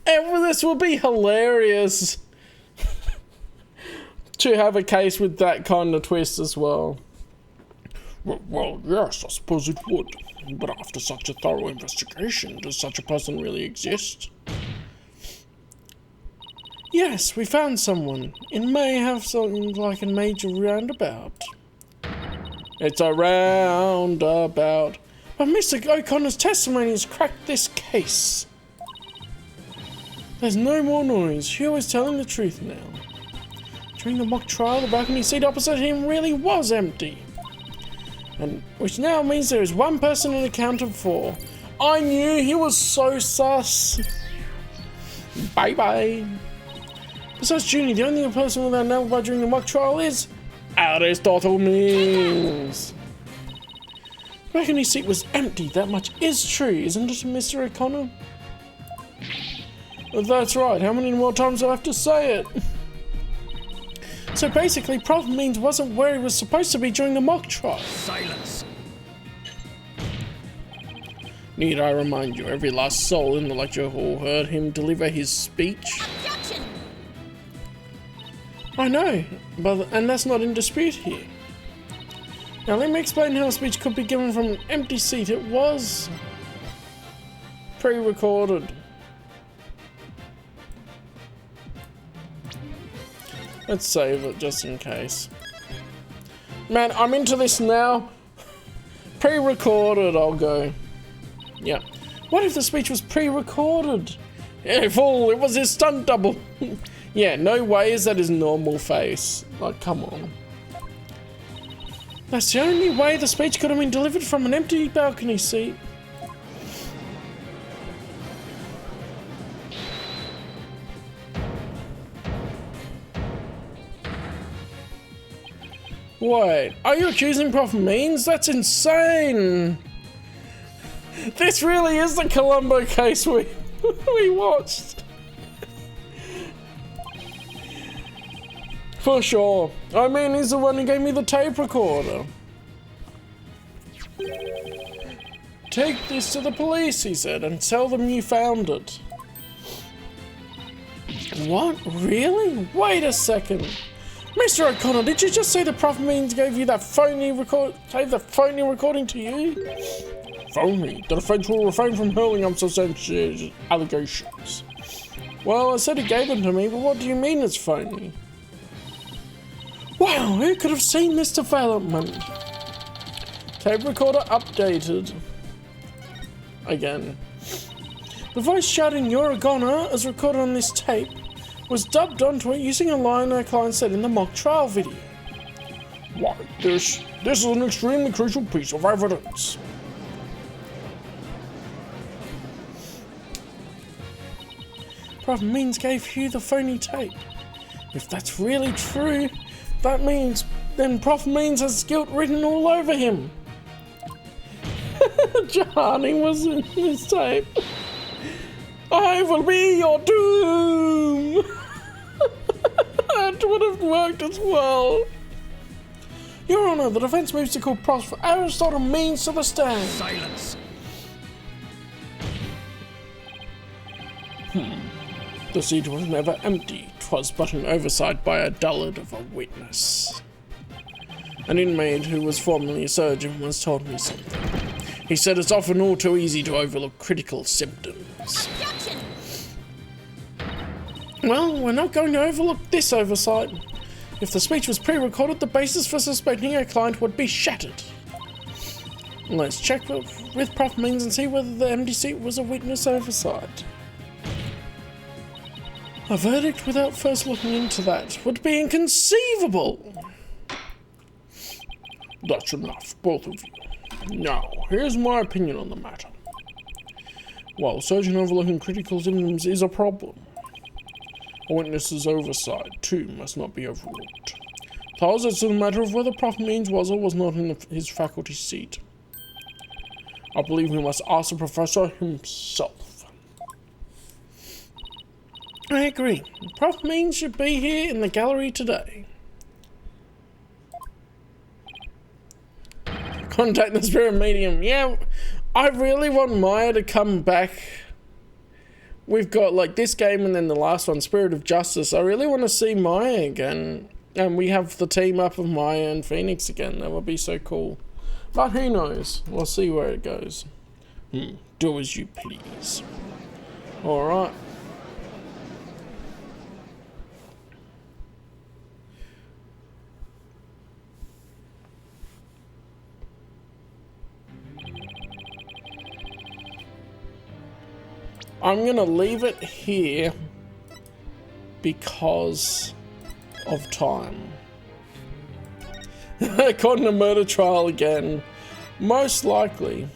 S1: And this will be hilarious to have a case with that kind of twist as well. Well, yes, I suppose it would. But after such a thorough investigation, does such a person really exist? Yes, we found someone. It may have something like a major roundabout. It's a roundabout. But Mr. O'Connor's testimony has cracked this case. There's no more noise. Hugh is telling the truth now. During the mock trial, the balcony seat opposite him really was empty. And which now means there is one person unaccounted for. I knew he was so sus. Bye-bye. Besides Junie, the only person without an alibi during the mock trial is Aristotle Means. The balcony seat was empty. That much is true, isn't it, Mr. O'Connor? That's right. How many more times do I have to say it? So basically, Prof Means wasn't where he was supposed to be during the mock trial.
S3: Silence.
S1: Need I remind you, every last soul in the lecture hall heard him deliver his speech?
S2: Objection!
S1: I know, and that's not in dispute here. Now let me explain how a speech could be given from an empty seat. It was pre-recorded. Let's save it just in case. Man, I'm into this now. Pre-recorded, I'll go. Yeah. What if the speech was pre-recorded? Yeah, fool, it was his stunt double. Yeah, no way is that his normal face. Like, come on. That's the only way the speech could have been delivered from an empty balcony seat. Wait, are you accusing Prof Means? That's insane! This really is the Columbo case we watched. For sure. I mean, he's the one who gave me the tape recorder. Take this to the police, he said, and tell them you found it. What? Really? Wait a second. Mr. O'Connor, did you just say the Prof Means gave you that phony recording to you? Phony? The defense will refrain from hurling unsubstantiated allegations. Well, I said he gave them to me, but what do you mean it's phony? Wow, who could have seen this development? Tape recorder updated. Again. The voice shouting "You're a goner" as recorded on this tape was dubbed onto it using a line our client said in the mock trial video. Why, this is an extremely crucial piece of evidence. Prof Means gave Hugh the phony tape. If that's really true, that means then Prof Means has guilt written all over him. Johnny was in this tape. I will be your doom. That would have worked as well. Your Honour, the defence moves to call Prof for Aristotle Means to the stand.
S3: Silence.
S1: The seat was never empty. 'Twas but an oversight by a dullard of a witness. An inmate who was formerly a surgeon once told me something. He said it's often all too easy to overlook critical symptoms.
S2: Objection!
S1: Well, we're not going to overlook this oversight. If the speech was pre-recorded, the basis for suspecting our client would be shattered. Let's check with Prof Means and see whether the empty seat was a witness oversight. A verdict without first looking into that would be inconceivable. That's enough, both of you. Now, here's my opinion on the matter. While surgeon overlooking critical symptoms is a problem, a witness's oversight, too, must not be overlooked. Thus, it's a matter of whether Prof Means was or was not in his faculty seat. I believe we must ask the professor himself. I agree. Prof Means should be here in the gallery today. Contact the spirit medium. Yeah, I really want Maya to come back. We've got like this game and then the last one, Spirit of Justice. I really want to see Maya again. And we have the team up of Maya and Phoenix again. That would be so cool. But who knows? We'll see where it goes. Do as you please. Alright. I'm gonna leave it here because of time. Caught in a murder trial again. Most likely.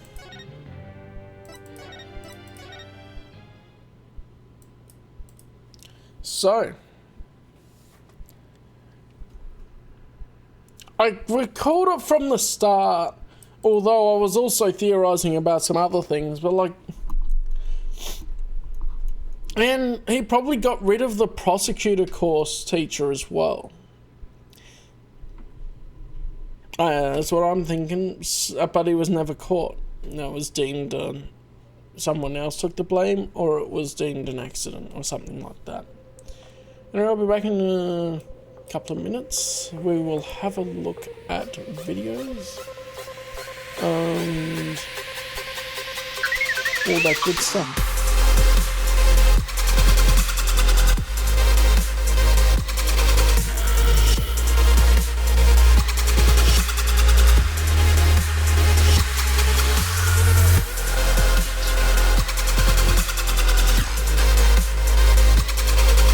S1: So. I recalled it from the start, although I was also theorizing about some other things, but like... And he probably got rid of the prosecutor course teacher as well. That's what I'm thinking, but he was never caught. That was deemed someone else took the blame, or it was deemed an accident, or something like that. And I'll be back in a couple of minutes. We will have a look at videos. And all that good stuff.